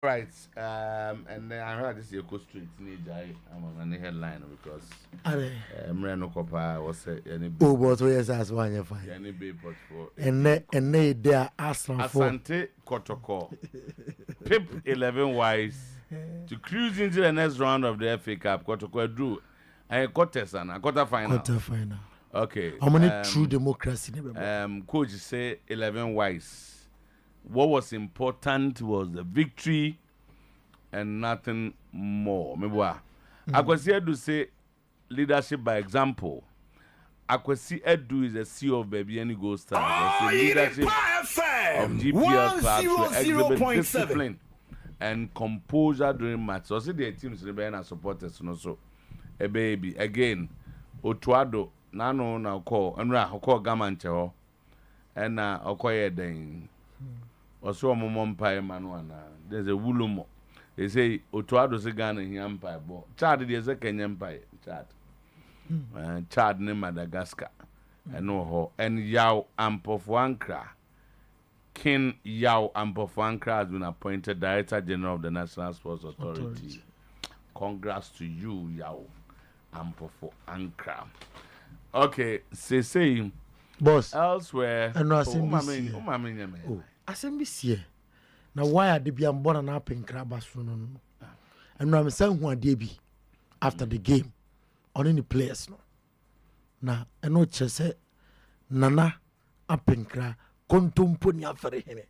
Right. And then I heard this is a street teenager. I'm on the headline because Mreno Kopa was any but yes, as one you find. any bayport for And they are asking for Asante Kotoko. Pip 11 wise to cruise into the next round of the FA Cup. Kotoko drew a quarter final. quarter final. Okay. How many true democracy? Coach say 11 wise. What was important was the victory and nothing more. Akwasi Edu say leadership by example. Akwasi Edu is a CEO of Baby Any Gold Star. Leadership of GPL clubs to exhibit discipline and composure during match. So see the teams and supporters so a baby again. Otuado nano na call and call Gamancho and Okoye den. Also, Mompai Manuana. There's a Wulumo. They say Otuado Segan and Empire. Chad is a Kenyan Empire. Chad. Chad ne Madagascar. I know her. And Yao Ampofuankra. King Yao Ampofuankra has been appointed Director General of the National Sports Authority. Congrats to you, Yao Ampofuankra. Okay, say boss. Elsewhere. And no, I said, Monsieur, now why are they being born and up in Krabasun? And I'm saying who are they be after the game on any players. No, now, I know Chese Nana up in Kra, Contumpunia for him.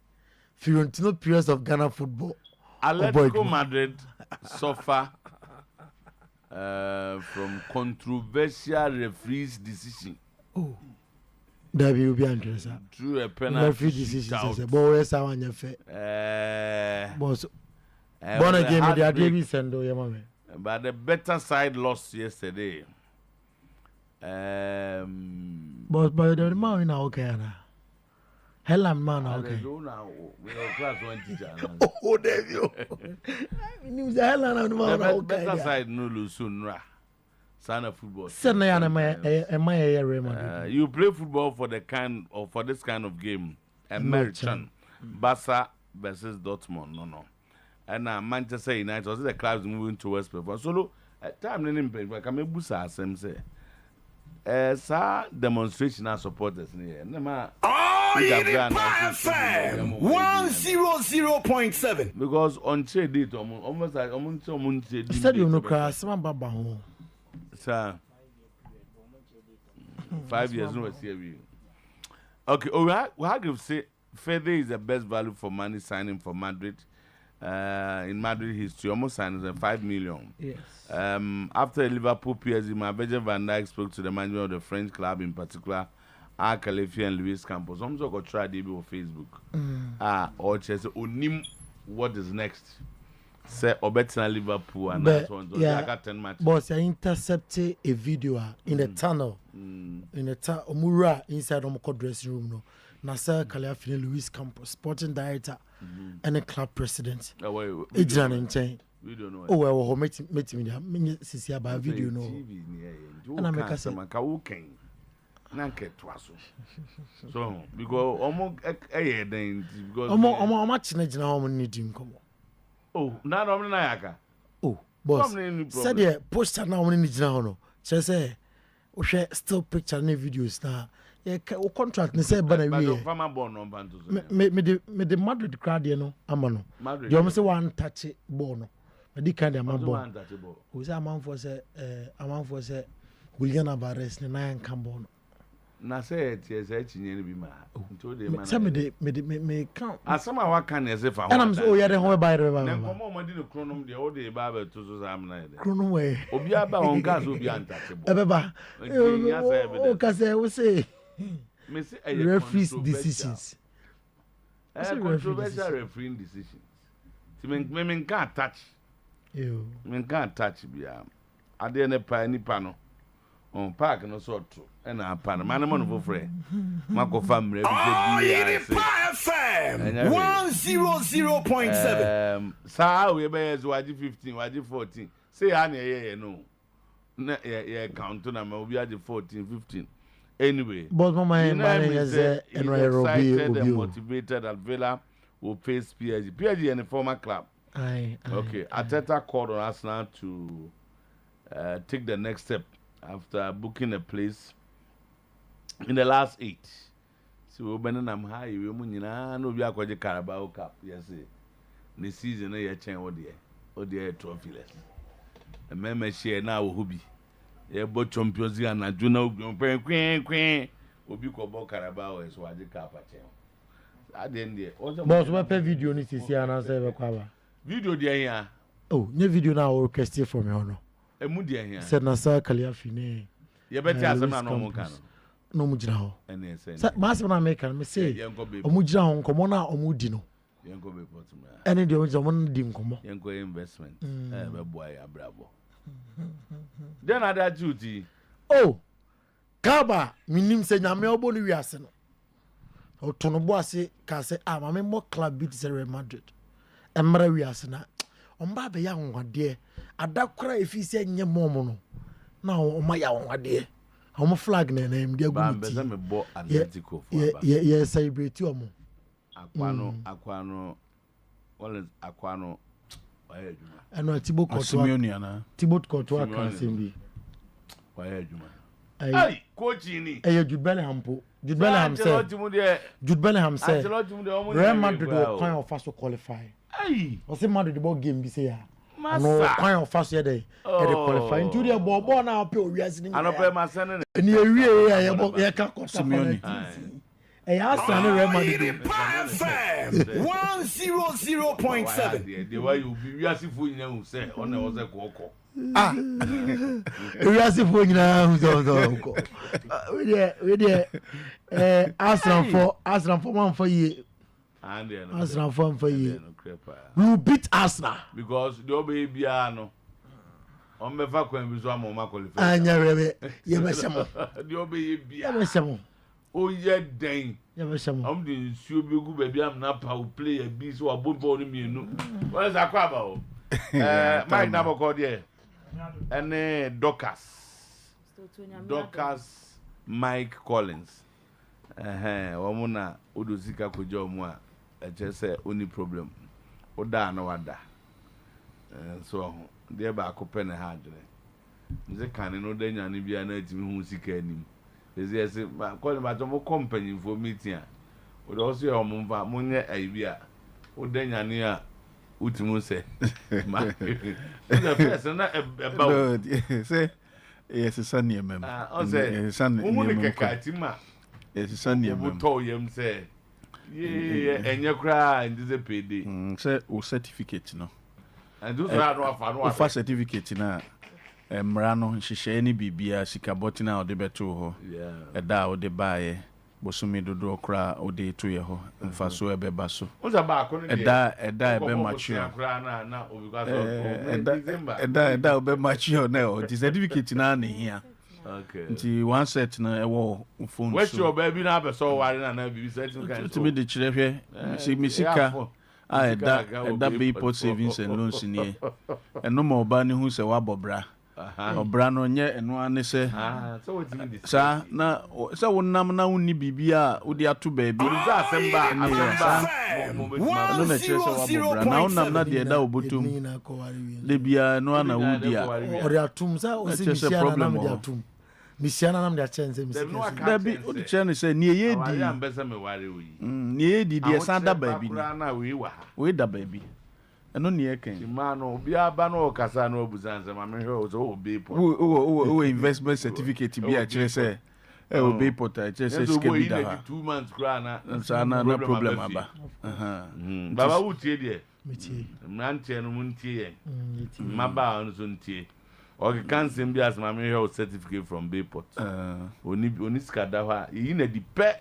Fiorentino periods of Ghana football. Atletico Madrid suffer from controversial referee's decision. Oh. There will be interesting. Through a penalty decision. Boy, I want your face. Boss, born again, the David Sendo, your mommy. But the better side lost yesterday. Boss, by the man in our Canada. Helen man, okay. We are class 1 teacher. Oh, there you go. Helen and man, better side no lose soon. Sana football. You play football for the kind or for this kind of game. American Barca versus Dortmund. No. And Manchester United was the clubs moving towards performance. So time in I can make busa same say. Sa demonstration and supporters here. Oyerepa FM 100.7. Because on trade date almost like almost stadium no crash, some baba home. Sir, 5 years no see. Okay, we have to say Fede is the best value for money signing for Madrid. In Madrid history, almost signed 5 million. Yes. After Liverpool PSG, Virgil van Dijk spoke to the manager of the French club, in particular, Khalifa and Luis Campos. I'm going to try to on Facebook. Or just onim what is next. Say Obetina Liverpool and that one. Yeah, I got 10 matches. Boss, I intercepted a video in the tunnel. In the Omura inside the dressing room. No, Nasser Khalifa and Luis Campos, sporting director and a club president. We don't know. Oh, well, meet me. See about video. No, and I make a say. So because almost then because much how many need him come. Oh, now I'm not. Oh, boss. Said the poster now when need now. She say, "We share still picture and videos now. Yeah, contract ne say bana we. Me the Madrid crowd you know, amano. You almost say one touch ball no. Me di kind of man ball. We say amount for say William Alvarez ne na kan ball no. Na say it yes chinyere bi ma nto de man say me count asama wa kan yes fa and I'm so yeah the hoe by the na komo mo di no kronom de o de ba ba to so sam na de kronom we obi aba on gas obi antachebo ebeba o ka say we say me say referees decisions controversial refereeing decisions ti men can touch you men can touch bia ade ne pa ni pa no on park no sort and a pan man for free. Marco family Oyerepa FM 100.7. Sa we be as waji 15, waji 14. Say any no. Yeah, count to number we are 14, 15. Anyway, but mama is excited and motivated that Villa will face PSG. PSG and the former club. Okay, Arteta called on Arsenal to take the next step after booking a place in the last 8. So when I'm high, we no be akwaje Carabao Cup. Yes, the season na chen odi trophyless. A member share now hobby. Yeah, but Champions League and Juna queen obi ko bo Carabao so waje Cup chen. At the end there. Boss we pay video ni sisi ana say be kwa ba. Video there here. Oh, nye video na o request from me hono. Emu there here. Said na sa Kaliafi ne. You better asem na no mo kan. No mu gina ho. Ene say. Ma asem na me kan me say. Omu gina ho nkomo na omu di no. Yenko be potum. Ene de omu di nkomo. Yenko investment. Be boy abrabo. Then other duty. Oh. Kaba minim se nyame obo no wiase no. O tono bo ase ka se ma me mo club beat Real Madrid. Emra wiase na. Omba be ya nwade. Adakora efi se nye momo no. Na o ma ya nwade. Omo flag na na mdia Ba guti. be me bo Atletico for ba. Ye celebrate omo. Akwano all Akwano why adwuma. Eno Thibaut Courtois kan sembi. Why adwuma. Ay coach ni. Jude Bellingham po. Jude Bellingham say Real Madrid will kind of fast to qualify. Ay o say Madrid the ball game be say ya. No kind of fast here dey qualify into the ball na pe o wiase ni. Anope ma sene ni ewie ya ka quarter final. Arsenal Real Madrid. FM 100.7. The way you be wiase fu nyina hu say on na wo say kokko. We are for now. We there. Arsenal for 1 for year. Arsenal for year. We will beat Arsenal because the baby no. On me fa kwan bi so am ma qualify. Anya rebe. Ye be shamo. The baby. Ye be shamo. O ye den. Ye be shamo. Am the nsuo be gu baby am na pa play a bi so abon ball ni mienu. What is akwa ba o? Mike na boko there. Any Docas Mike Collins wamuna uduzika kuja omwa echese oni problem oda na wada so dey ba akopɛ ne ha adwene nze kan no da nyane bia na atimi hu sika anim eze Collins ba tomo company for meeting a odo also ye omumva munye aibia oda nyane a utimu say ma the first na about say yes sunny mem say sunny mem katima yes sunny mem to yem say enye kra ndize pd say o certificate no and those are no afa no afa certificate na mra no hihye ni bibia sikaboti na ode beto ho eda ode baaye bosumi dodo okra ode to ye ho mfa so ebeba so unza ba ko ne eda ebe mature na because eda obe mature na o the certificate na na hia okay nti one set na ewo phone so which your baby na be so ware na bibi certain kind to me the chirehwe misika eda be port savings and loans ni eno mo ba ni hu se wa bobra obra no nye eno ane se so what you this sa na se wonam na wonni bibia wo de ato baabi za asemba no na chere se wa bobra na wonam na de da obotum le bia no ana wudi a o de atum sa o se misia na nam de atum misia na nam de achense misia da bi o de chere ne se ni ye di ya mbesa me ware wi ni ye di de san da baabi na wi wa we da baabi eno ni eken imano bia ba no kasa no obuzanze ma me hwe so obi po o investment certificate bi a chere se obi po ta chere se ske bi da 2 months kra na na problem aba baba wutie de mitie mrantie no muntie ye maba no so ntie o kan sem bi as ma me hwe certificate from Bayport oni skada ha yi na di pe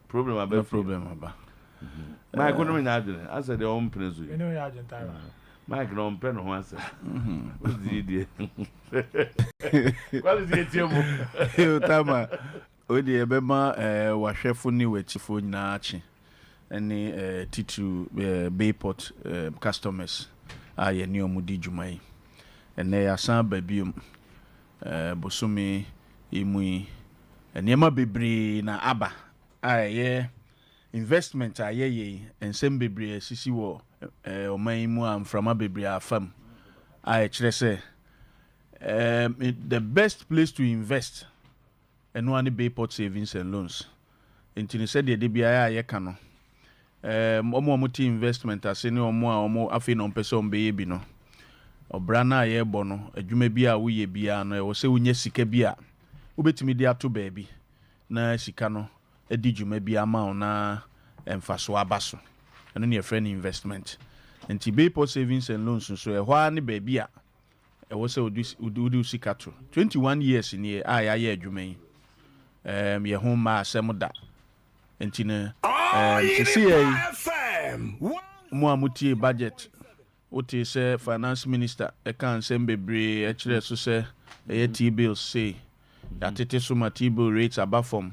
problem aba my economy na adwene asa de on prezo you know ya agentara Mike no mpe no ho asa o di die qual is it yo tama o di ebema wahwefo ni wachifo nyina achi eni titu Bayport customers aye ni omudi dwumai ene ya san babium bosumi imui eniema bebre na aba aye investment ayeye ensem bebre sisi wo oman mu am from bebre afam I say the best place to invest and one Bayport savings and loans until you said the DBI ye kano omo muti investment asene omo afi no person be bi no obrana ye bono adwuma bi a wo ye bia no e wo se unye sika bi a ubetimi di ato baabi na sika no edi dwuma bi ama na emfaso abaso eno ne friend investment nti Bayport savings and loans so e hwa ne baabi a e wo se udi sika to 21 years ni a ya ye adwuma yi ye ho ma asem da nti ne see mo amutie budget wote say finance minister e kan sem bebre e kire so say e T-bills say that it is so much T-bill rates above from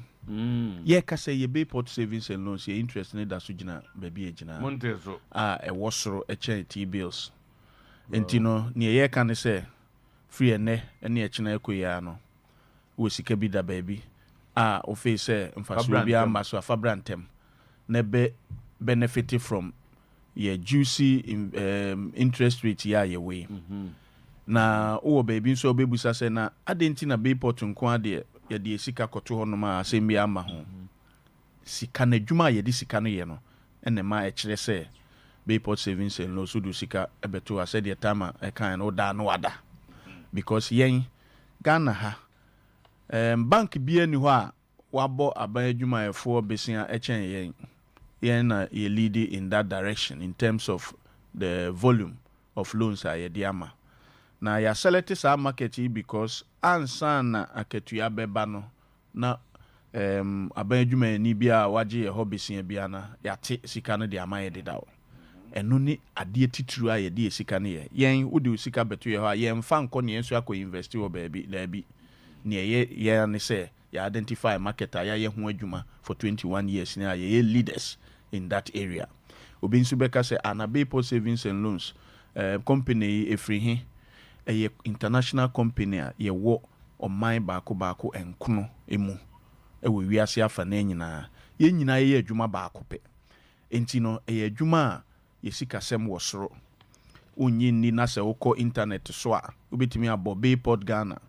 ye ka say ye Bayport savings and loans ye interest ne da so gina baby e gina montezo e wosoro e che T-bills enti no ne ye ka ne say free ene e china ekoya no wo sika bi da baby o fe say mfaso bi amaso afabrantem ne be benefit from ye juicy interest rate ya ye way na o baby so bebusa say na adenti na Bayport nko ade ye de sika koto ho no ma asem bi ama ho sika na dwuma ye de sika no ye no ene ma e kire say Bayport savings and loans do sika ebeto ase de tama e kan no da no wada because yen Ghana ha bank bi ani ho a wabo aban adwuma efo besia e chen yen na ye lead in that direction in terms of the volume of loans a ye diama na ya select sa market because ansa na aketua beba no na aban adwuma ni bia waje ye ho besia bia na ya te sika no de amaye de dawo eno ni ade tituru a ye de sika no ye yen wode sika beto ye ho a ye mfa nko ne enso akọ invest wo baabi laabi ne ye ne say ya identify market a ye ho adwuma for 21 years na ye leaders in that area obi nso beka say ana Bayport savings and loans company efrihi a international company a ye wo oman baako enkono emu e we wiase afa na nyina ye nyina ye adwuma baako pe enti no ye adwuma ye sika sem wo soro onyi ni na se wokọ internet so a obetimi abo Bayport Ghana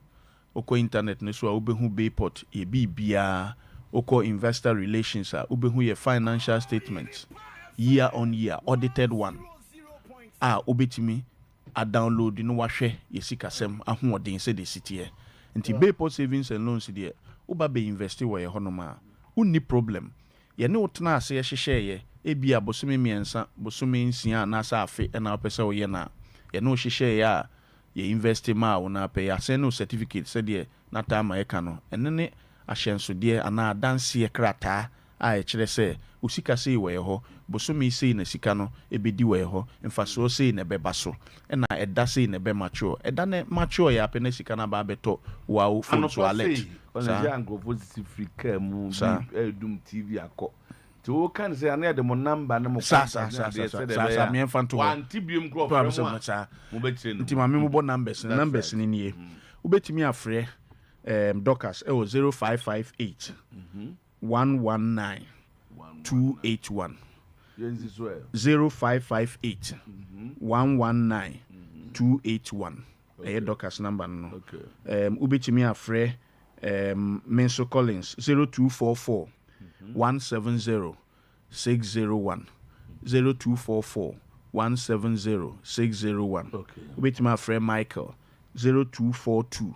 wokọ internet ne so a obehu Bayport ye bibia wokọ investor relations a obehu ye financial statements year on year audited one a obetimi a download no wahwe ye sika sem ahoɔden se de sitie nti Bayport savings and loans de oba be invest wo ye honoma unni problem ye ne wotena ase ye hyehye ye ebia bosome miensa bosome nsia na sa afe na opese wo ye na ye no hyehye ya ye invest ma wo na pay asen no certificate se de na tama ye ka no ene ne ahyenso de ana dance ye krata a ye kire se usika se wo ye ho bosome se na sika no ebedi wo ye ho mfaso se na beba so na eda se na be mature eda ne mature ya pe na sika na ba beto wa wo phone so alert sa angofo free car mu edum TV akọ to kan say na de mo number na mo sa me enfanto antibium crop mo betire nti ma me mo numbers ni nie ubetimi afre Docas 0558 119 281 0558 119 281 Docas number no ubetimi afre Menso Collins 0244 170 601 0244 170 601 with my friend Michael 0242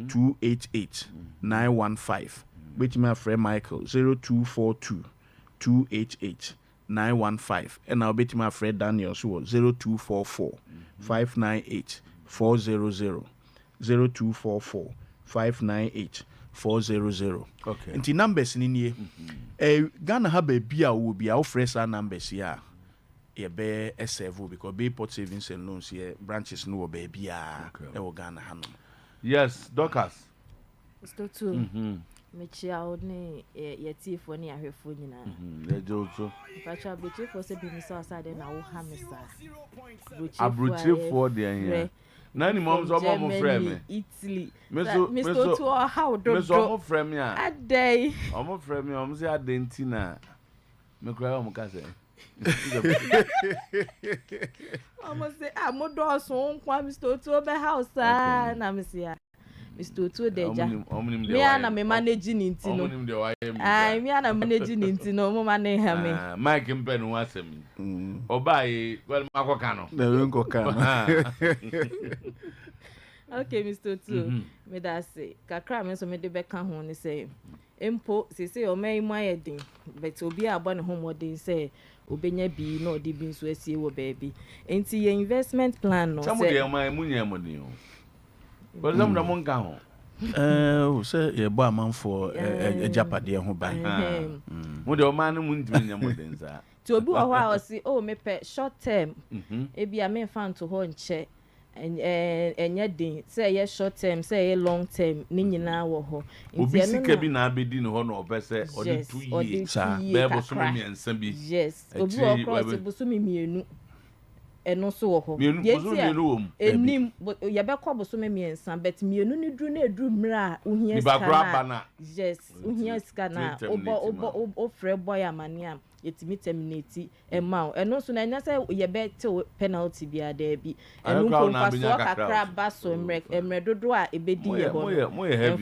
288 915 with my friend Michael 0242 288 915 and I'll bet my friend Daniel so 0244 598 400 0244 598 400 okay nti numbers ni nie Ghana ha ba bia wo bia wo fresh numbers ya ye be serve because Bayport savings and loans here branches no ba bia e wo Ghana ha no yes Docas still too mechia oni ye tifo ni ahwefo nyina ye jojo pacha betifo se bi mi so asade na wo ha mesa abrochefo de yan nani mom so mom frame Italy Mr. Otuo how do me so mom frame ya adey mom frame mom say adentina Me cry on Mukase. Almost say, I'm more door so Mr. Otuo house, and I'm here. Mr. Otuo Deja. Me and I'm managing into no. Me and I'm managing into no more money. Mike and Ben was him. Or buy, well, Makokano. The Runkokano. Okay, Mr. Otuo. Me that say, Kakra, me so me de beka home say. Empo, say, o may my heading, but to be a one home say. Obenya bi no de bi nso asie wo baby enti your investment plan no say somebody my munya money o but some da mon ka ho o say ye bo amanfo ejapade ho ban mo de o man no muntimi nya modern sa ti obi wo ho a o say oh me pe short term e bia me fan to ho nche enya din say ye short term say ye long term ni nyina wo ho obi sika bi na abedi no ho no obese odi 2 years sa bebo so me ensa bi yes obi wo cross busu mi mienu eno so wo ho enim ye be ko busu mi ensa but mienu ni dru na edru mra ohia ska yes ohia ska na obo frɛ boy amania yetimi terminate ema eno so na nya say ye be te penalty bia da bi enu ko faso kakra baso emre dodo a ebedi ye ho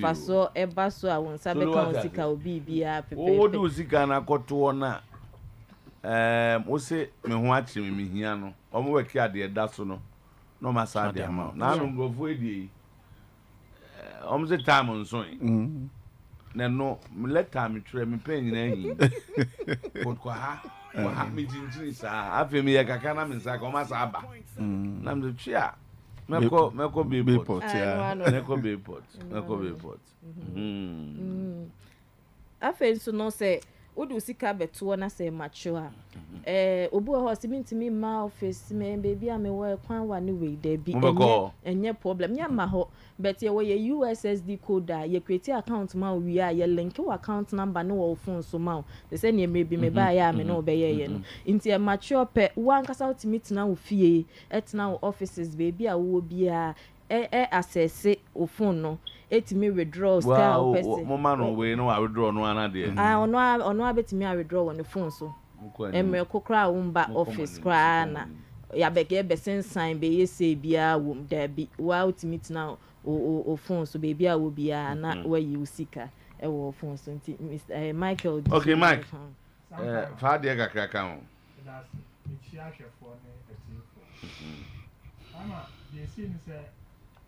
faso e baso a won sabe kan sika obi bia pepe o do sika na koto na o se me ho achi me hia no o mo weki ade da so no no ma sa ade ama na no ngofo edi o mo se time nso na no leta me tire me pen nyina hin kwa ha me jinjini sa afi me ya kaka na me nsa ka o ma sa aba na me twa meko bipot ya meko bipot afi nso no say odu sika beto na say mature obu ho simintimi ma office me baby am we kwan wa ni we da bi enye problem nya ma ho but ye we USSD code ye create account ma we a ye link wa account number no wo phone so ma they say ne me bi me ba ya me no be ye no inti e mature pe wan kasa ultimate na wo fie etna wo offices baby a wo bia access o phone no etimi withdraw style person mo man no we no withdraw no ana de ono abetimi withdraw on the phone so emre kokra wumba office kra na ya bege be sensan be yese bia wum da bi wa ultimate na o phone so baby a wo bia na we you sika e wo phone so Mr. Michael okay Mike fa de kakra kan o that's it ahwefo ne atifo ama they see me say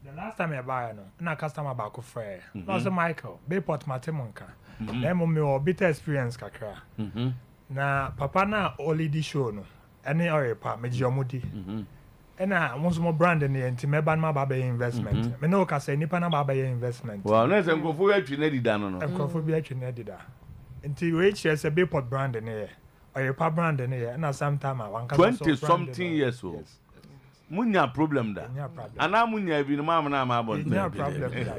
the last time I buy no na customer back frɛ no say Michael Bayport matemonka na mo me o bitter experience kakra na papa na already show no any Oyerepa me jomudi ena mo so mo brand ne enti me ban ma ba be investment me no ka say nipa na ba be investment wow na say nkofo ya twi na dida no nkofo bi atwi na dida enti we che say Bayport brand ne Oyerepa brand ne na Sometymer one ka 20 something years old munya problem da ana munya bi no ma na ma bon no problem da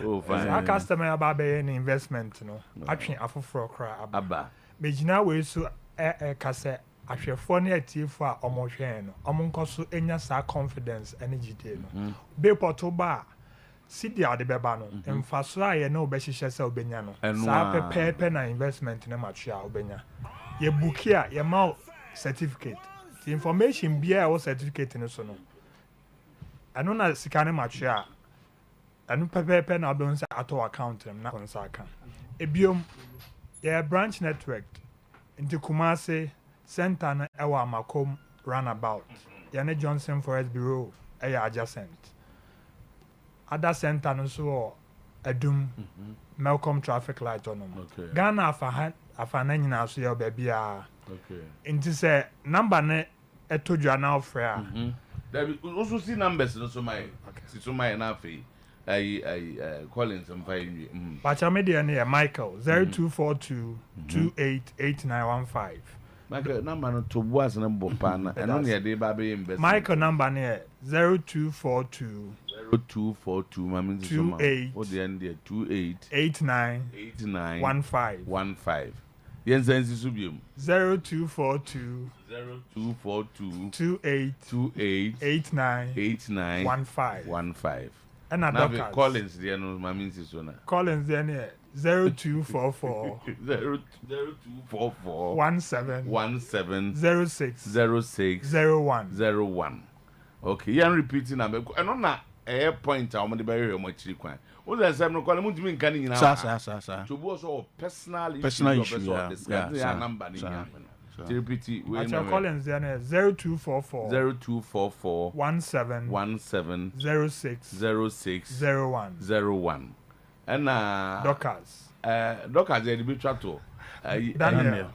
oh fine our customer about be an investment no atwe afoforo kra aba megina we so ka se ahwefo na atifo a omohwe no omonkoso enya sa confidence energy day no Bayport ba sidi ade beba no emfaso a ye na obehihye se obenya no sa pepe na investment na matwe a obenya ye bookie a ye ma certificate the information bia o certificate no so no anu na sika ne matwe a anu pepe na don sa ato account na konsa aka ebiom ye branch network into Kumasi center na ewa Makom roundabout ye ne Johnson Forest Bureau adjacent other center no so Adum Malcolm traffic light on Ghana afa na nyina so ye baby a okay into say number ne etodwa na ofre there also see numbers no so my si so my na fe Collins and fine Pacha media ne Michael 0242 288915 Michael number no to boas na bopa na eno ne dey ba be invest Michael number ne 0242 mami so ma o dey end there 288915 yen sense su biom 0242 288915 and a Dockers. Collins, the no, my means is on. Collins, the 0244 0244 17 06 01. Okay, you are repeating number. And on that air point, I'm going to bury your much require. What does that call him to mean? Can you now? Sir. To was all personal issue, yeah. Number. Repeat. Collins, then 0244 17 06 01. And Dockers. Dockers, they be chatto. Daniel.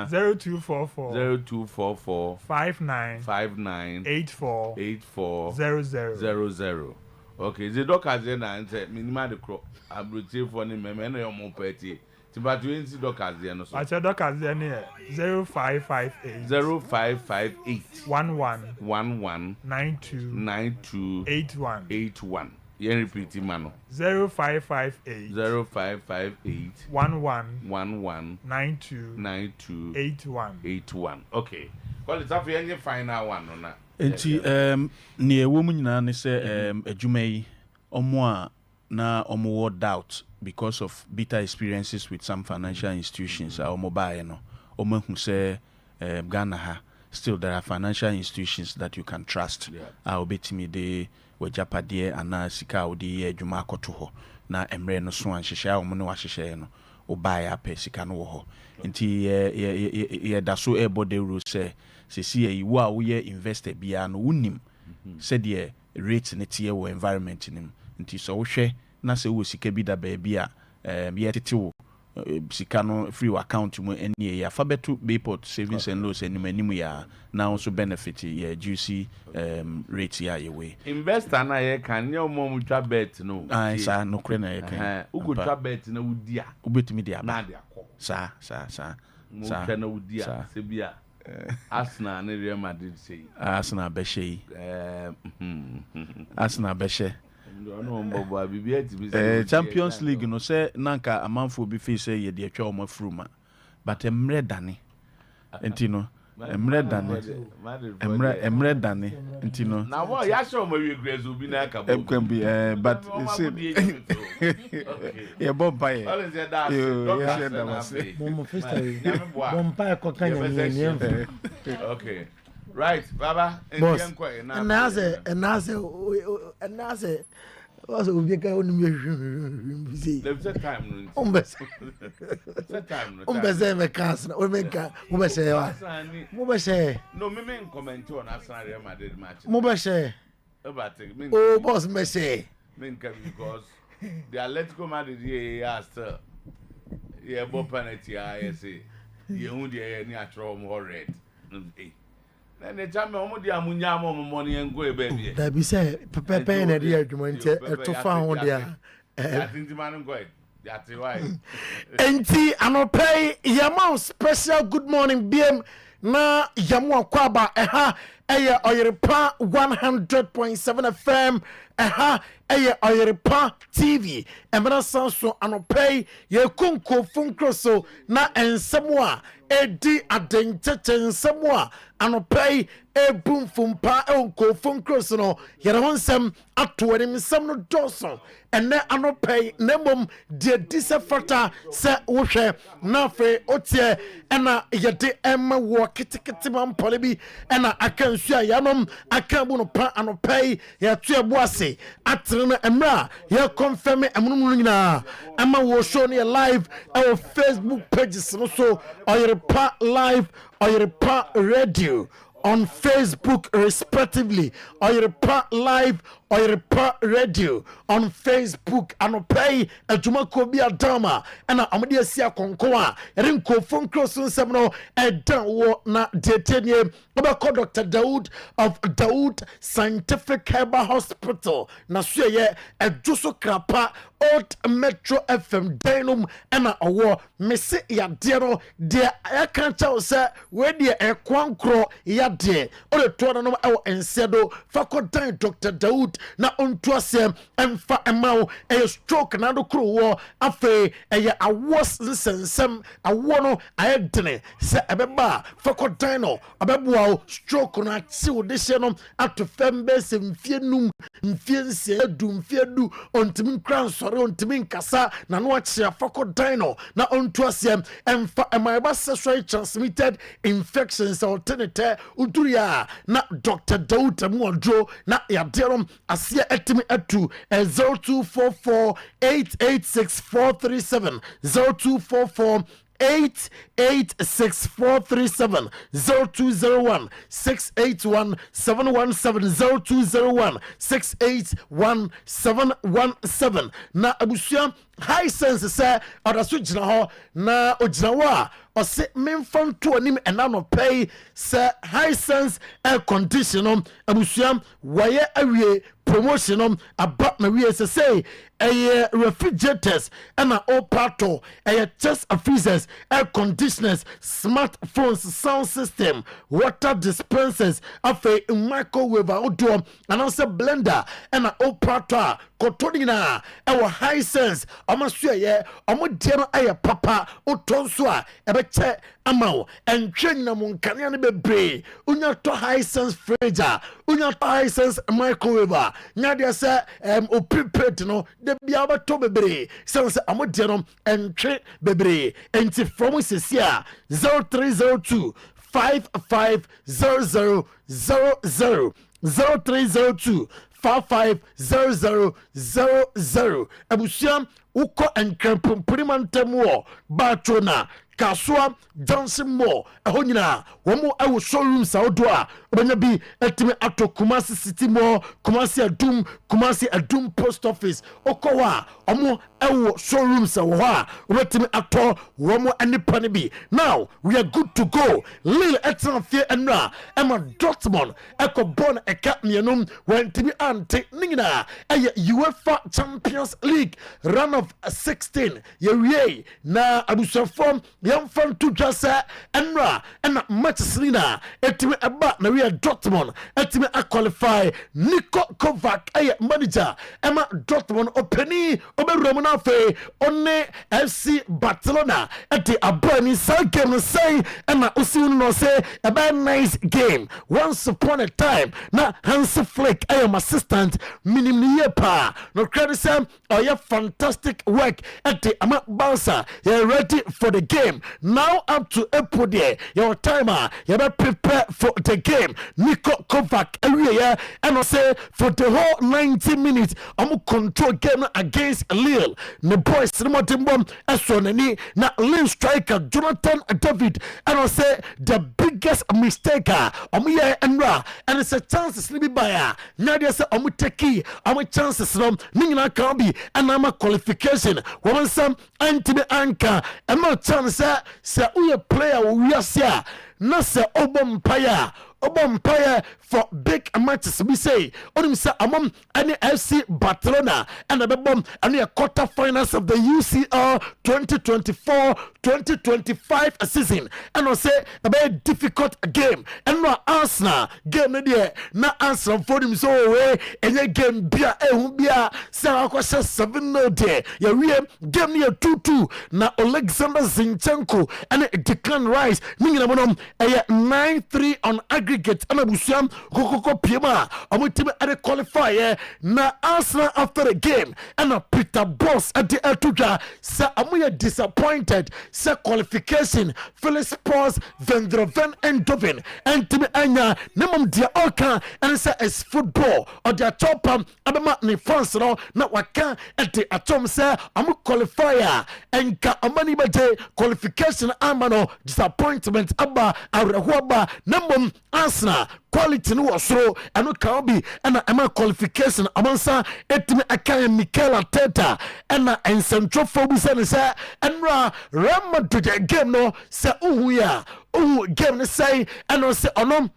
0244 59 84 00. Okay, the Dockers then answer minimal the crop. I will say for him, and your more petty. But you ain't see Dockers there, no. I said Dockers then 0558 11 92 81. You repeat, Mano. 0558 11 92 81. Okay. Well, it's after any final one on that. Enti near woman nyina ne say adwuma yi omo na omo doubt because of bitter experiences with some financial institutions omo buy no omo hu say Ghana ha still there are financial institutions that you can trust. Obetimi de wajapade ana sika odi adwuma akoto ho na emre no so anhyehyɛ omo ne wahyehyɛ no obuy apɛ sika no wo ho. Enti ye da so ebo de rule say see a wo a wo ye investor bia no wonim said the rate ne tie wo environment nim nti so wo hwɛ na se wo sika bi da ba bia ye tete wo sika no free account mu enie ya fa beto Bayport savings and loans anim ya na also benefit ya juicy rate ya ye we investor na ye kan ye mo mu twa bet no sa no kre na ye kan ugo twa bet na wudia ubetimi dia na dia ko sa mo twa na wudia se bia Arsenal and Real Madrid say Arsenal beshe Arsenal beshe Champions League no say nanka amanfo bi fi say ye de atwa o mafruma but emre dane enti no emre dane enti no na wo ya show mo we grace obi na ka bo but say ye bomba ye all is that okay right baba and was we go on me the time me cast o me say no me comment on Arsenal Real Madrid match mo say oh boss me say because the Atletico Madrid here still yeah bo penalty I say you hu the ni atro mo red then the jam mo dia munya mo money en go e ba bi that be say pepe na dia adwuma nti to fa ho dia atinti man go that why enti anopay yama special good morning bm na yamu akwaba eye Oyerepa 100.7 FM eye Oyerepa TV emra sanso anopay ye kunko funkroso na ensemo a edi adentete ensemo a anopay ebum fumpa onko funkroso no yere honsem atowani nsem no doso ene anopay nemom de disafata se wohwe na fe otie ena yede emma wo kitikiti mampole bi ena akansu a yanom akabu no pa anopay ya tuebu ase atrena emra ya confirm emunum nyina ama wo show ne live our Facebook pages no so Oyerepa live Oyerepa radio on Facebook respectively Oyerepa live Oyerepa radio on Facebook anopay adwuma ko bi adama na amode asia konko a renko phone cross nsem no edan wo na detenie obeko Dr. Daoud of Daoud Scientific Herbal Hospital na so ye adwoso krapa Old Metro FM Denum na owo mese ya de no de aka cha se we de ekwankro ya de o de to no e ensedo fakodan Dr. Daoud na onto asem emfa emao e stroke na do kro wo afa e awos sensem awo no ayedene se ebeba fakodan no abeboa ɛma stroke no akye wo de hyɛ no ato fam bɛsɛ mfie num mfie nsia du mfie du ontimi nkra nsɔre ontimi nkasa na no akye afako dino na onto asɛm ɛmfa ɛma sexually transmitted infections alternate uduria na Dr. Daud Amuadro na yaderom asia etimi atu 0244 886437 0244 886437 0201 681 717 0201 681 717 na abusua high sense say odaso gina ho na ogina wa ose memfan to anim ena no pay say high sense air condition abusua waye awie promotion about na we say refrigerators and all parto chest freezers, air conditioners, smartphones, sound system, water dispensers, a microwave outdoor and also blender and all parto Kotonina, our high sense, Amasua, Amodiano Aya Papa, Utonsua, Ebeche Amau, and Chenamon Canyan Bebre, Unato high sense freezer, Unato high sense microwave, Nadia say, Opipetino, the Biaba Tobebre, Sans Amodiano, and Tre Bebre, and from Sisia 0302 550000 0302 550000 abusiam uko enkrampum primantemwo batona kasua Johnson Mo ehonyina womo awo showroom saudo a obanya bi etime ato Kumasi City Mall Kumasi Adum Post Office okowa omo awo showroom sawo ha obetime ato womo anipa ne bi. Now we are good to go. Lille etanfie enra Emma Dortmund ekobon eka mienum wentime ante ningina eye UEFA Champions League round of 16 yewie na abusafom yamfan to just enra and matches nina etime eba na we are Dortmund etime a qualify Niko Kovac manager Emma Dortmund openi oberomuna fe one FC Barcelona at the abani side game say and usi no say a very nice game once upon a time na Hans Flick I am assistant minimum yepa no credit sam or fantastic work at the Ama Barca. You're ready for the game now up to April there your timer you better prepare for the game. Niko Kovac area and I say for the whole 90 minutes I'm control game against Lille. The boys Simotimbom Esoneni na Lille striker Jonathan David and I say the biggest mistake enra and it's a chance to sleepy by Nadia say take our chances ningina can be and I'm a qualification woman some anti anchor and no chance say we player we are na say Obompire for big matches we say onim say among any FC Barcelona and the bomb and the quarter finals of the UCL 2024-2025 season and I say a very difficult game and no Arsenal game there na Arsenal for him so way and the game bia bia say akwasha 7-0 there ya game near 2-2 na Alexander Zinchenko and Declan Rice ningina bonom 9-3 on aggregate anabusiam kokoko piema amutime ade qualify na Arsenal after the game and Peter Boss at the Etuja sa amuya disappointed sa qualification Philip Spurs Vendroven and Dovin and time anya nemom dia oka and say is football or their top abema ni France no na waka at the atom say amu qualifier and ka amani bade qualification amano disappointment aba awrehoba nemom Arsenal quality no wasro and no can be and a qualification amansa etime akaya Mikel Arteta and central phobia and say and Real to the game no say ya game no say and no say onom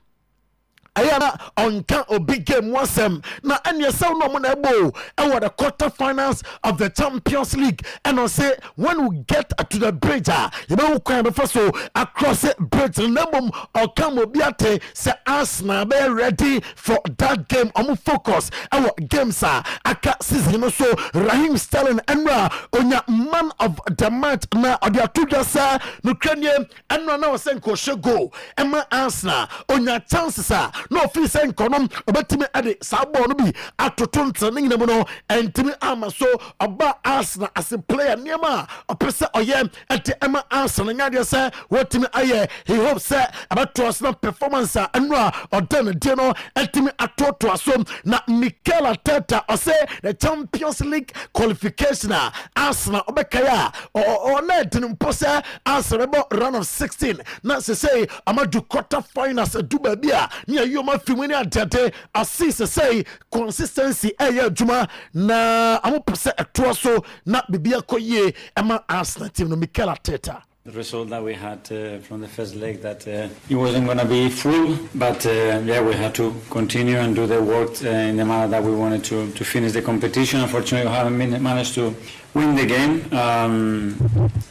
ayana on a big game wasem na anya sound no na ebo and what the quarter finals of the Champions League and I say when we get to the bridge you know can before so across it bridge nabum or come obiate say Arsenal be ready for that game focus our games aka season so Raheem Sterling enra onya man of the match na odi atudwa sa no kwanie enno na wo senko shego ema Arsenal onya chances a no feel senko no obetimi ade sa ball no bi atoto ntene nyina no entimi ama so oba Arsenal as a player niema opese oye ente ema Arsenal nyade sa wotimi aye he hopes say about Arsenal performance enno odan de no entimi atoto aso na Mikel Arteta ose the Champions League qualification Arsenal obekaya or net pose Arsenal round of 16 na say amadu quarter finals do babia near you ma fimini atete assist say consistency juma na amopose eto so na bibia koye ema Arsenal team no Mikel Arteta. The result that we had from the first leg, that it wasn't going to be full, but we had to continue and do the work in the manner that we wanted to finish the competition. Unfortunately, we haven't managed to win the game,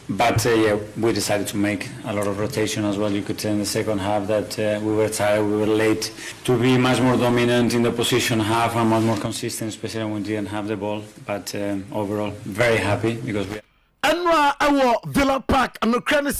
but we decided to make a lot of rotation as well. You could say in the second half that we were tired, we were late to be much more dominant in the position half and much more consistent, especially when we didn't have the ball. But overall, very happy because we Enra awo Villa Park and Ukraine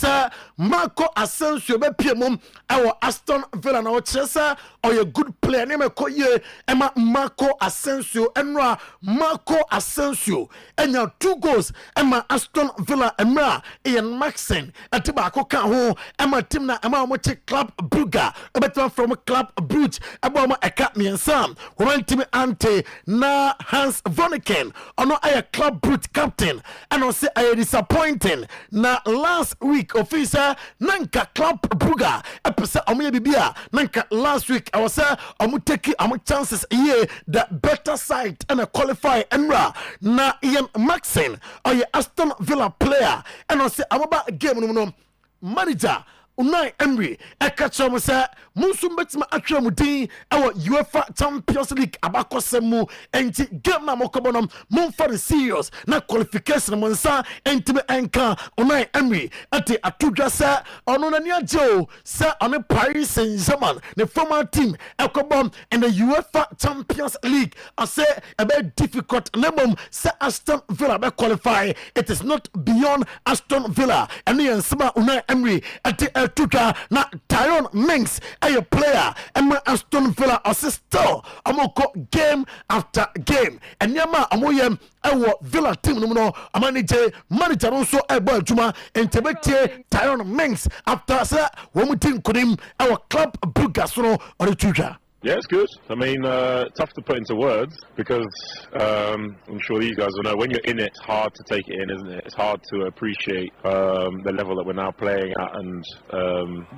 Marco Asensio be piemum awo Aston Villa na ochesa or a good player name koye Emma Marco Asensio Enra Marco Asensio enya 2 goals Emma Aston Villa Emra Ian Maxen atiba akoka ho Emma team na Emma mo Club Brugge better from Club Brugge abo mo eka miensa woman team ante na Hans Vonneken ono aya Club Brugge captain and on say disappointing na last week officer nanka Club Brugge epese omo bibia nanka last week I was say omo take omo chances here the better side and a qualify enra na Ian Maxen or Aston Villa player and I say about game no manager Unai Emery ekacha mo say munsum betima atwa mudin ewo UEFA Champions League abakosemu enti game na mokobonom monfa the serious na qualification monsa enti be enka Unai Emery ati atudwa say ono na niaje say on Paris Saint-Germain the former team ekobom in the UEFA Champions League I say a bit difficult nemom say Aston Villa be qualify. It is not beyond Aston Villa and the Nsema Unai Emery ati Tuka na Tyrone Mings a player and Aston Villa still amoko game after game and yama amoyem ewo Villa team no manager also ebo juma entebete Tyrone Mings after say one team kudim our Club Brugge so or Tuka. Yeah, it's good. I mean, tough to put into words because I'm sure these guys will know when you're in it, it's hard to take it in, isn't it? It's hard to appreciate the level that we're now playing at, and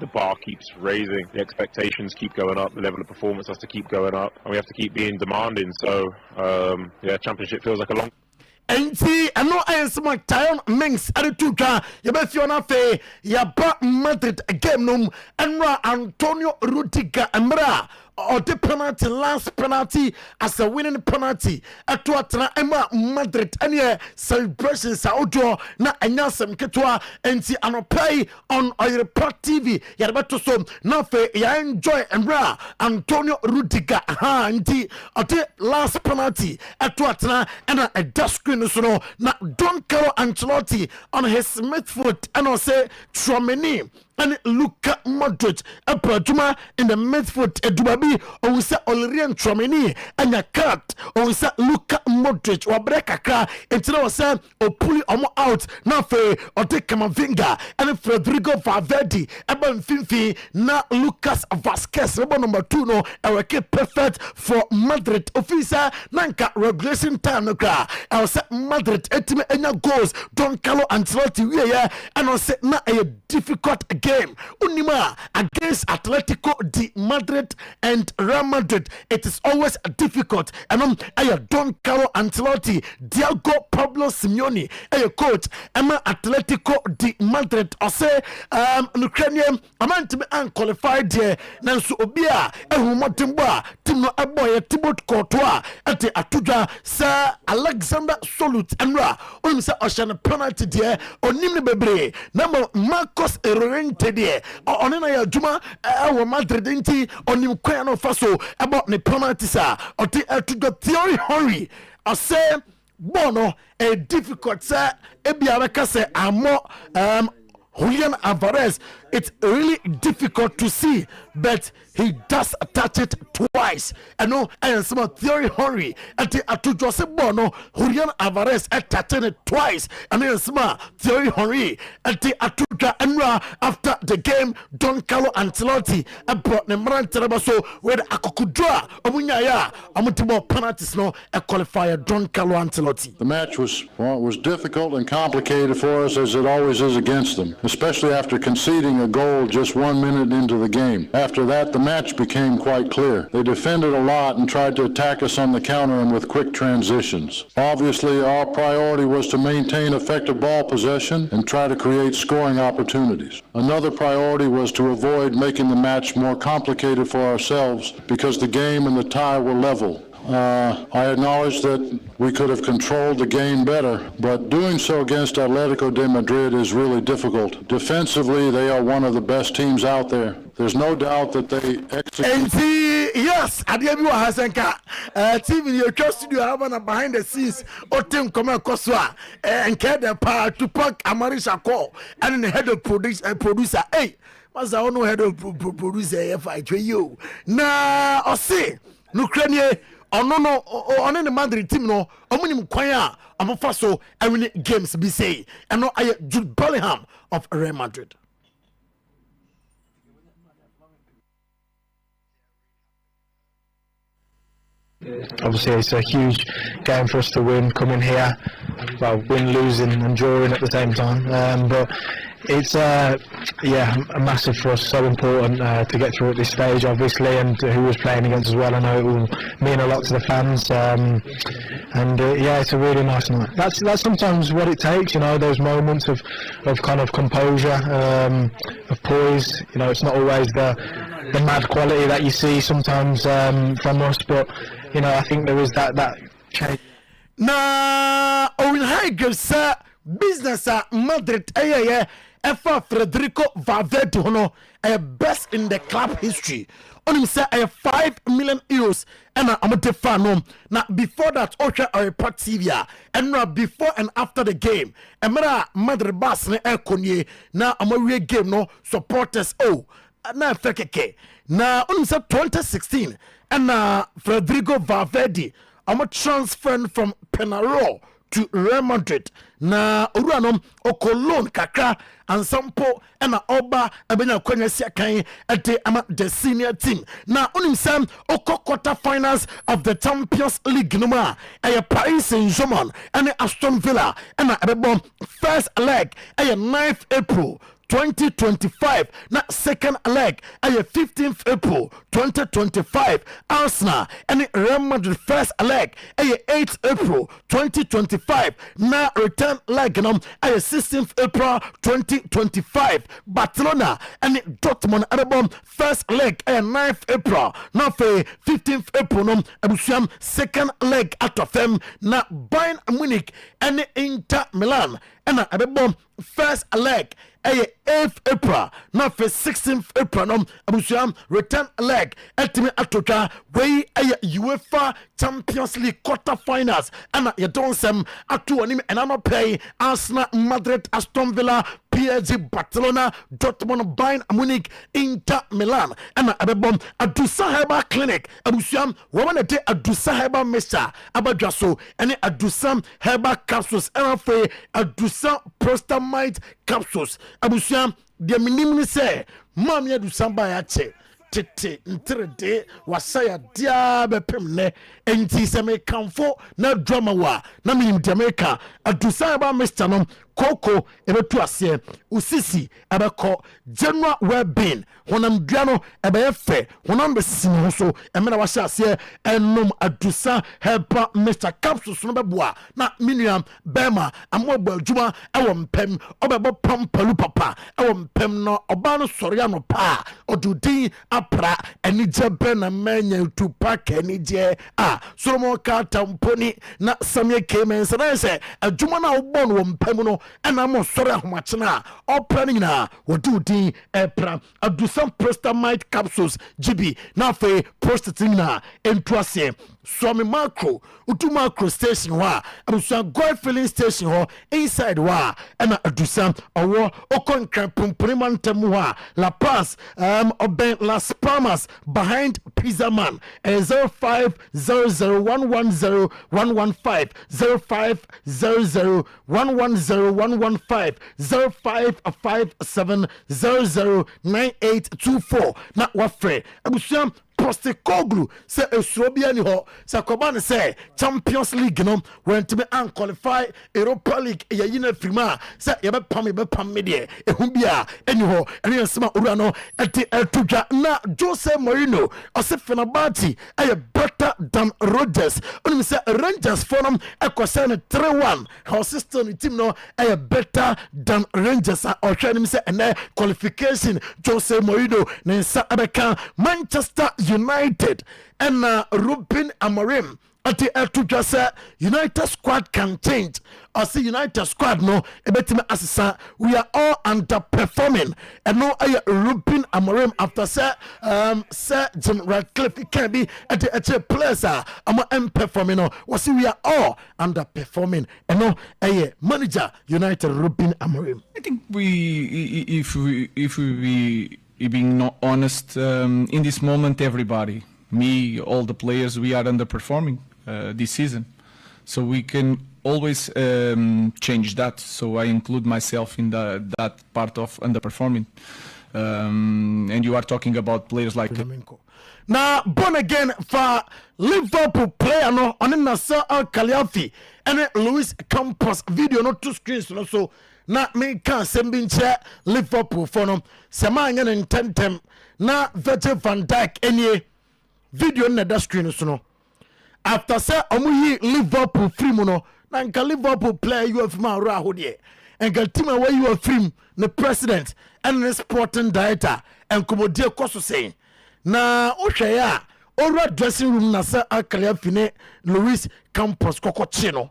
the bar keeps raising, the expectations keep going up, the level of performance has to keep going up, and we have to keep being demanding. So, championship feels like a long... Enti ano ayensema Tyrone Mings adetuka yebefiona fe yaba Madrid game num enra Antonio Rudiger emra or the penalty, last penalty as a winning penalty at Tuatana Emma Madrid and celebrations outdoor na anyasem ketwa enti anopai on Oyerepa TV yarabato so na fe ya enjoy emra Antonio Rudiger enti or the last penalty at Tuatana and a dash screen so no na Don Carlo Ancelotti on his midfoot and I say Tchouaméni and Luka Modric Apratuma in the midfoot Edubabi or say Olerian Tchouaméni and a cut or say Luka Modric or Brekaka until I say or pull it out now for or take Kamavinga and Federico Valverde Eben Finfi na Lucas Vasquez number 2 no I keep perfect for Madrid officer nanka regulation time no cra I say Madrid etime enya goals Don Carlo Ancelotti we and I say na a difficult game Unima against Atletico de Madrid and Real Madrid. It is always difficult. And I Don Carlo Ancelotti, Diego Pablo Simeone, a coach, Emma Atletico de Madrid. I say, Ukrainian, I'm meant to be unqualified here. Nansu Obia, Ehumotimba, Timo Aboy, Thibaut Courtois, at the Atuja, Sir Alexander Solut, and Ra, Unsa Ocean penalty there, Onimne Bebre, number Marcos Errente there, or Onena Juma, our Madrid inti, Onim Quano Faso, about the penalty, sir, or the Atuja Theory Hurry. I say, bono a difficult say ebiareka say amo Julian Alvarez, it's really difficult to see, but he does touch it twice. And no, and some theory hurry at the Jose Bono, Julian Alvarez touching it twice. And then some theory hurry at the Atuja Enra after the game. Don Carlo Ancelotti and brought Nemran Terabaso where the Akokudra Omunyaya Amutimo penalties no a qualifier Don Carlo Ancelotti. The match was difficult and complicated for us as it always is against them, especially after conceding a goal just 1 minute into the game. After that, the match became quite clear. They defended a lot and tried to attack us on the counter and with quick transitions. Obviously, our priority was to maintain effective ball possession and try to create scoring opportunities. Another priority was to avoid making the match more complicated for ourselves because the game and the tie were level. I acknowledge that we could have controlled the game better, but doing so against Atletico de Madrid is really difficult. Defensively, they are one of the best teams out there. There's no doubt that they execute. Yes, Adiabiwa Hasenka, TV, your trust studio having behind the scenes, Otem Koma Koswa, and Keda Pa to Park Amarisha call, and the head of producer, hey, what's the only head of producer if I tell you? Na, or say, Ukraine. No, on the Madrid team no, omunim kwanya amofaso every games be say, and no I Jude Bellingham of Real Madrid. Obviously, it's a huge game for us to win. Coming here, well, win, losing, and drawing at the same time. But it's massive for us. So important to get through at this stage, obviously, and who was playing against as well. I know it will mean a lot to the fans. It's a really nice night. That's sometimes what it takes. You know, those moments of kind of composure, of poise. You know, it's not always the mad quality that you see sometimes from us, but you know, I think there is that change. Na Owen Higers business at Madrid Efa Federico Valverde hono best in the club history. On him say 5 million euros and I'm a fan. Now before that Oyerepa TV and now before and after the game and Madrid Bas ne konye na amawe game no supporters na fekeke na on him say 2016 and Federico Valverde I'm a transfer from Penarol to Real Madrid na Uruanom Okolon Kakra and Sampo and Oba Abena Kwenya Siakai at the senior team. Now on him Oko quarter finals of the Champions League Numa a Paris Saint-Germain and Aston Villa and a first leg a 9th April 2025 na second leg ay 15th April 2025 Arsenal and Real Madrid first leg ay 8th April 2025 na return leg no ay 16th April 2025 Barcelona and Dortmund album first leg ay 9th April na 15th April no abusuam second leg out of them na Bayern Munich and Inter Milan and abebom first leg 8th April, now for 16th April, no, abusuam return leg, ultimate atoka, way UEFA Champions League quarterfinals, and you don't sem atu anim and I'm pay Arsenal, Madrid, Aston Villa, PSG, Barcelona, Dortmund, Bayern Munich, Inter Milan, and abebom adusa heba clinic, abusuam woman a day adusa heba mesa, abajaso, and adusam heba capsules, and for adusa prostamide capsules. Abusiam de minimum say mam ya du samba ya che tete ntrede wasaya dia bepemne enti se me kanfo na drama wa na minim de America adusa ba Mr. no Koko ebetu ase usisi abeko general well-being honam duano ebeyefe honam besisi no so emena wahye ase enom adusa helpa Mr. Capsules no beboa na minuam bema amobɔ adwuma ewo mpem obebo pampalu papa ewo mpem no oba no sɔre ano pa odudin apra enije be na manya tu pack enije Solomon Katamponi na Samuel Kemen say adwuma na obɔ no mpem no and I'm sorry, how much now? All planning now. What do the do some prostamide capsules, GB, now for prostatina, and Swami Macro Utu Macro station wa abusua Gold filling station ho inside wa ena adusa owo okonkran pumpuriman temu wa La Paz oben Las Palmas behind Pizza Man 0500110115 0500110115 0557009824 na wafre abusua Postekoglu say Esrobia ni ho sa Kobane say Champions League no went to be unqualify Europa League ya yina firma say ye be pam me de ehun bia eni ho ene nsema owura no eti etudwa na Jose Mourinho ose Fenerbahce ay better than Rangers onim say Rangers for them ekose 3-1 how system team no ay better than Rangers or hwe say ene qualification Jose Mourinho na nsa abeka Manchester United and Ruben Amorim at the Atletico United squad can change. I see United squad no ebetime asesa we are all underperforming and no Ruben Amorim after Sir Jim Ratcliffe can be at the players am performing no we see we are all underperforming and no manager United Ruben Amorim. I think if we being not honest, in this moment, everybody, me, all the players, we are underperforming this season. So we can always change that. So I include myself in that part of underperforming. And you are talking about players like... Now, born again for Liverpool player no on Nasser Al-Khaliafi and Luis Campos video no 2 screens no so na me kan sembinche Liverpool for no semanya intentem na Virgil van Dijk enie video na that screen so no after say omuyi Liverpool free mu no na nka Liverpool player you have ma ra ho de enka team where you are free the president and the sporting director and komodie koso say na ohwe ya ora dressing room na say akale afine Luis Campos kokochi no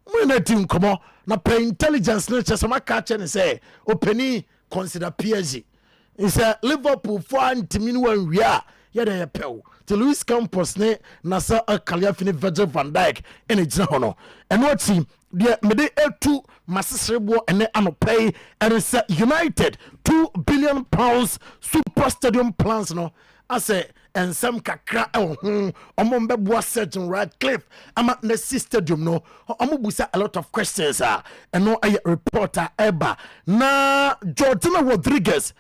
mwena team komo na pay intelligence no chese maka che ne say openi consider PSG is a Liverpool for antimi wan wia ya da pew to Luis Campos ne na say akale afine Virgil van Dijk ene gina hono eno team de mede etu masesrebo ene anopay and say United £2 billion super stadium plans no I say and some kakra omombe boa Sergeant Radcliffe ama na stadium no omobusa a lot of questions and no a reporter eba na Jordan Rodriguez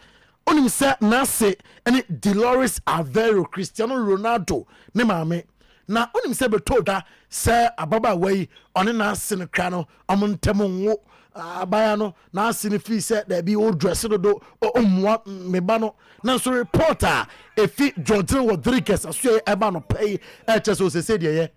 onim say na say any Dolores Aveiro Cristiano Ronaldo ne maame na onim say be told that say ababa way on na sin kra no omontemo nwo abaya no na asini fi say there be old dress do omwa meba no na so reporter efi Jordan Rodriguez aso eba no pay so se de ye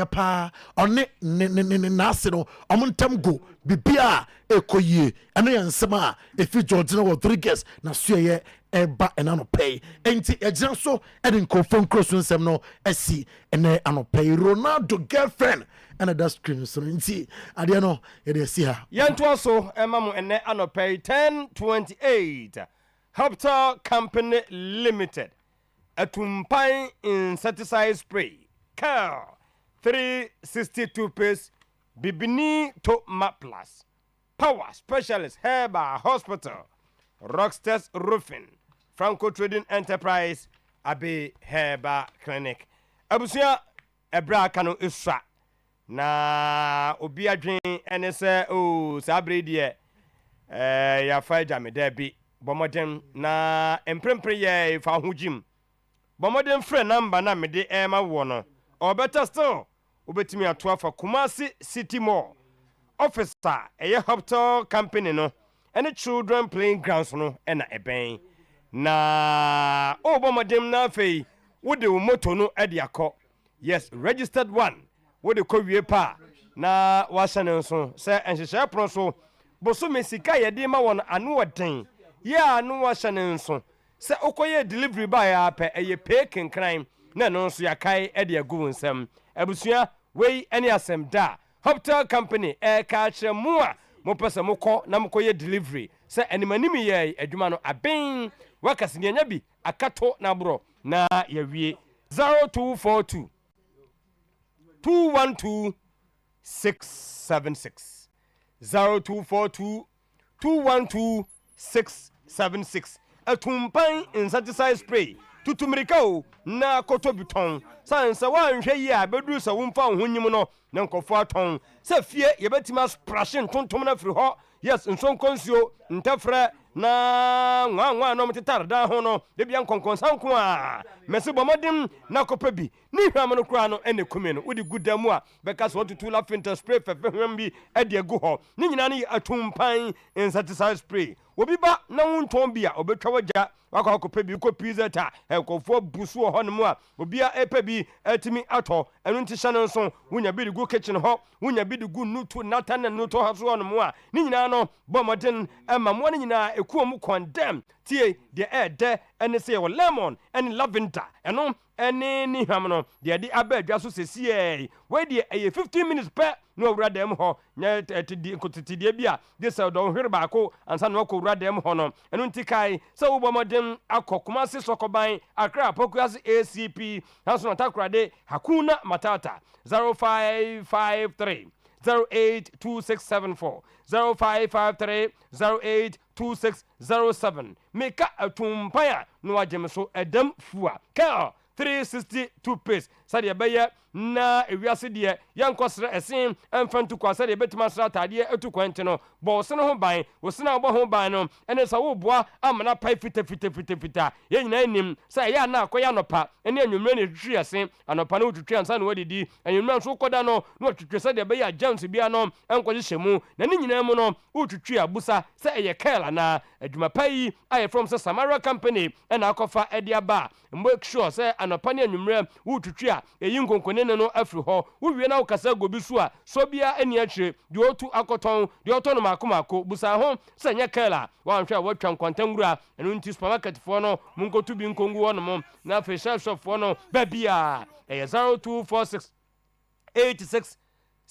pa one na asino omontem go bibia ekoyie eno ye nsema efi Jordan Rodriguez na so ye eba ena no pay enti ejira so edin confirm cross nsem no asi ene anopay Ronaldo girlfriend and that screen so nti ade no e dey see her yanto so emamu ene anopay 1028 Hopta Company Limited atumpan insecticide spray car 362 pace bibini to maplas power specialist Herba Hospital Rockstars Roofing Franco Trading Enterprise Abe Herba Clinic abusia ebra kanu isra na obi adwen ene se o sabre die ya fa jame da bi bomodem na emprempre ye fa hujim bomodem frɛ number na mede ema wo no or better still obetimi atoa fa Kumasi City Mall officer eye hospital company no ene children playing grounds no ena eben na bomodem na fei wo de moto no ede akọ yes registered one wo de ko wie pa na wasane nso se enhyehyɛ pro so boso mesika ye de ma won anu oden ya anu wasane nso se okoye delivery ba ya pa eye pay kenkran na no nso yakai e de agu nsam abusua wei ene asem da hotel company ka kire mu a mo pese mo kɔ na mo koye delivery se animanim ye adwuma no aben wakase nya bi akato na bro na ya wie 0242 212 676 0242 212 676 Atumpan insecticide spray tutumirika na koto biton sansa wanhwe yi a beduru sa wumfa honnyim no na nkofo aton sa fie yebetima sprashin tontom na firi ho yes nson konsio ntafra na nwa no mtetar da ho no de bia nkonkonsanko a mese bomodin na kopa bi ni hwam no kura no ene kumi no wodi gudamu a beka so tutu la finter spray fefe hwam bi ade egu ho ni nyina ne atumpan insecticide spray obi ba na wonton bia obetwa wagya wakọ kopa bi ko pizza ta ekofo busu ho no mu a obi a epa bi atimi ato enu nti hye no nso wonya bi de gu kitchen ho wonya bi de gu nutu nata na nutu ha so no mu a ni nyina no bomodin ma mo ni nyina ekuom condemn tie de de ene se wo lemon ene lavender eno ene ni hwam no de abadwa so sesie we de 15 minutes per no wura dem ho nya nkotiti bi a de se do hwere ba ko ansa no ko wura dem ho no eno nti kai se wo bomodin akokoma se sokoban akra pokuas ACP haso ntakrade hakuna matata 0553 082674 0553 082607 meka atumpaya no wagem so edam fua ka 362 pace sade beye na ewiase de yankosre esen emfantu kwasa de betima sra tade etu kwante no bo se no ho ban wo se na obo ho ban no ene sa wo boa amana pai fita ye nyina enim sa ya na akoya nopa ene anwumre ne twitwi esen anopa na wotwitwi ansa na wadidi anwumre nso koda no na wotwitwi sade beye James bia no enkoje hyemu na ne nyina mu no wotwitwi abusa sa eye kela na adwuma pai aye from Sometymer company ena akofa ediaba make sure say anopa ne anwumre wotwitwi a eyi nkonkone no afri ho wowie na wokasa gobi so a so bia ani akire de otu akoton de otono makomako busa ho sanya kela wanhwe watwa nkwantangura enu nti supermarket fo no munkotu bi nkongu wo no mo na facial shop fo no babia 0246 86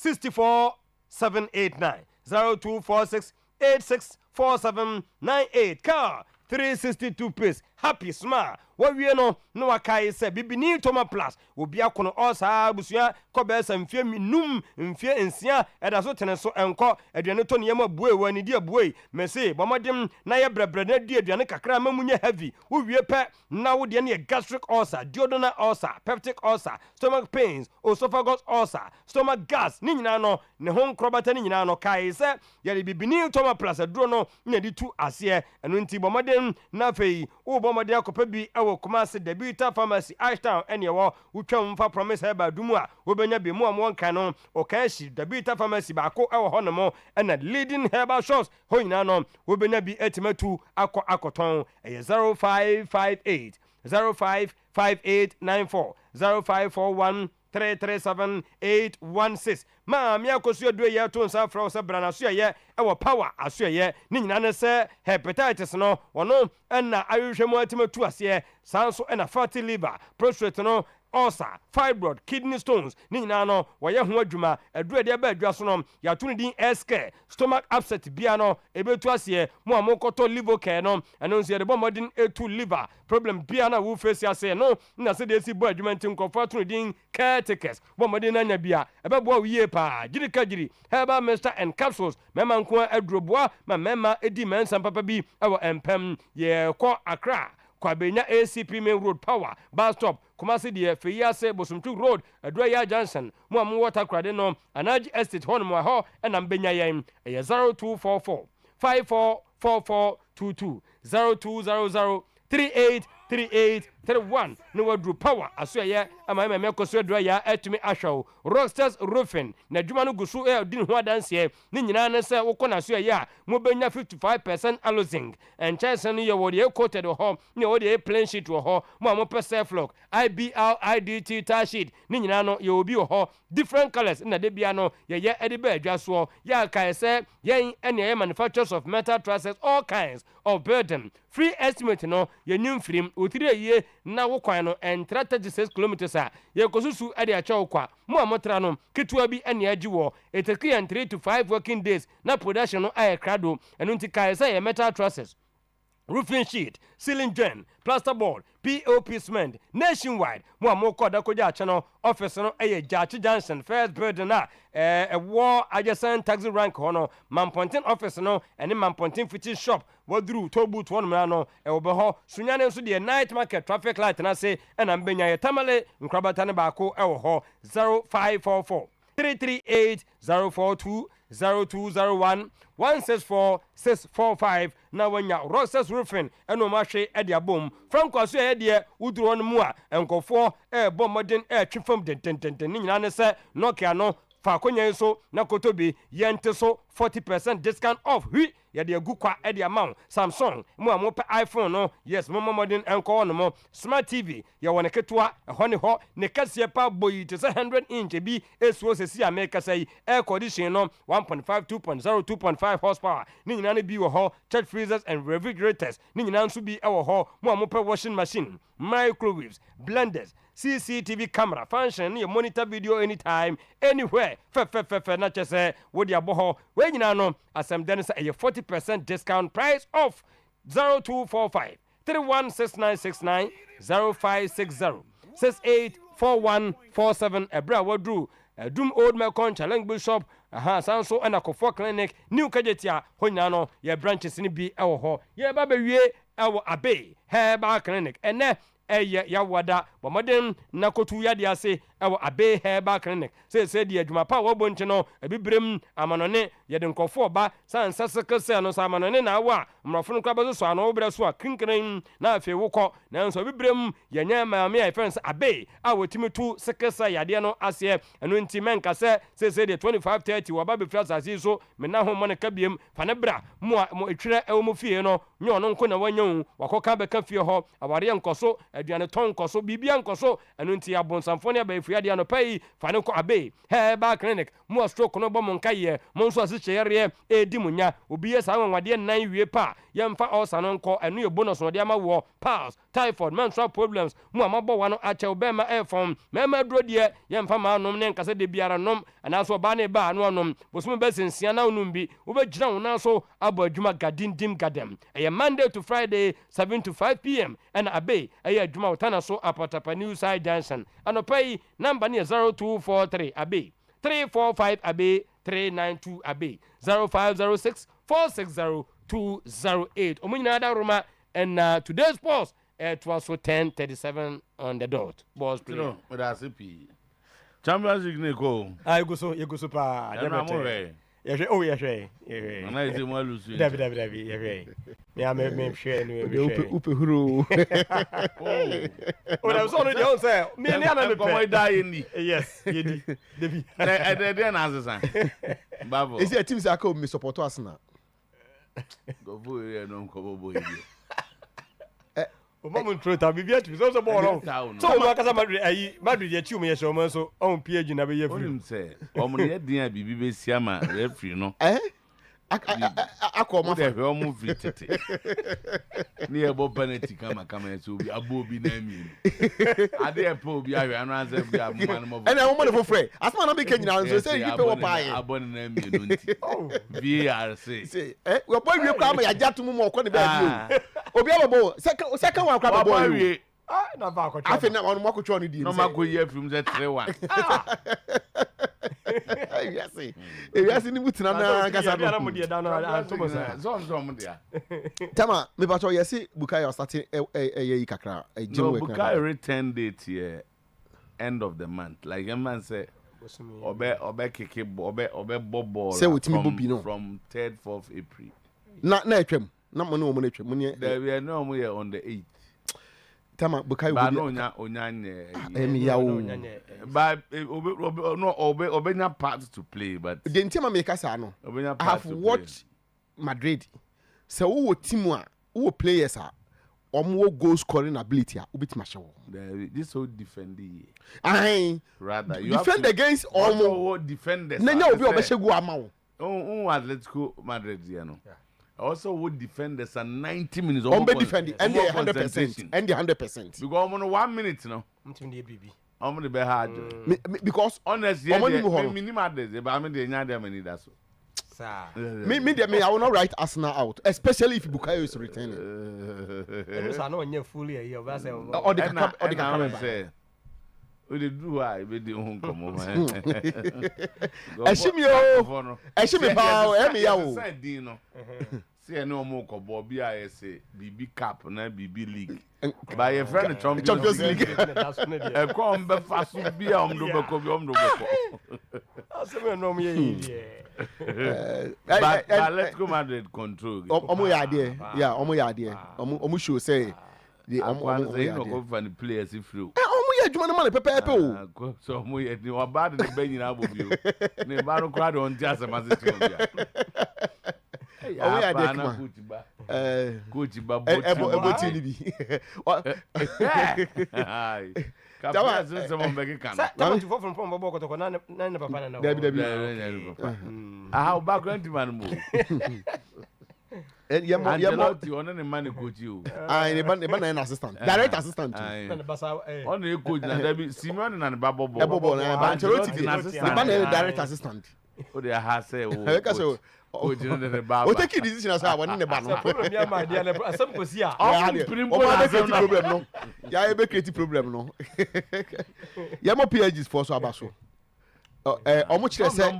64 789 0246 86 4798 ka 362 pace happy smile wawie no no wakai se bibini toma plus obi akono osa busua kobesa mfie minum mfie ensia eda so tene so enko aduane to ne yema buwe wani dia buwe mese bomodem na ye brebre na dia aduane kakra mamunye heavy wowie pe na wo de ne gastric ulcer duodenal ulcer peptic ulcer stomach pains esophagus ulcer stomach gas ni nyina no ne ho nkrobata ni nyina no kai se ye bibini toma plus aduro no nya di tu ase eno nti bomodem na fei wo bomodem akopa bi wo Kumasi Debita Pharmacy Ashtown ene wo utwam fa promise heba dumu a wobenya be mu amon kan no okashi Debita Pharmacy ba ko ewo ho no mo ena leading herbal shops ho nyina no wobenya bi etimatu akoton 0558 055894 0541 337 ma mi akosu adue ye to nsa fra so brana so ye ewo power aso ye ni nyina ne se hepatitis no wono na ayuhwemu atimatu ase sanso na fatty liver prostate no ulcer fibroid kidney stones ni nyina no woye ho adwuma adue de ba adwa so no ya to ne din SK stomach upset bia no ebetu ase mo amokoto liver care no eno nso ye de bomodin etu liver problem bia na wo face ase no na se de si bo adwuma ntin kofo to ne din caretakers bomodin na nya bia ebebo wiye pa giri herbal mixture and capsules mema nko adroboa ma mema edi mensa papa bi ewo empem ye ko Accra kwa benya ACP main road power bus stop Kumasi de Feyase Bosumtu road Adwaya Johnson mo am water crade no Anaji estate hon mo ho na mbenya yen 0244 544422 0200 383831 no wadru power aso ye ama me koso Adwaya atumi ahwew Rockstars roofing na dwuma no gusu e din ho adanse ni nyina ne se wokona so ye a mo benya 55% allowing and chance no ye wode quoted ho ne wode plain sheet ho mo am self lock IBL IDT tar sheet ni nyina no ye obi ho different colors na de bia no ye ede ba adwa so ya kai se yen ene manufacturers of metal trusses all kinds of burden free estimate no ye nyim frim otire ye na wo kwan no en 36 kilometers a ye kosusu ade acha kwa mo amotra no ketua bi ene agi wo eteki 3 to 5 working days na production no aye krado enu nti kai se ye metal trusses roofing sheet, ceiling drain, plasterboard, POP cement, nationwide. More called Dakoja channel office no Jachi Junction, first building a war adjacent taxi rank hono, Mampontin office no, and in Mampontin fitting shop, what drew Tobu to one mano, Obeho, Sunyane so the night market traffic light and I say, and I'm Benya Tamale, Nkrabatana Bako, Ewo 0544 338 042 0201 164 645. Now when ya Ross's roofing and no marche at your boom from Kwasu Edia Udru on Mua and go for air bombarding air trip from the Tintin Nokia no Fakonya so Nakotobi Yenteso 40% discount off. Ya de good kwa e de amount Samsung mo pe iPhone no yes mo modern enko no mo smart TV ya wona ketua e ho ne ho ne kase pa boyi te 100 inch bi esuo sesi America say air condition no 1.5 2.0 2.5 horsepower ni nyina ne bi wo ho church freezers and refrigerators ni nyina nso bi e wo ho mo pe washing machine microwaves blenders CCTV camera function your monitor video anytime anywhere fe na chese wo dia boho we nyina no asem den say 40% discount price off 0245 316969 0560 684147 ebra wadru Doom Old Melcon Challenge Bishop Sanso and Akofo Clinic New Kajetia Honyano ye branches ni bi ewo ho ye ba be wie ewo abe Herbal Clinic ene ya wada bomodem nakotu ya dia se ewo abe Herbal Clinic se dia adwuma pa wo bonche no ebibrem amanone ye de nkofo ba sansa sekese no sa amanone na wa mrofo no kwaba so ano obra so akinkran na afi wokọ na nso ebibrem ye nya maame ya friends abe a wotimi tu sekese yade no ase eno nti menka se de 2530 wa ba be fras ase so me na ho mo ne kabiem fa ne bra mo etwere ewo mo fie no nyo no nko na wanyu wakoka be ka fie ho aware nkoso aduane ton nkoso bibia nkoso eno nti abonsamfo ne ba efuade ano pai fa ne ko abe Herbal Clinic mo stroke no bo mo nkaye mo nso ase kyere edi munya obi ye sa wanwade nan wie pa yemfa osa no nko eno ye bonus no de ama wo pals typhoid menstrual problems mo amabo wa no ache obema airform mema dro de yemfa ma nom ne nkase de biara nom anaso ba ne ba no nom bosom be sensia na onum bi wo be gyina wo na so abo adwuma gadindim gadem eye Monday to Friday 7 to 5 p.m. and abe eye adwuma utana so apatapa new side Johnson anopai number ne 0243 abe 345 abe 392 abe 0506 460 208 omunyina da roma and today's post it was 10:37 on the dot boss play no that's it Champions League go you go so pa yeah oh yeah na ise mo lusu David yeah me share no upe huru oh that was only the say me na me come die ni yes yedi David dey na asesan babo is it team say aka me support Arsenal go for here no ko boy o mama trota bibia tu so ball on so ma kasa Madrid ya chiu me ye so man so on page na be ye free onim say o mo ye din a bibi be sia ma referee no akọ ma fa o mo free tete ni e bo penalty kama so obi abo obi na mi ade e pa obi ahwe anu anse bi amman mo and I want to free asma na be kenyina so say you pay what buy abo na mi no nti VAR say we boy we kwa ma ya jatu mu mo ko ne ba bi obi ababo second one kwa babo wi na ba ko afi na onu mako chwa no di no mako ye film say 3-1 yes ni mutina na kasa no mo die da na to say zom dia tama me ba to yes Bukayo starting ye kakra no Bukayo return date here end of the month like a man say obe keke obe bobo from 3rd 4th April na etwem na mo no mo na etwem mo ne there we are no mo here on the 8th tama Bukayo ba no onya but obenya part to play but the team make us no I have watched Madrid so wo team a wo players a omo goal scoring ability a obitima hye wo this whole defending rather you defend against omo defenders na nya obi obehye go ama wo Atletico Madrid you know also would defend us 90 minutes on be defending and 100% and 100% because on 1 minute no I'm be hard because honestly minimum days but I mean the nya dem need that so Me, I will not write Arsenal out, especially if Bukayo is returning. I know you're fully a year. Or the say, we did do I be the home come over. Eshimi pow, Emi Dino. See, no more Bobby, I say, BB Cup, na BB League. By a friend, Champions League. A come back fast to be on the but let's go Madrid control. Omo idea. Yeah, omo idea. Omo show say the omo say no go for the players if you. Omo ye adwuma no man pepepe o. So omo ye ni wa bad the ben nyina bobi o. Ne ba no kwado on ti asema se ti o bia. Omo ye adea kuma. Coach ba boti ni bi. Hai. Kapia se se mo bege kana. Tama ti from bobo kotoko na papa na. Dabi. Ah, background man mo. Yemo on any man coach you. Ah, ne ban na assistant. Direct assistant. Na basa on e coach na Dabi Simon na Babo. Ebobo na Ancelotti na assistant. Ban na direct assistant. O de ha say o. O take decision as I want ne ba no. Problem ya ma dia na asem kosi a. O problem no. Ya e be create problem no. Yemo PHs for so abaso. Omo kire say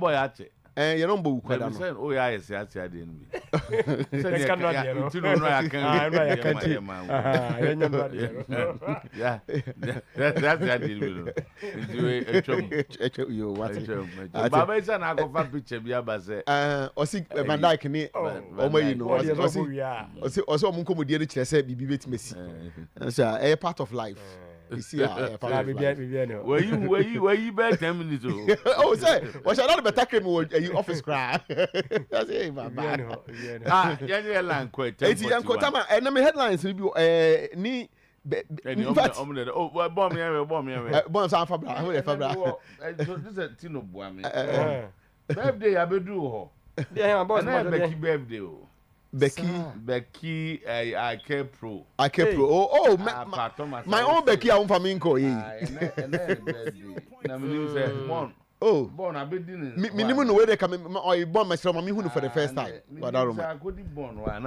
you don't go kwada no. Oh yeah, yes, ade nbi. Say can not there. You know I can. Yeah. That's ade nbi. You what? Baba is na go fa picture bia ba say. Osi Van Dijk ni omo yi no. Osi omo nkomodie ni kire say bibi betimesi. So a part of life. You see, were you bad 10 minutes? Oh, say, what shall not better cream with you office cry? That's it, Baba. Yeah, land quite. It's young Kotama, and me headlines will be ni. Oh, bomb me, bomb Fabra. This is Tino Boami. Birthday, I be do. Yeah, boss, Becky birthday. Becky, I care pro. Oh, my own Becky, I'm from Inco. Oh, born, I've been dinner. Minimum where they come in, or you born myself, I'm for the first time. But I don't know. Born one,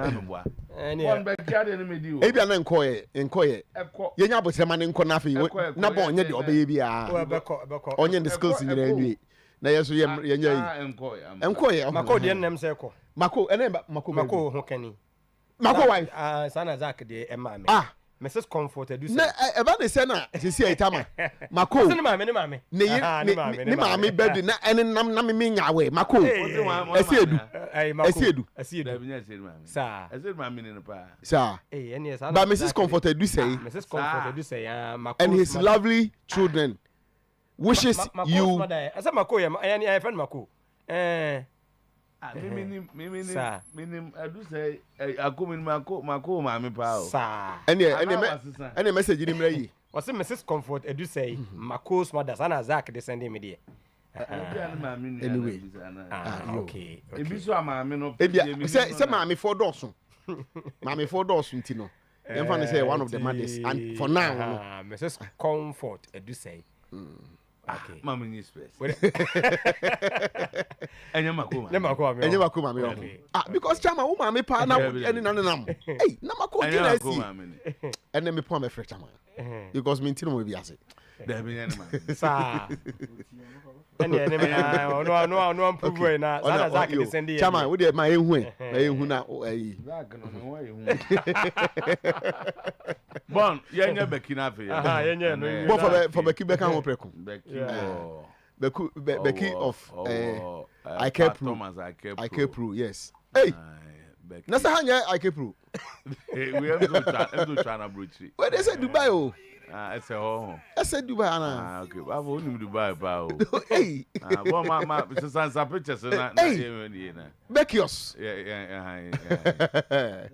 and Becky, I didn't mean you. Maybe I'm inquire. You're not but someone in Conafi, not born yet, or baby, onion the schools in the end. Now, yes, we are inquire. Mako, and Mako, who can he? Mako wife. Sana Zak de Emma. Mrs. Comfort, do say. About the Senna, she say, Tama. Mako, ni mammy, baby, and Nami Ming away. Mako, I see you. Sir, I said, my meaning in the sir. And yes, but Mrs. Comfort, do say, Mrs. Comfort, do say, and his lovely children wishes you. I said, Mako, I friend Mako. Meaning, I do say, I come in Mako, mammy, pal. And a message in him. Was it Mrs. Comfort, I do say, Mako's mother, Sana Zak, descending me. Anyway, okay. If you saw my men, say, Mammy 4 doors. Mammy 4 doors, Tino. And finally say one of the mothers. And for now, Mrs. Comfort, I do say. Okay. Mama in space. Because Chama, woman, me partner, and none. Hey, Namako, and then me poor my friend Chama. Because me will be as it. There be any man. And no, I'm proving that. Chama, would you my own way? Bon, you're Becky Nafi. For Becky Beckham, Becky of I care pro, yes. Hey, Nasa Hanya, I care pro. We have to China Bridge. Where they say Dubai? I said, oh, I said Dubai. Okay, I've only Dubai. Hey, my sister's pictures. Becky's. Yeah.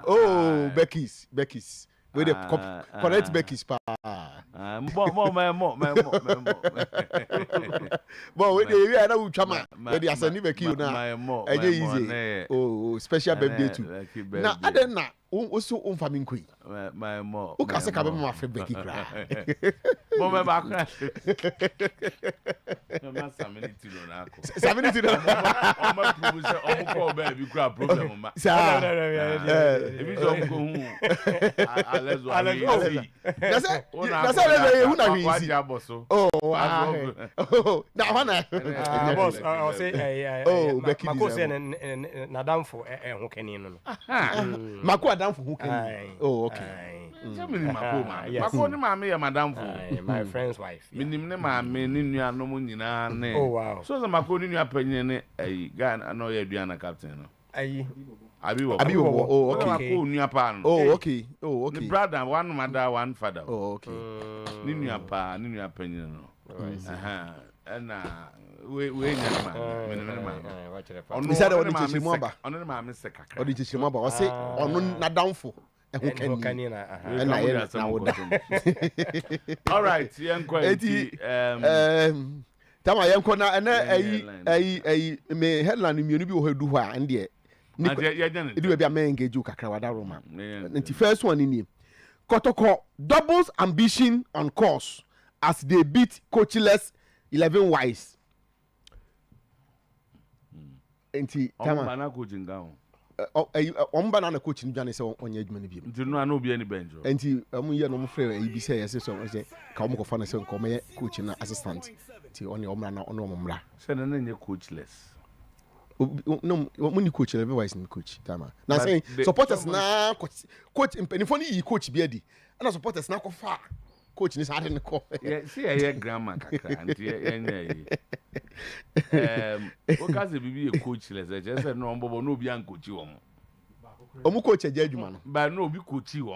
Oh, Becky's. With the correct Becky's pa. More. But with the area now, Chama, where they are Becky now. Easy. Oh, special birthday too. Now, I don't know. also unfaming queen. My mom. Who can say Cabin Mafia Becky cry? Mama back. Seventy. I'm a producer. I'm a call baby. Grab problem. If you don't go home, that's it. Oh, now one. Boss, I'll say, oh, Becky. Mako say, Nadam for who can in. Mako Adam for who can. Oh, okay. Madam, my friend's wife. Oh wow. So the Maconi opinion a guy I know you're Diana captain. Oh, okay. Oh, okay. Oh, okay. Brother, one mother, one father. Oh, okay. Ninu opinion. And we said on the Chimaba. On my Mr. Kaka. Or the Chimaba. I say on not down for. All right, young quality. Tama young corner and a me headline immunity will do her and yet. It will be a man engage you Kakawada Roma. And the first one in him. Kotoko doubles ambition on course as they beat coachless 11 wise. Enti Tama coaching down. Banana coaching Johnny so on your money. Do not know be any bench. And you are no afraid you be say so say Kamoko Fanation come coaching assistant to on your man on Mumra. Send an any coachless. No, when you coach, everybody's in coach. Tama. Now saying supporters now coach in Penny coach Beardy, and our supporters now far. Coach is hard in the call. Yeah, see, I hear grandma. What can be a coachless? I just said no, no, be uncoach you. Coach a judgment, but no, be coach you.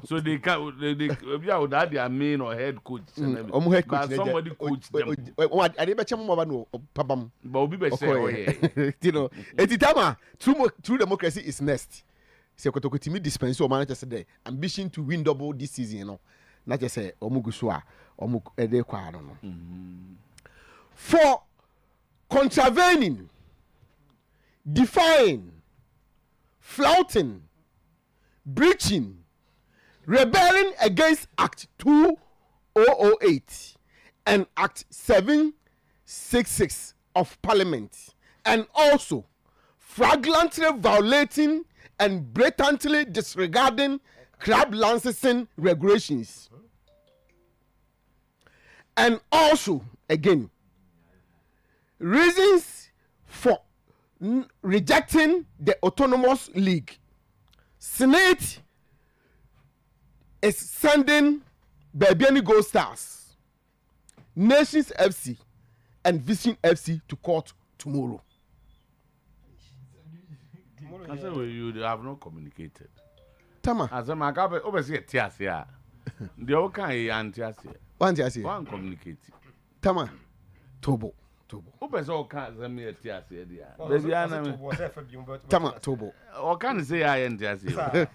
So they can't, they be out that their main or head coach. Head coach, somebody coach them. What I never chamo no pabam. But we be say, you know, Etitama true democracy is next. Sekotoko timi dispense o manager said ambition to win double this season, you know. Not just say omugusua omuk ede kwa no. For contravening, defying, flouting, breaching, rebelling against Act 2008 and Act 766 of Parliament, and also flagrantly violating and blatantly disregarding crab licensing regulations, and also again reasons for rejecting the autonomous league. Senate is sending Babiani Gold Stars, Nations FC, and Vision FC to court tomorrow. I said, well, you have not communicated. Tama. As a macabre, oversee a tiasia. The old kind antiasia. One communicate. Tama. Tobo. Opens all kinds of me a tiasia. Tama. Tobo. Or can you say I antiasia?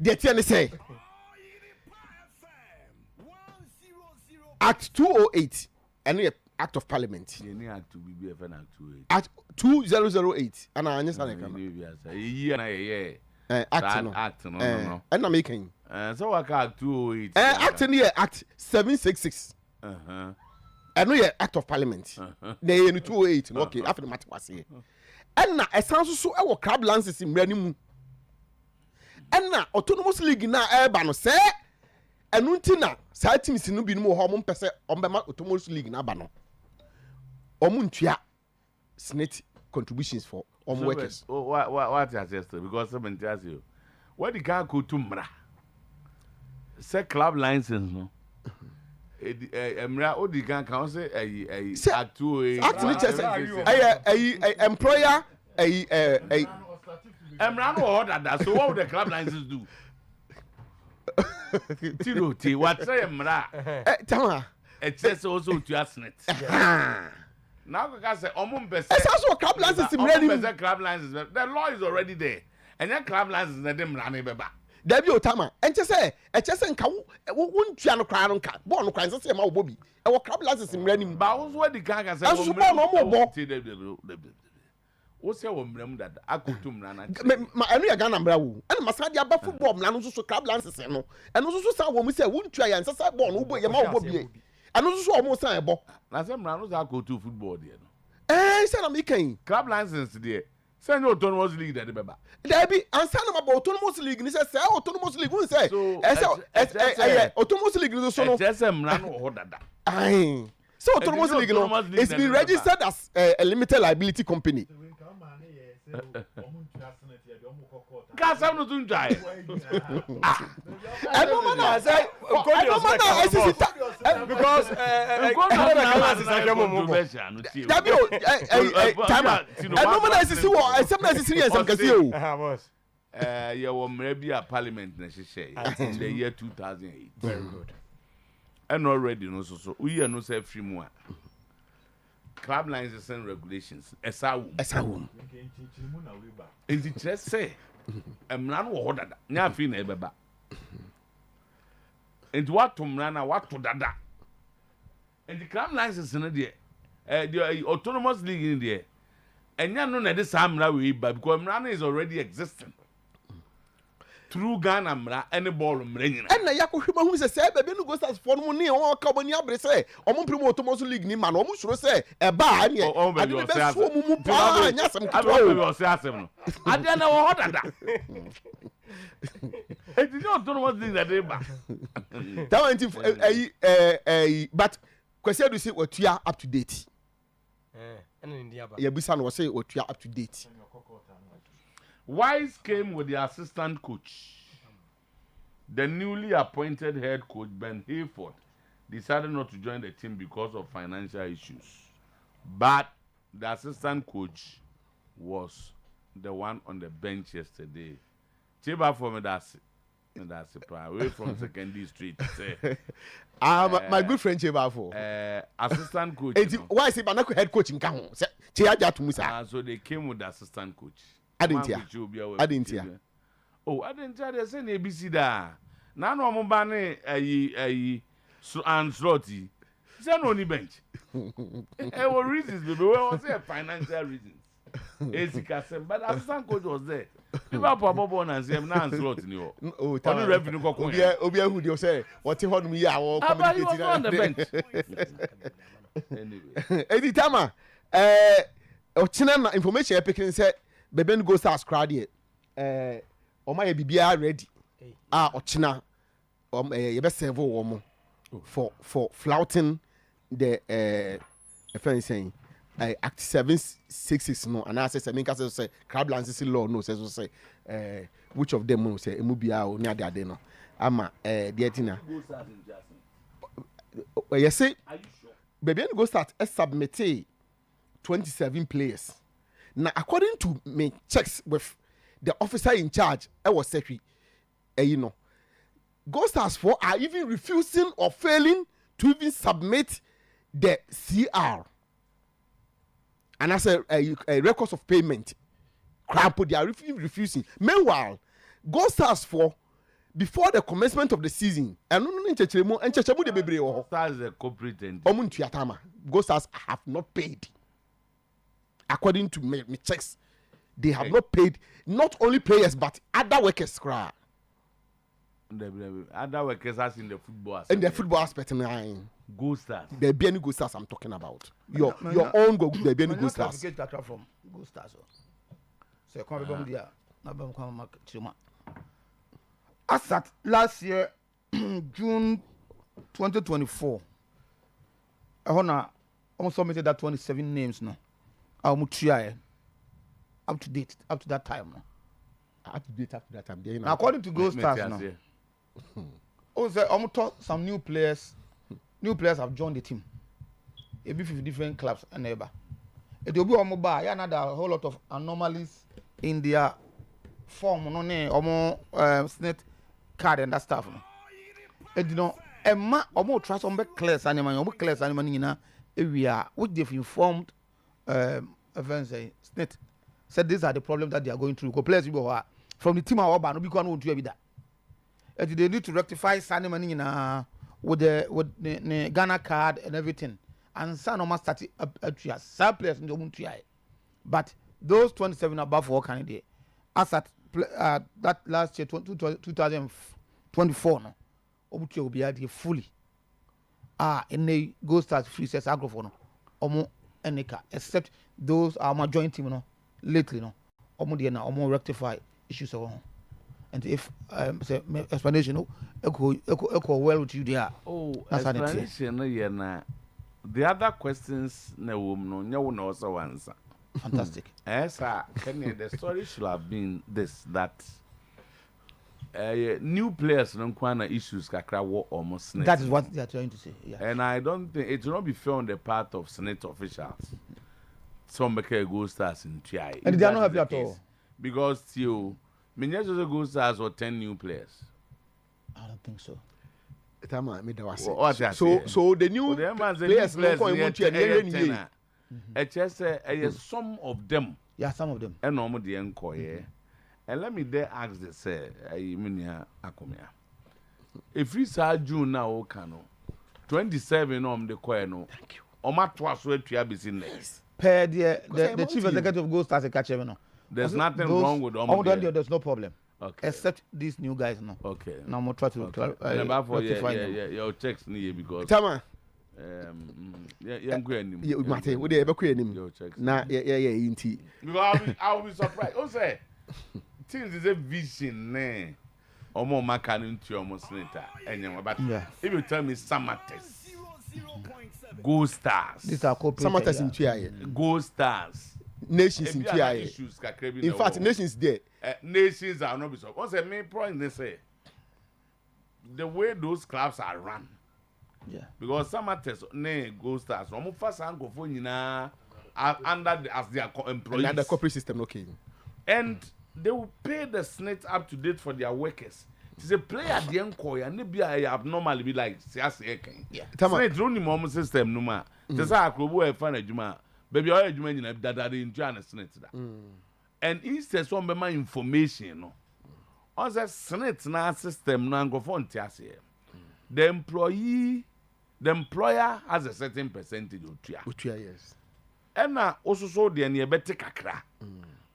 The Tiani say Act 208 and Act of Parliament. Any act to be a fan Act 208. Act 2008. And I understand. Act no. And I'm making. So I can't 208. Act in here, Act 766. I know your Act of Parliament. They in 208. Okay, after the matter was here. And now, it sounds so our crab lances in Renimu. And now, autonomous league now, Urbano say, and Untina, Satim Sinubi no hormone per se on the autonomous league in Abano. Omuntia snake contributions for workers. What has yesterday? Because someone tells you, what the guy could to Mra? Say club license, no? Mra, what the guy can say a 208. Employer, Mra no order that. So what would the club license do? Tiro, what say Mra? Tama. It says also to us net. Now, I say, it's also club license. Club license. The law is already there, and that club license is them running back. Debbie Otama, and just say, won't piano crown, born crimes, say, my Bobby, our club license in running. Bows where the gang has Wo say wo mram dada akotum na na. Ma enu ya Ghana mbra wo. Ena masadi aba football mla no so club lances no. Eno so sa wo mu say wontua ya nsasa ball no wo ye ma wo bie. Eno so o mu san e bo. Na say mra no za akotu football de no. Say na me kan. Club license de. Say no autonomous league de beba. There be answer na about autonomous league ni say autonomous league won say. Say autonomous league no so no. Say mra no ho dada. Aye. So autonomous league no, it's been registered as a limited liability company. Kasa no tun jai. I don't know say because yeah, we maybe a parliament na in the year 2008. Very good. And already no so we are no say free more. Club license and regulations. Esawu. In the just say, man wo dada. Nya fi na ebeba. And what to mrana what to dada. And the club license in there. The autonomous league in there. And nya no na this amra we ba because mrana is already existing. Through Ghana mra any ball mrenyin. And na yakohwema hu say bebe no go start for no ne on ka boni abre say omo promote autonomous league ni man omo suro say e ba ane ade be so mu pa nya sem kitwa o be say asem no ade na wo hodada e di no autonomous league that dey ba that one but kwese do say Otua up to date and in dia ba ya bisa no say Otua up to date. Wise came with the assistant coach. The newly appointed head coach, Ben Hayford, decided not to join the team because of financial issues. But the assistant coach was the one on the bench yesterday. Cheba for me, that's away from Secondary Street. My good friend Cheba for assistant coach. Why is it Banako head coach in Kahon? So they came with the assistant coach. I didn't hear. Oh, I didn't hear. They say ABC da. Now no mo ba ne and slotty. Say no ni bench. Were reasons baby. We was say financial reasons. Ezika but assistant coach was there. People for bobo na say na and slot ni o. Oh, only revenue go come. Obi who dey say what he hold me here or communicating on the bench. Anyway. Anytime Ochina information picking say Bebe no go start crowd here. Oma ye bibia ready. Ochina ye be serve wo for flouting the offense saying Act 766 no and I say me can say crab lances law no say which of them no say emu bia o ni ade no ama the tina. You say Bebe no go start submit 27 players. Now, according to me checks with the officer in charge, I was secretary, Ghost Stars 4 are even refusing or failing to even submit the CR. And as a records of payment, they are refusing. Meanwhile, Ghost Stars 4, before the commencement of the season, and Stars is a corporate entity. Ghost Stars have not paid. According to me checks, they have not paid not only players but other workers. Other workers as in the football aspect. In the football aspect, Ghost Stars. The Benny Ghost Stars I'm talking about. Your own go the Benny Ghost Stars. From Ghost Stars. So come from there. As at last year, June 2024, I almost submitted that 27 names now. Up to date, up to that time. Up to that time. Now, according to Ghost Stars now, some new players have joined the team. A bit of different clubs and neighbor. It will be another whole lot of anomalies in their form, snake card and that stuff. And you know, almost trust on class animal, area which they've informed. Snit said these are the problems that they are going through. Players from the team no be going to do that. They need to rectify Sanimani with the Ghana card and everything. And Sanoma started up to some players in the Muntia. But those 27 above for candidate as at that last year 2024 no obutu obi ade fully any go start free says agro for no omo enika except those are my joint team no lately no omo dey na omo rectify issues of and if say explanation echo well with you there explanation no ye na the other questions na wom no nya wo na also answer fantastic sir the story should have been this that new players don't want issues kakra wo almost that is what they are trying to say, yeah. And I don't think it will not be fair on the part of Senate officials. Some make go stars in TI. And they are not happy at all. Because you Minyas go stars or 10 new players. I don't think so. So the new players no go into some of them. Yeah, some of them. And normal the encoy. And let me there ask the say, Akomia. If we saw June now, Kano 27 the Koeno. Thank you. Oma twas where to be seen next. Per the chief executive goes as a catcher. There's nothing wrong with there's no problem. Okay. Except these new guys now. Okay. Now I'm try to rectify your checks near because Tama. Martin, would they ever create him? Nah, indeed. I'll be surprised. Also, things is a vision, or more macan into your Musnita. And but if you tell me Samates, Go Stars, these are Samates in TI, Go Stars, Nations in TI. In fact, nations there. Nations are not so. What's the main point they say? The way those clubs are run. Yeah. Because some artists Go Stars, almost first and go for under as their employees. And the corporate system, okay. And they will pay the SNET up to date for their workers. It's a player the encoy and maybe I abnormally be like yeah. SNET only mom system no ma. Just a club a fan juma. Baby all juma in that in China SNET that. And instead some be my information no. On the SNET na system na go for ntiase. The employer has a certain percentage of Utia, yes. And now also so the near better kakra.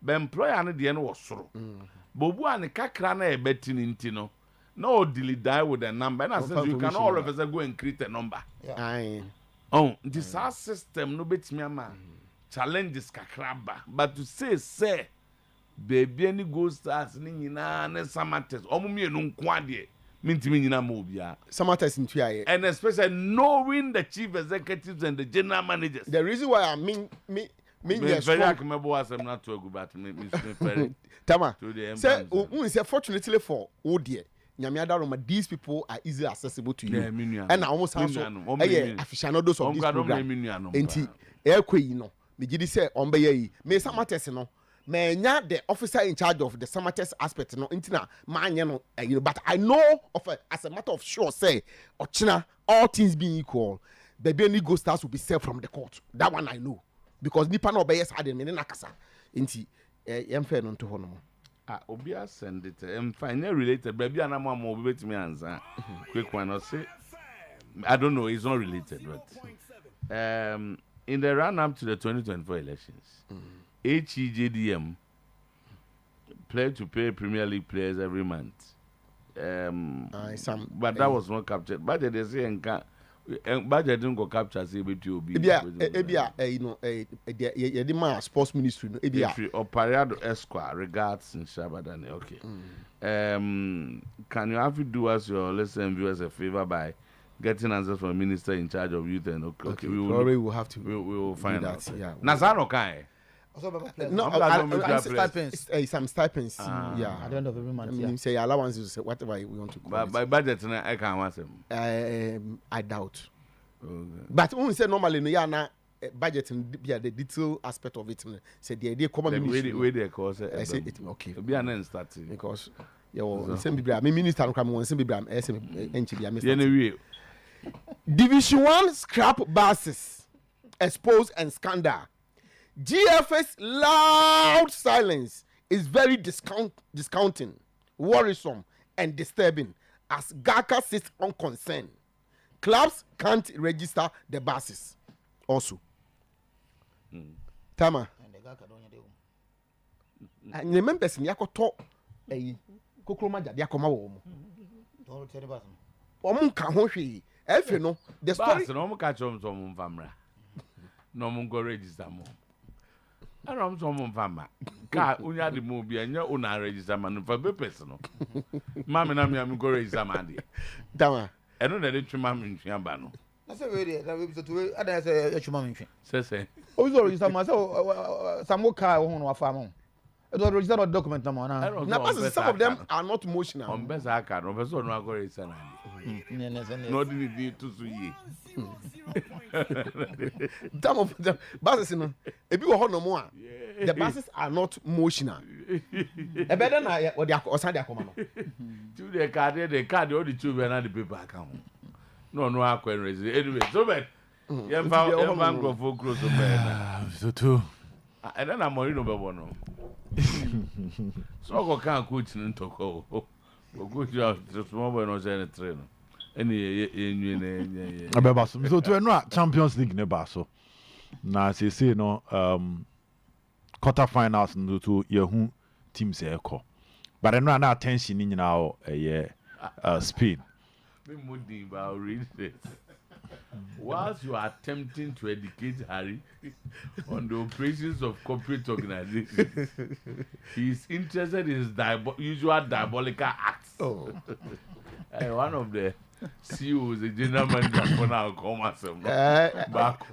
The employer and the end was so. But one kakra na a betting intino. No delete die with a number. And as you can all of us go and create a number. Yeah. Oh, this our system no bet me man. Challenges kakraba. But to say, baby any go stars ni na ne samates. Omo me no kwade. Samates in TI. And especially knowing the chief executives and the general managers. The reason why I mean not too good, but Tama. Say fortunately for Odie, these people are easily accessible to you. And I almost have aficionados of this program. Enti you know, me gidi say ombe me Samates no. Menya the officer in charge of the Samates aspect no intina manya no but I know of as a matter of sure say Ochina all things being equal baby any go stars will be served from the court. That one I know because nipa no obeyes had me na kasa inti emfe no to hono obia send it fine related baby anamo am obi betimi answer quick one or say I don't know, it's not related but in the run up to the 2024 elections HEJDM play to pay Premier League players every month. But that was not captured. Budget they say budget didn't go capture say between you know the sports ministry no Opariado Esquire regards in Shabadane. Okay. Can you have to do us your listening viewers a favor by getting answers from the minister in charge of youth and okay we will have to we will find that. Yeah. Nazaro kai. No, some stipends. Yeah, at the end of every month. I mean, say allowances, whatever we want to call by budget, I can't want them. I doubt. But when we say normally, no, yeah, budget and the detail aspect of it. Say the idea common way they cause I say it okay. Be an end start because same people. I mean, minister don't come one. Same people. Anyway, Division 1 scrap buses exposed and scandal. GF's loud silence is very discounting, worrisome, and disturbing as GACA sits unconcerned. Clubs can't register the buses. Also, Tama. and the members in Yakoto a Kokroma Yakoma woman. Don't tell about them. Omun Kahoshi, if you know the story. No more catch on some family. No more go register more. I don't some family. Car, we had the movie and your own register man for be personal. Mamma, I'm go register man. Dama. I don't know that you mamma in Fiambano. That's a way that we to other say a human. Say. Also, is some car on our farm. It was registered document number. Now, some of them are not motional. On best I can, Professor Nagore Sana. No, didn't need to see. Some of them, buses, if you hold no more, the buses are not motional. A better than what they are Sunday command. To the card, the only two were not the paper account. No, I can raise it. Anyway, so bad. You found a bank of full close of man. So, too. And then I'm more number one. So I can't coach in Toko. Good job, just more when I was in a trainer. Any so to no Champions League ne baso. Na say no quarterfinals no to yehu teams e ko. But no na attention ni nyina Spain. Whilst you are attempting to educate Harry on the operations of corporate organizations, he is interested in his usual diabolical acts. Oh. One of the CEOs, the general manager for now, come as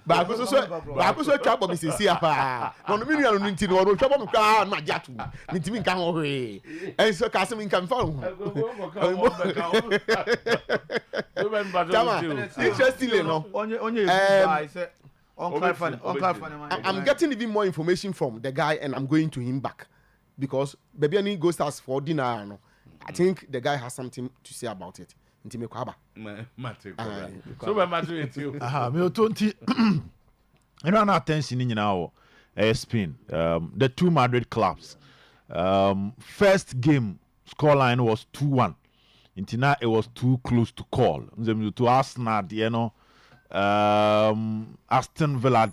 back. So trouble me see apa. No me no nti no trouble me ka na jatu. Ntimi nka ho he. En so ka se me nka mfa ho. Interestingly no. I'm getting even more information from the guy and I'm going to him back because baby any ghost house for dinner no. I think the guy has something to say about it. Ntime kwaba. So we matter with you. Me 20. You know na attention ni nyina Spain. The two Madrid clubs. First game scoreline was 2-1. Intina it was too close to call. To Arsenal, Aston Villa,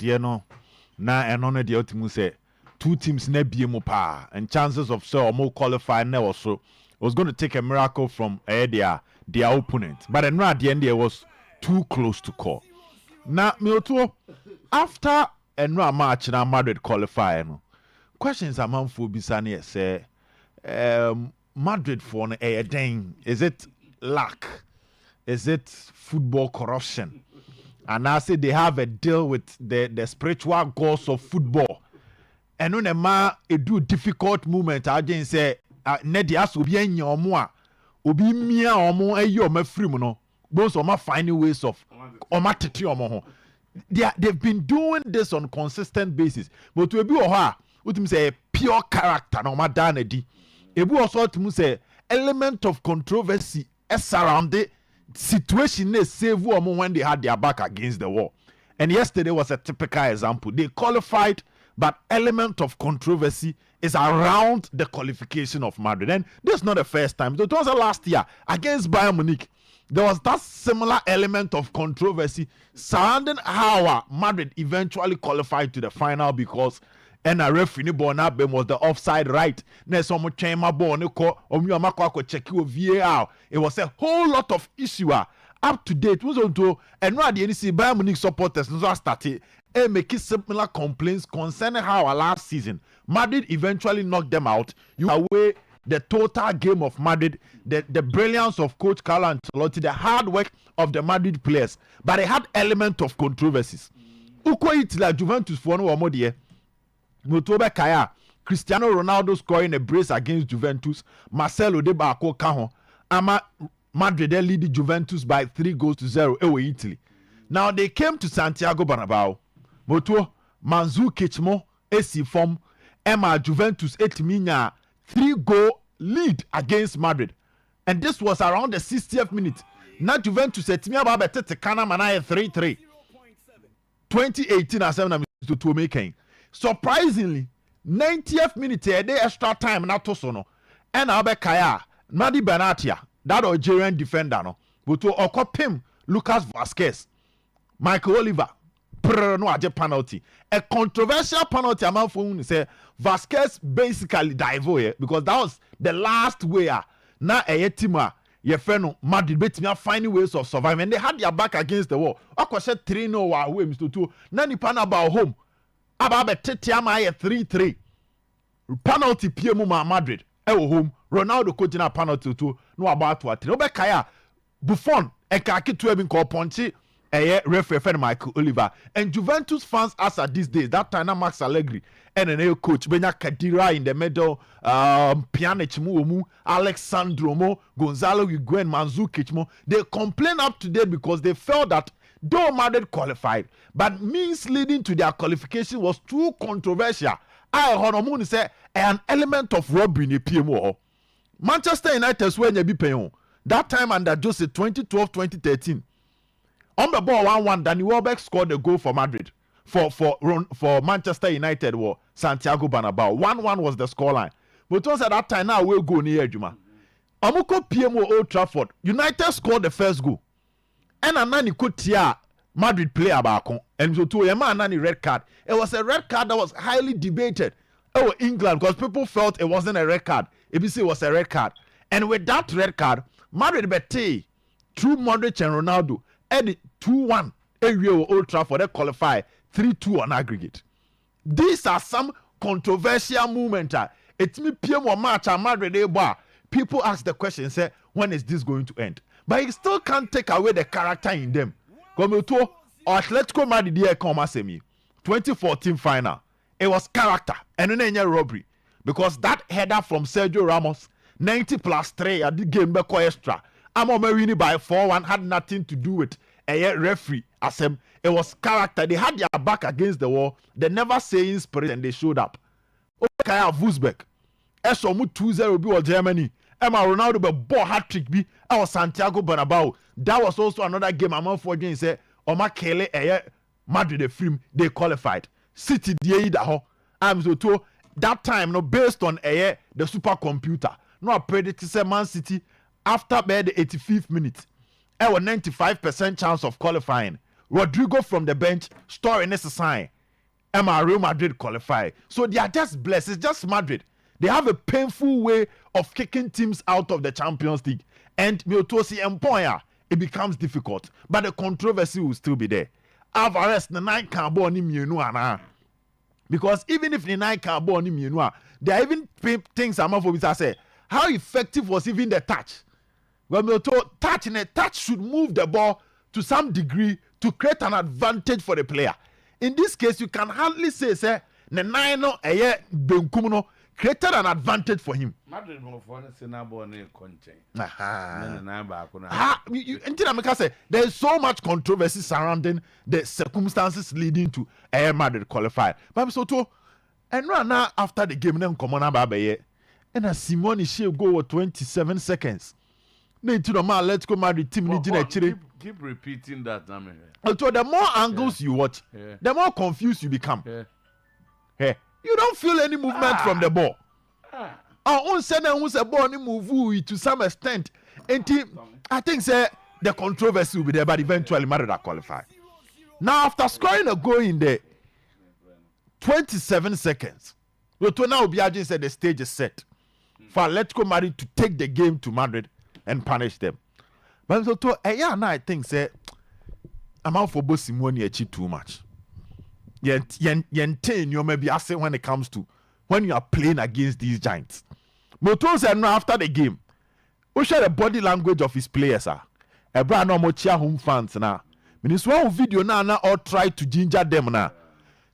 na enone the ultimate say two teams ne biemu pa and chances of so more qualify ne also. It was going to take a miracle from their opponent. But at the end, it was too close to call. Now, Otuo, after a match in Madrid qualifying, questions among Fubisani say, Madrid for a dang, is it luck? Is it football corruption? And I say they have a deal with the spiritual gods of football. And when a do difficult movement, I just say, Nedi as obi enya omo a obi mia omo ayi omo free no both omo finding ways of omo tete omo ho they've been doing this on consistent basis but to ebi o ho a utim say pure character na omo da na di ebi also utim say element of controversy surround the situation they save omo when they had their back against the wall. And yesterday was a typical example. They qualified, but element of controversy is around the qualification of Madrid. And this is not the first time. It was last year against Bayern Munich. There was that similar element of controversy surrounding how Madrid eventually qualified to the final because referee was the offside right. VAR. It was a whole lot of issue up to date. And now the Bayern Munich supporters started making similar complaints concerning how last season Madrid eventually knocked them out. You away the total game of Madrid, the brilliance of Coach Carlo Ancelotti, the hard work of the Madrid players, but it had element of controversies. Uko itila Juventus for no more there. Mutobe Kaya, Cristiano Ronaldo scoring a brace against Juventus, Marcelo De Barco Cajon, Ama Madrid lead Juventus by 3-0 away Italy. Now they came to Santiago Bernabeu. Moto Manzu Kichmo, AC form, Emma Juventus 8-0 3-goal lead against Madrid. And this was around the 60th minute. Now Juventus said to me about the Kana Manaya 3-3. 2018 as to making. Surprisingly, 90th minute they extra time na to sono. And Abekaya, Madi Benatia, that Algerian defender no. But to okopim Lucas Vasquez, Michael Oliver, no aje penalty. A controversial penalty amount for who say Vasquez basically dive away because that was the last way. Now a team your friend Madrid bet me finding ways of surviving and they had their back against the wall. I could say 3-0 away Mr. 2. Nani pan about home. About 3-3. Penalty PM Madrid. Home. Ronaldo coaching a penalty to no about what. No Kaya Buffon and Kaki to have called Ponchi. Referee friend Michael Oliver and Juventus fans as at these days that time Max Allegri and an new coach Benya Kadira in the middle Pjanic Muomu Alexandro Mo Gonzalo Higuain Mandzukic Mo they complain up to date because they felt that though Madrid qualified but means leading to their qualification was too controversial. I Honomun say an element of robbery in the PMO. Manchester United when you be paying that time under Jose 2012-2013 on the ball 1-1, Danny Welbeck scored a goal for Madrid. For Manchester United or Santiago Bernabeu. 1-1 was the scoreline. But once at that time now we'll go near Juma. Amuko PMO Old Trafford. United scored the first goal. And Anani could tear Madrid player back on. And so to a man Anani red card. It was a red card that was highly debated. Oh, England, because people felt it wasn't a red card. ABC was a red card. And with that red card, Madrid betty through Modric and Ronaldo. Edit 2-1 area Old Trafford they qualify 3-2 on aggregate. These are some controversial moments. It's me PM or match at Madrid. People ask the question, say, when is this going to end? But it still can't take away the character in them. Come to Atletico Madrid here come semi 2014 final. It was character and then robbery because that header from Sergio Ramos 90+3 at the game back extra. I'm winning by 4-1 had nothing to do with a referee. It was character. They had their back against the wall. They never saying spirit and they showed up. Kaya Wolfsburg. Esomu 2-0 be Germany. Emma Ronaldo be ball hat-trick be our Santiago Bernabeu. That was also another game among for Jane say Oma Kele Madrid the film they qualified. City the I'm so to that time no based on the supercomputer. No predict say Man City after the 85th minute, a 95% chance of qualifying. Rodrigo from the bench, storing as a sign. Emma Real Madrid qualify. So they are just blessed. It's just Madrid. They have a painful way of kicking teams out of the Champions League. And Miltosi Empoya, it becomes difficult. But the controversy will still be there. Alvarez, the 9 carbon in because even if the 9 carbon in there are even things I'm for which I say, how effective was even the touch? When we told touch should move the ball to some degree to create an advantage for the player. In this case, you can hardly say, the 9 created an advantage for him. There is so much controversy surrounding the circumstances leading to Madrid qualify. But so too, and now after the game, then come on Babaye, and Simone she go 27 seconds. Atletico Madrid team keep repeating that. So the more angles you watch, the more confused you become. You don't feel any movement from the ball. On sudden, who's a ball move to some extent. And I think the controversy will be there, but eventually Madrid are qualified. Now, after scoring a goal in the 27 seconds, now Biagin said the stage is set for Atletico Madrid to take the game to Madrid and punish them. But so I think I'm out for both Simone achieve too much. You may be asking when it comes to when you are playing against these giants. Moton said no after the game. We share the body language of his players. A brand no more cheer home fans now. Means one video now or try to ginger them now.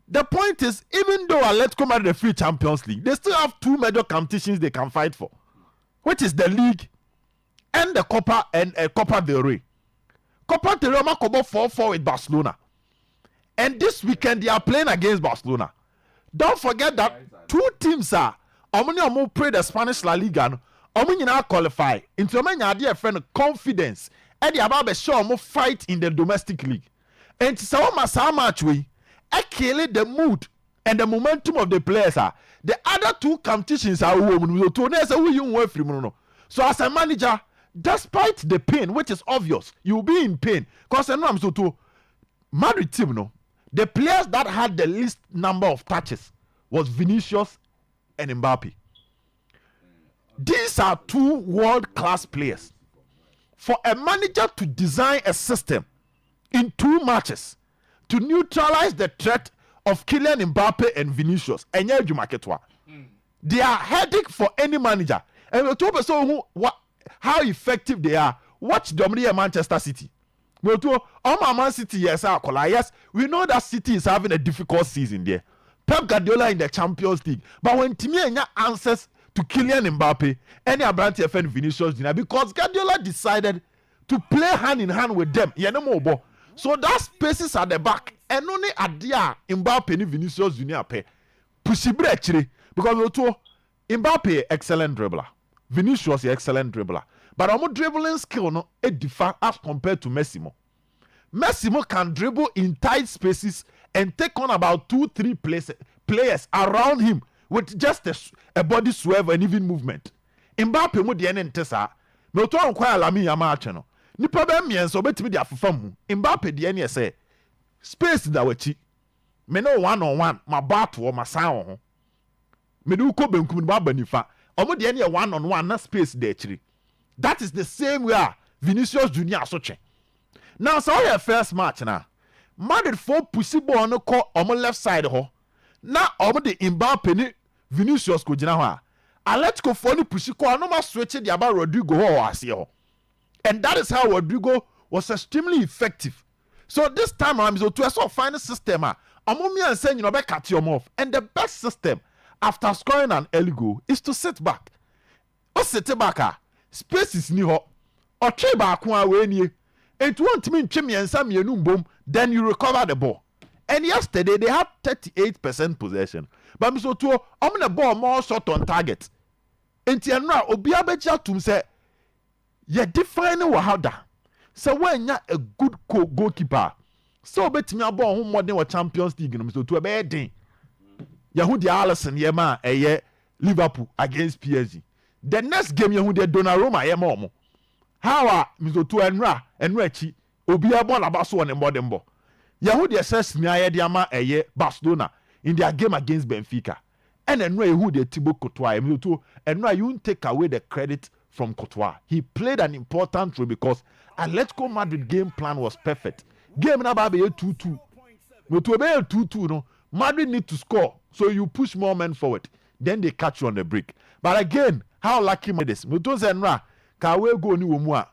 The point is, even though Atletico Madrid the free Champions League, they still have 2 major competitions they can fight for, which is the league and the Copa and Copa del Rey. Copa del Rey come 4-4 with Barcelona. And this weekend they are playing against Barcelona. Don't forget that 2 teams are Omo play the Spanish La Liga. Omo now qualify into Omo dear friend confidence. And they about show Omo fight in the domestic league. And so much we actually the mood and the momentum of the players are. The other 2 competitions are so as a manager, despite the pain, which is obvious, you'll be in pain. Because I'm so too Madrid team no. The players that had the least number of touches was Vinicius and Mbappe. These are two world-class players. For a manager to design a system in 2 matches to neutralize the threat of Kylian Mbappe and Vinicius, they are headache for any manager. And we talk about how effective they are. Watch Dominic Manchester City. Man City, yes, we know that City is having a difficult season there. Pep Guardiola in the Champions League, but when Timmy answers to Kylian Mbappe, any Abrante FN Vinicius Junior, because Guardiola decided to play hand in hand with them. So that spaces at the back, and only Adia Mbappe and Vinicius Junior pay pushibire actually, because Mbappe excellent dribbler, Vinicius excellent dribbler. But our dribbling skill no it differ as compared to Messi. Messi can dribble in tight spaces and take on about 2-3 players around him with just a body swerve and even movement. Mbappe mo de ntesa. Me to ankwaya Lamine Yamal ache no. Nipa be mien so betimi de afofa mu. Mbappe de ne say space da wachi. Me no one on one ma bat wo ma san ho. Me do ko benkum ba banifa. Omo de ne one on one na space de achiri. That is the same way Vinicius Junior Asoche. Now, so your first match now. Madrid for pussy ball no call on my left side ho. Now, over the Mbappe ni Vinicius ko jina ho. Atletico for ni pussy call no ma switch the about Rodrigo ho asio. And that is how Rodrigo was extremely effective. So this time around, so to a final system, Amomi and saying you know be cut you off. And the best system after scoring an early goal is to sit back. O sit back spaces ni ho oche ba ko awe nie enti wontimi ntwe miensa mienu mbom then you recover the ball. And yesterday they had 38% possession but me so to the ball more shot on target enti enra obi abeja tum say ye define wo howda so when ya a good goalkeeper so betimi abo ho modern wo Champions League no so to be den Yahudi Alisson ye ma eye Liverpool against PSG. The next game you de Donnarumma ye mo. How are Mizoto enra chi obi abon abaso on mbodembo. Yahudi assess me aye de ama eye Barcelona in their game against Benfica. And enra who de Thibaut Courtois Mizoto enra you won't take away the credit from Courtois. He played an important role because Atletico Madrid game plan was perfect. Game na ba be 2-2. Mizoto be 2-2 no. Madrid need to score so you push more men forward. Then they catch you on the break. But again, how lucky me this? Me to say nra ka we go ni wo mu a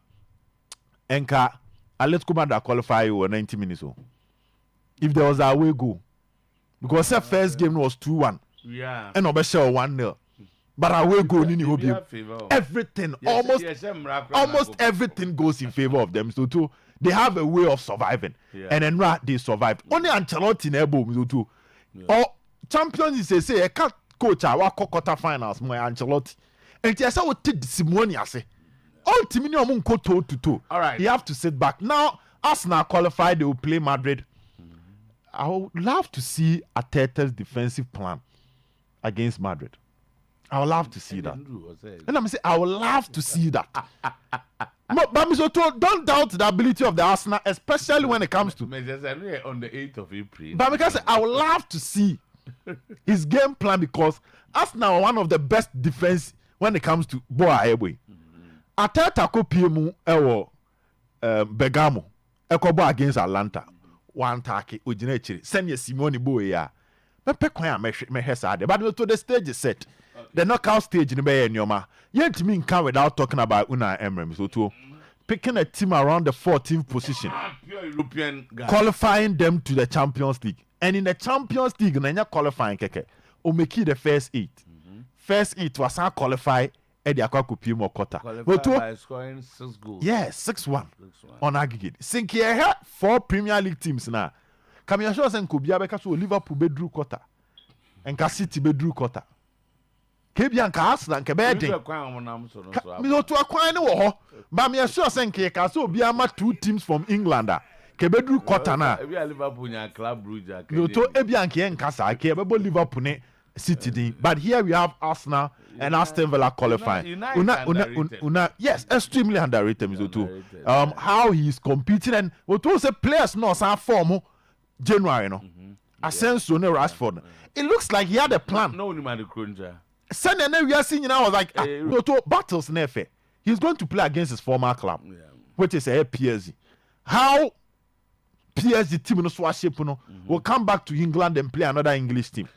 enka Atletico Madrid qualify you 90 minutes o. If there was a away goal because the first game was 2-1. Yeah. And obesha 1-0. But away goal ni obi. Everything almost everything goes in favor of them. So too they have a way of surviving. Yeah. And then they survived. Only Ancelotti na ebo so too. Or champions is say a coach our quarter finals my Ancelotti. And yes, I would take the Simone ase. Ultimately, I'm going to toe. All right. You have to sit back. Now, Arsenal qualified, they will play Madrid. I would love to see Arteta's defensive plan against Madrid. I would love to see that. And I'm saying, I would love to see that. But don't doubt the ability of the Arsenal, especially when it comes to. On the 8th of April. But because I would love to see his game plan because Arsenal are one of the best defense when it comes to ball airway. Arteta ko PM ewo Bergamo ekobo against Atlanta. One take ojina chiri. Send your Simone boy ya. Me pe kwan ya me hesa de. But to the stage is set. The knockout stage ni be nyoma. Yentimi nka without talking about Unai Emery. So to picking a team around the 14th position. Pure European guy. Qualifying them to the Champions League. And in the Champions League, na qualifying keke. O make the first 8. First 8 was qualify at the Aquacupium or quarter. By scoring 6 goals. Yes, 6-1 on aggregate. Think here 4 Premier League teams now. Come here, show us and Kubia because Liverpool bedrew quarter. And City bedrew quarter. Kebian Arsenal and Quebec. Me no to acquire no. But me sure think so be 2 teams from England. Kebedru quarter na. We are Liverpool in Club Brugge. No to Ebian Kien Casa, Kebebo Liverpool ne City din. But here we have Arsenal and Aston Villa qualifying. Yes, extremely underrated. How he is competing and what was the players no some form January, no. Asensio, no Rashford. It looks like he had a plan. No, the cruncher. Sunday, we are seeing now, was like, battles, nefe. He's going to play against his former club, which is a PSG. How PSG team no swaship will come back to England and play another English team.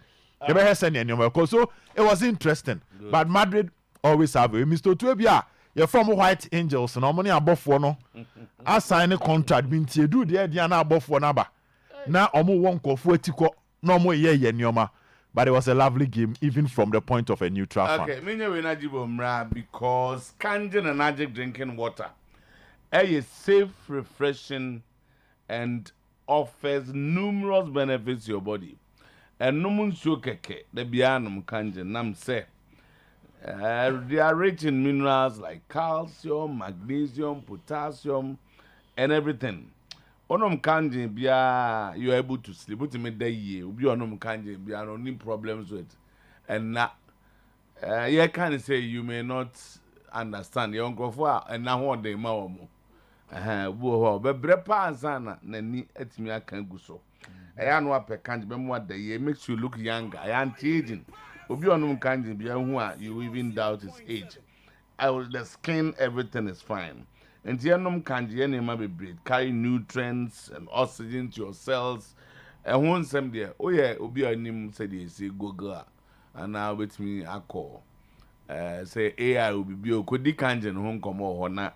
So it was interesting. Good. But Madrid always have it. Mr. Otuo-Acheampong, you're from White Angels, and money above one. I sign a contract, mean to do the idea above one. Now, almost one call for Atletico, no more year, but it was a lovely game, even from the point of a neutral fan. Okay, because Kangen and Magic drinking water is safe, refreshing, and offers numerous benefits to your body. And no mun show keke, the bianum Kangen, nam say. They are rich in minerals like calcium, magnesium, potassium, and everything. Onum Kangen, you're able to sleep. What you made that year, you be onum Kangen, no need problems with. And now, you can say you may not understand. You go for and now one day more. But brepa ansana nani etimi akan guso. I know what can't be more the year makes you look younger. I am aging. Obi onum kanji bia hu you even doubt his age. The skin, everything is fine. And the onum kanji any ma be breed carry nutrients and oxygen to your cells. And one some there. Oh yeah, obi onim said he say Google. And now with me I call. Say AI will be kodi kanji no hon komo ho na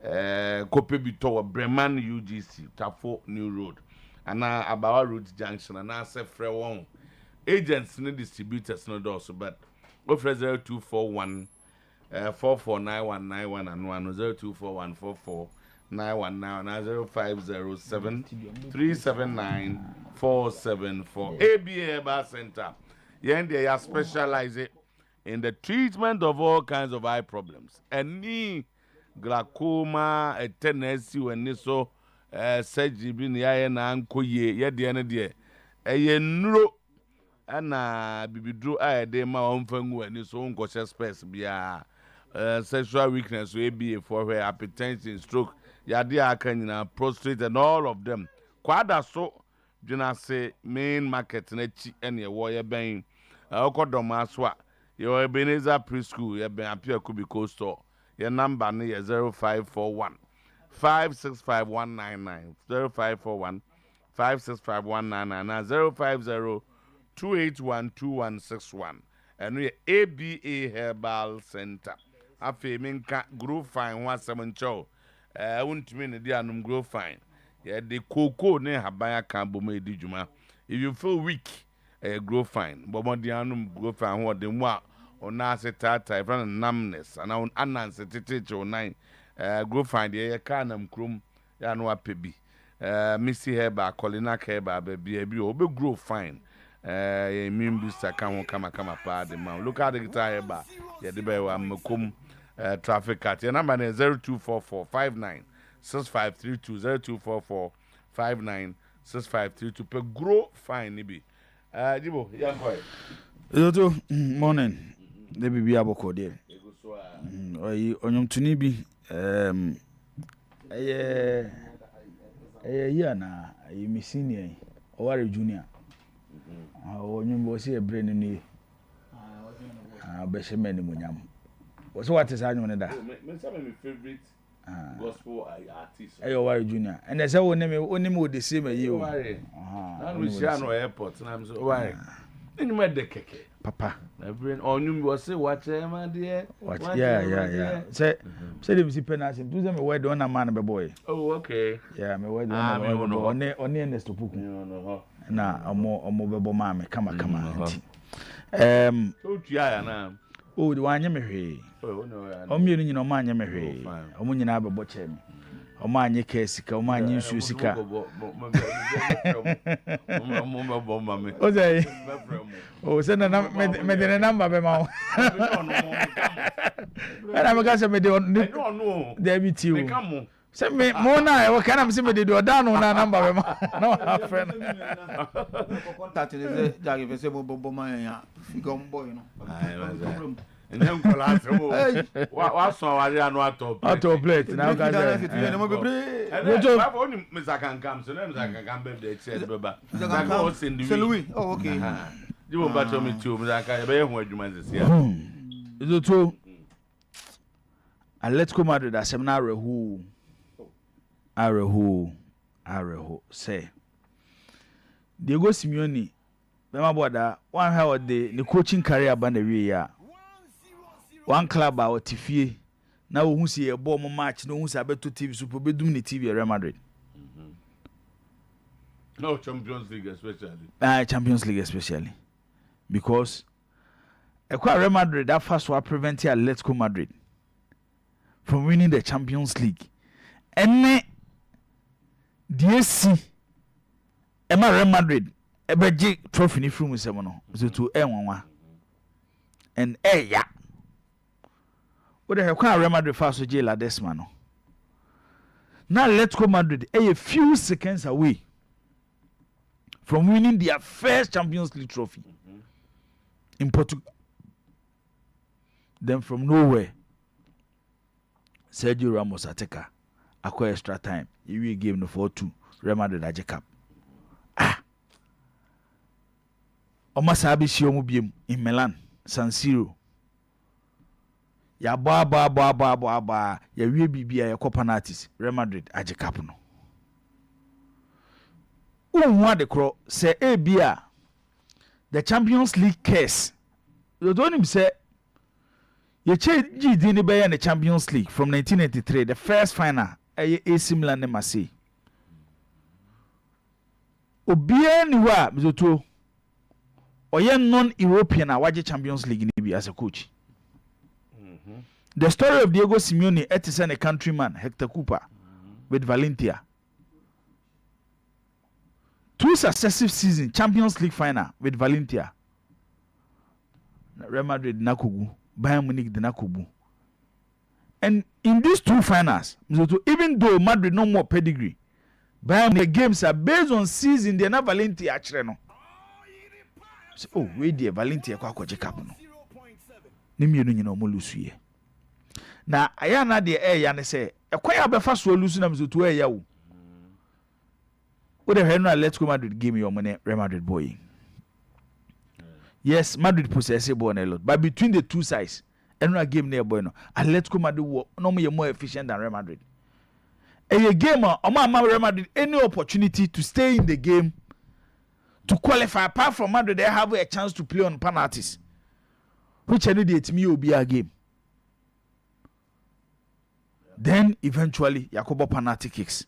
Kope Bito Breman UGC Tafo New Road and now Abawa Road Junction and I say free one agents no distributors no also but offer 0241 449191 and 0241 4491 0507 379 474 ABA Bar Center. They are specialized in the treatment of all kinds of eye problems. Any glaucoma, a tendency when so surgery bin ya na ankoye ye de na de eye nuro ana bibidro a de ma onfangu ani so nkoshe space bia sexual weakness we be for her hypertension, stroke ya de aka nyina prostate and all of them kwada so dwena say main market na chi ene wo ye ben okodoma so a ye Ebenezer preschool ye ben apia Kubico store. Your number is 0541 565199 0541 565199 050 2812161 and we ABA Herbal Center. Afi minka grow fine 17 won't mean the anum grow fine. Yeah, the cocoa ne habaya can bo me di juma. If you feel weak, grow fine. But the anum grow fine what the moi on nase tata ifran numbness and on ananse tete o nine go find the kanam krum ya no apebi missy heba colina heba baby obe grow fine immune booster kan ho kama pa de man look at the guitar heba ya de be wa makom traffic at your number is 0244 59 6532 0244 59 6532 pe grow fine ni bi jibo ya boy Yoto morning the baby aboko there onyom tuni bi yeah na mi senior Oware junior onyom bo se ebre ni be sheme ni munyam wo so what is anyo ne da me say my favorite gospel artist Oware junior and they say onim wo the same ayi o na we share no airport na am so Oware any me de keke papa every onyum was say watch my dear yeah say them see penalty do them word on a man be boy oh okay yeah me word on next to puku na omo be bo ma me kama so tia na oh the one me hwe o mienu nyina o ma anya me hwe o mu nyina be bo che me o ma anya ka sika o ma anya nsu sika o say oh say na me de number be ma o ana me ka say me de no there be ti o say me mo na e ka na me say me de do da no na number be ma na wa friend contact le jage fe se bo ma ya figo mbo you know Nyam kola se wa so wa ya no ato plate na ka say ne mo bebre ba oni mzakankam so na mzakankam be de che beba zaka o sendi Louis oh okay jibo ba to me tu mzaka be hu adwuma nzesi ya Zoto Atletico Madrid asem na arehu say Diego Simeone bema boda one how the coaching career ba na wie ya one club a otifie na wo hu si e ball mo match no hu si abeto TV super bedum ni TV Real Madrid no Champions League especially Champions League especially because Real Madrid that first was preventing Atletico Madrid from winning the Champions League. And DSC Real Madrid ebeje trophy ni from semono so to enwanwa and ya what the Real Madrid first so jail Ledesma no now Atletico Madrid a few seconds away from winning their first Champions League trophy in Portugal. Then from nowhere, Sergio Ramos Ateka acquire extra time. You game no 4-2. Real Madrid Aje Cup. Omasabi Shiomu Biem in Milan, San Siro. Ya ba. Ya we bibia ya Copenhagen, Real Madrid Aje Cup no. Unwa de cro say bia the Champions League case. You don't him say you change GD ni in the Champions League from 1983, the first final, AC Milan ne Marseille. Obia ni wa mzoto oye non-European a waje Champions League ni bi as a coach. The story of Diego Simeone is a countryman, Hector Cooper, with Valencia. 2 successive seasons, Champions League final with Valencia. Real Madrid nakugu, Bayern Munich nakugu. And in these 2 finals, even though Madrid no more pedigree, Bayern the games are based on season. They na Valencia actually no. So, oh, wait there, Valencia kwa cup no. Nimienu nyina omo lusu ye. Na aya na de ya ne say, ekwaya befa so lusu na mzoto ya wo. What the hell Atletico Madrid game your money Real Madrid boy. Yes, Madrid possess a ball a lot, but between the two sides, and game near boy no, Atletico Madrid no more efficient than Real Madrid. A game on Real Madrid any opportunity to stay in the game to qualify. Apart from Madrid, they have a chance to play on penalties, which immediate me will be a game. Then eventually, Yakobo penalty kicks.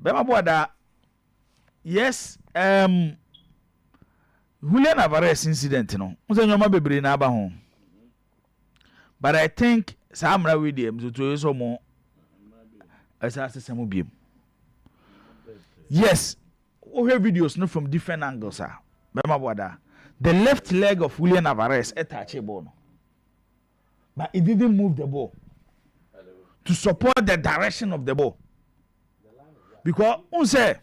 Bema boda, yes, Julian Alvarez incident no. Unse nyoma bebre na aba ho. But I think Samra William to so mo asa asesemu biem. Yes, we have videos no from different angles ah. Bema boda. The left leg of Julian Alvarez touch a ball. But it didn't move the ball to support the direction of the ball. Because unse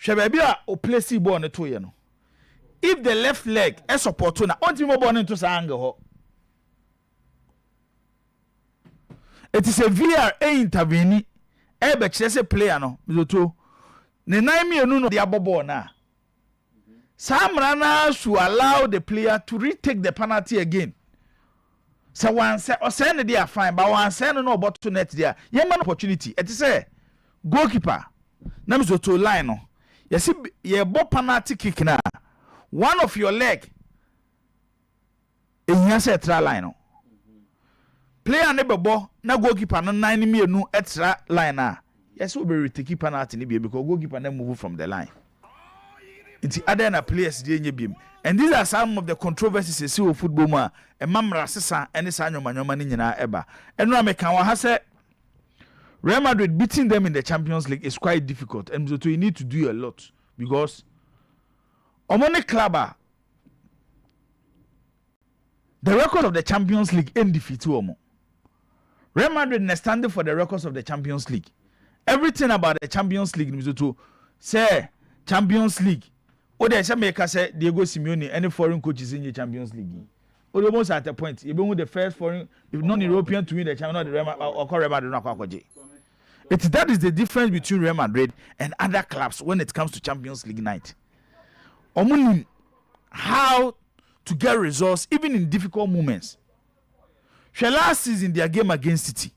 shebebi a o place ball ne to ye no. If the left leg is support na onti mo ball into sa angle ho. It is a VR intervene e be kire se player no bizoto ne nan mienu no de aboball na. Samra na should allow the player to retake the penalty again. So one say o say ne dey fine but one say no about to net there. Ye man opportunity. It is say goalkeeper na mzoto line no. Yes ye bo penalty kick na. One of your leg ehia se tra line no. Player ne bebo na goalkeeper no 9 mienu extra line na. Yes we be retake penalty ni because goalkeeper na move from the line. It's other na players dey nye biem. And these are some of the controversies you see with football ma e mamra sesa ene sa nyoma ni nyina eba. Eno American wa ha say Real Madrid beating them in the Champions League is quite difficult, and so you need to do a lot because Omone Clubber, the record of the Champions League end defeat Omo. Real Madrid is standing for the records of the Champions League. Everything about the Champions League is to say Champions League. Or they say make say Diego Simeone any foreign coaches in the Champions League. almost at a point. Even with the first foreign, if non-European to win the champion, the Real Madrid. That is the difference between Real Madrid and other clubs when it comes to Champions League night. Only how to get results even in difficult moments. Last season their game against City,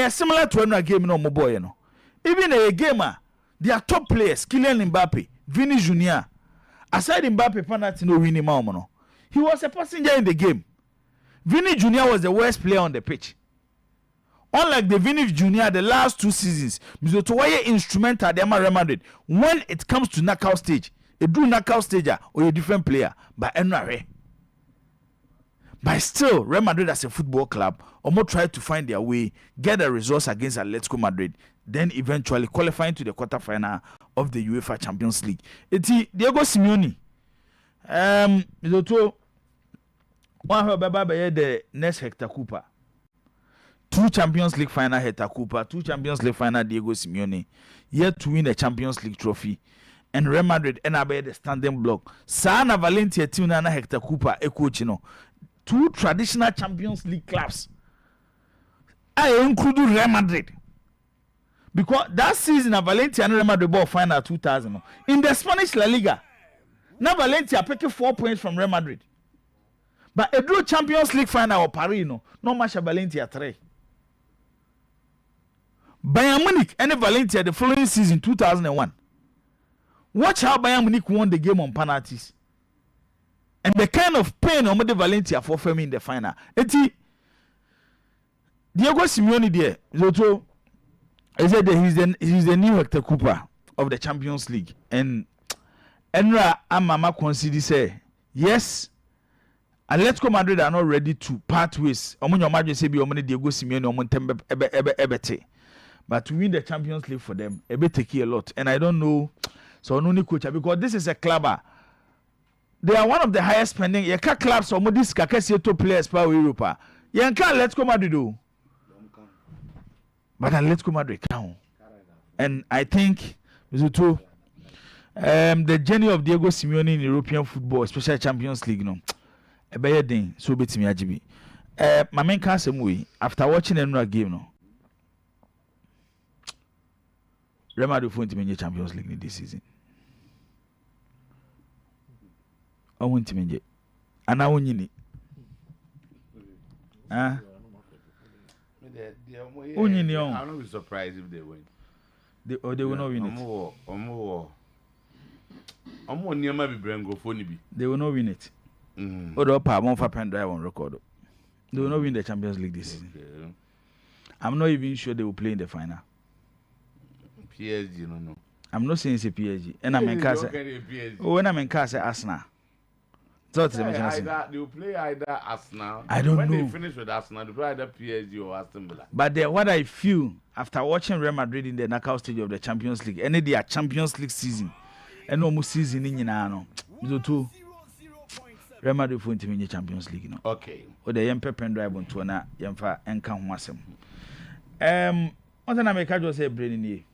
similar to another game no boy, you know. Even a gamer, their top players, Kylian Mbappe, Vini Jr. Aside Mbappe penalty no winning no. He was a passenger in the game. Vini Jr. was the worst player on the pitch. Unlike the Vini Jr. the last 2 seasons, Mizotowaye instrumental at Real Madrid. When it comes to knockout stage, a do knockout stage or a different player, but anyway. But still, Real Madrid as a football club, almost try to find their way, get the results against Atletico Madrid, then eventually qualifying to the quarterfinal of the UEFA Champions League. It's Diego Simeone. Mizoto, one of the next Hector Cooper. 2 Champions League final Hector Cooper, 2 Champions League final Diego Simeone, yet to win the Champions League trophy. And Real Madrid and the standing block. Sana Valencia team na Hector Cooper e coach no. 2 traditional Champions League clubs. I include Real Madrid. Because that season Valencia and Real Madrid ball final 2000. In the Spanish La Liga, now Valencia picked 4 points from Real Madrid. But a draw Champions League final or Paris no match Valencia 3. Bayern Munich and Valencia the following season 2001. Watch how Bayern Munich won the game on penalties. And the kind of pain on the Valencia for Femi in the final. Eti Diego Simeone there, Zoto, he said that he's the new Hector Cooper of the Champions League. And Enra Amama consider say, yes, Atletico Madrid are not ready to part ways. Omunyo Madrid say be omuni Diego Simeone omuntembe ebete. But to win the Champions League for them, it may take a lot. And I don't know, so no need coach because this is a club. They are one of the highest spending. You can't clubs or this Kakesi players per Europa. You can't Atletico Madrid do. But Atletico Madrid can. And I think the journey of Diego Simeone in European football, especially Champions League, no, a better thing. So bet me ajibi. My main cancer movie after watching another game, no. Real Madrid won to win the Champions League this season. I want to win it. And I win it. I'm not be surprised if they win. They will not win it. They will not win it. Pen drive on record. They will not win the Champions League this season. Okay. I'm not even sure they will play in the final. PSG, no. I'm not saying it's a PSG. And I'm in Casa. When I'm in Casa, Arsenal. They will play either Arsenal. I don't know. When they finish with Arsenal, they play either PSG or Aston Villa. But what I feel after watching Real Madrid in the knockout stage of the Champions League, and their Champions League season, and almost season in Yano, so Real Madrid for to win the Champions League. No. Okay. Or the young Pep and drive on to an Yamfa and Count Wassam. What an American was a brain in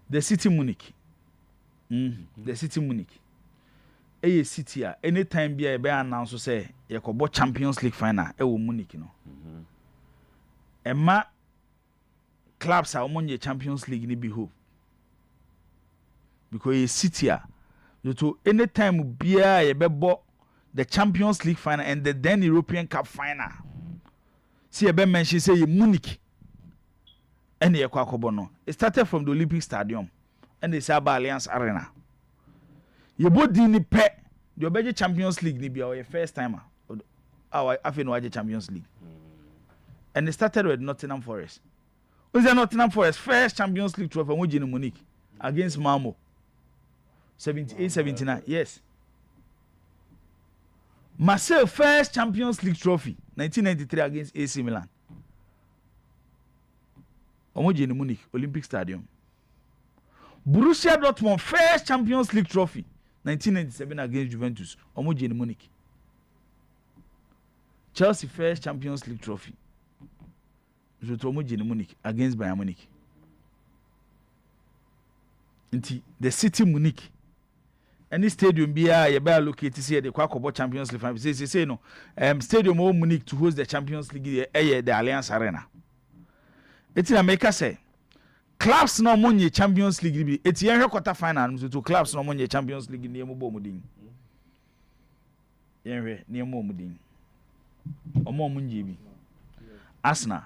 the City Munich. The City Munich. A city anytime be a bear announce say you could Champions League final Munich no. Emma clubs are among the Champions League ni be hope. Because a city to anytime be a bebo the Champions League final and the then European Cup final. See a mention say Munich. And the Kwakobono. It started from the Olympic Stadium and the Saba Alliance Arena. You both didn't pay the Obey Champions League, ni be our first timer. Our Afino Champions League. And it started with Nottingham Forest. Was the Nottingham Forest first Champions League trophy in Munich against Malmo? 78-79, yes. Marseille first Champions League trophy 1993 against AC Milan. Omoji in Munich, Olympic Stadium. Borussia Dortmund first Champions League trophy 1997 against Juventus. Omoji in Munich. Chelsea first Champions League trophy. Omoji in Munich against Bayern Munich. The City Munich any stadium be a locate see the Kwakobo Champions League final. Say no. Stadium o Munich to host the Champions League the Allianz Arena. It's in America say clubs no money Champions League be. It's yen quarter final to clubs no money Champions League near mo mudin. Yen near mo mudin. Omo munji bi. Arsenal.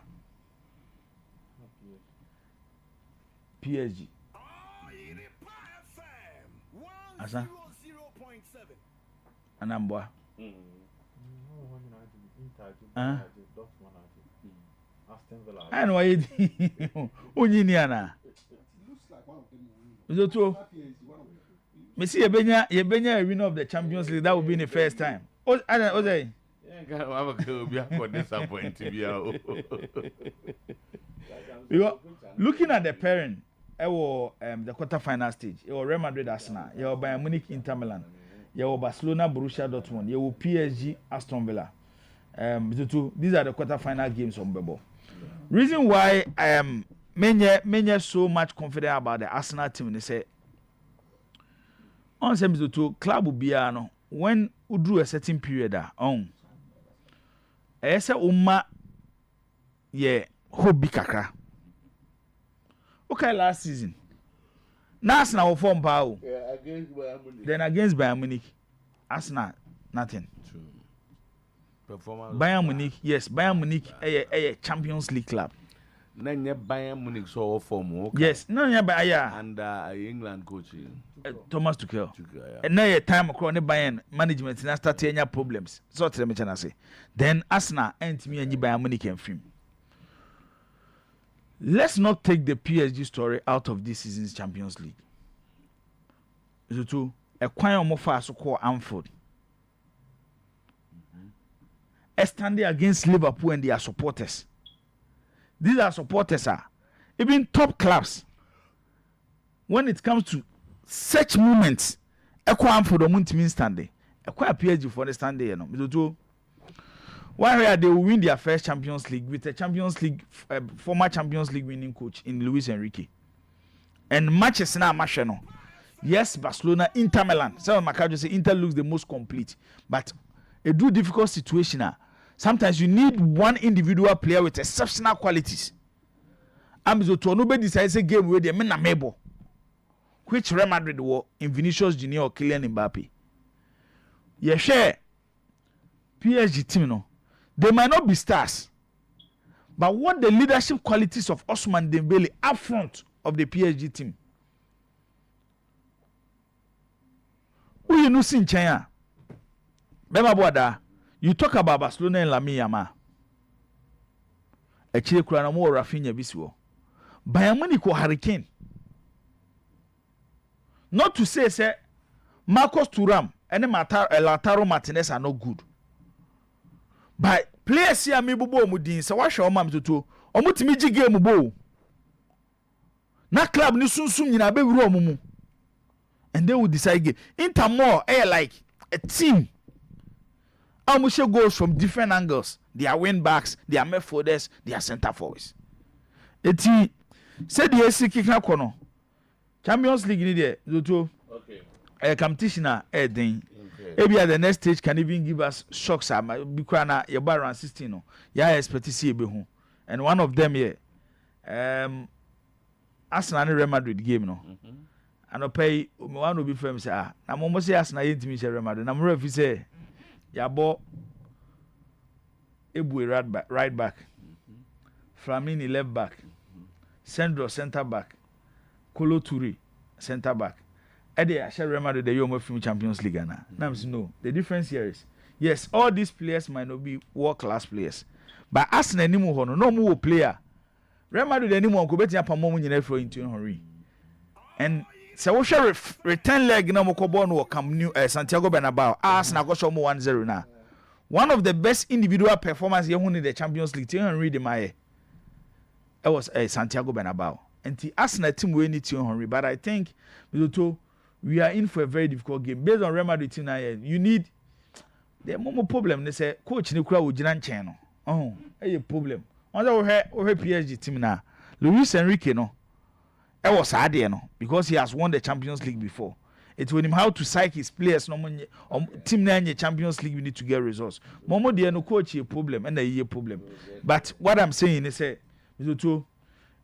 PSG. Asa? Anambwa. I know why you Unyiniana. Otuo. Me see you benya a winner of the Champions League. That would be the first time. Ozay. Looking at the parent, the quarter-final stage. You Real Madrid, Arsenal. You Bayern Munich, Inter Milan. You Barcelona, Borussia Dortmund. You PSG, Aston Villa. These are the quarter-final games on Bebo. Reason why I am many so much confident about the Arsenal team is say on some to club will be when we drew a certain period on. I say umma ye hobby kakra. Okay, last season. Now Arsenal will form power. Then against Bayern Munich, Arsenal nothing. True. Performance. Bayern Munich, yes, Bayern Munich a Champions League club. Nanya Bayern Munich so form. Yes, no, yeah, and England coach Thomas Tuchel. And now a time across the Bayern management and start any problems. So tell me, say. Then Arsenal and me and Bayern Munich and film. Let's not take the PSG story out of this season's Champions League. Is it true? A choir more fast called Anfield. Standing against Liverpool and their supporters. These are supporters even top clubs. When it comes to such moments, a choir for the Muntimin standing, a choir PSG for the standing. Is it true? Why they will win their first Champions League with a Champions League former Champions League winning coach in Luis Enrique. And matches now matchano. Yes, Barcelona, Inter Milan. Some Macau say Inter looks the most complete, but a do difficult situation. Sometimes you need one individual player with exceptional qualities. To nobody decides a game where they mean a mebo, which Real Madrid were in Vinicius Junior or Kylian Mbappe. Yeah, share PSG team no. They might not be stars, but what the leadership qualities of Ousmane Dembele up front of the PSG team. Who you know in China? You talk about Barcelona and Lamine Yamal. Actually, Kurana more Rafinha Biswo. Bayern Munich or Hurricane. Not to say, Marcos Thuram and Lautaro Martinez are not good. But players here me bobo mudin so wa hwe omam toto omutimi gi game bo na club ni sunsum nyina be wuro omumu and they will decide game Inter more like a team amushe goals from different angles. They are wing backs, they are midfielders, they are center forwards. Eti said the AC kika kono Champions League ni there toto okay competition den maybe at the next stage can even give us shocks. Because na you around 16 no. Yeah, expect to see hu. And one of them here, Arsenal and Real Madrid game no. And I pay one will be firm say na mo say Arsenal yentimi say Real Madrid. Na mo refi say ya bo Ebu right back. Flamini left back. Sandro center back. Kolo Toure center back. I shall remember the Yomo Film Champions League. No, the difference here is yes, all these players might not be world-class players, but Arsenal anymore, no more player. Remember the anymore go better up more in for into Henry. And so we shall return leg no more or come new Santiago Bernabeu. Arsenal go show more 1-0 now. One of the best individual performances here in the Champions League. Henry de Maye. It was Santiago Bernabeu. And the Arsenal team will need to Henry, but I think we are in for a very difficult game. Based on Real Madrid team now, you need the more problem. They say coach Nikura Ujinan channel. Oh, a problem. On the PSG team now, Luis Enrique no. It was sad no because he has won the Champions League before. It will him how to psych his players. No team na Champions League we need to get results. Momo dey no coach a problem and a problem. But what I'm saying is say Mr.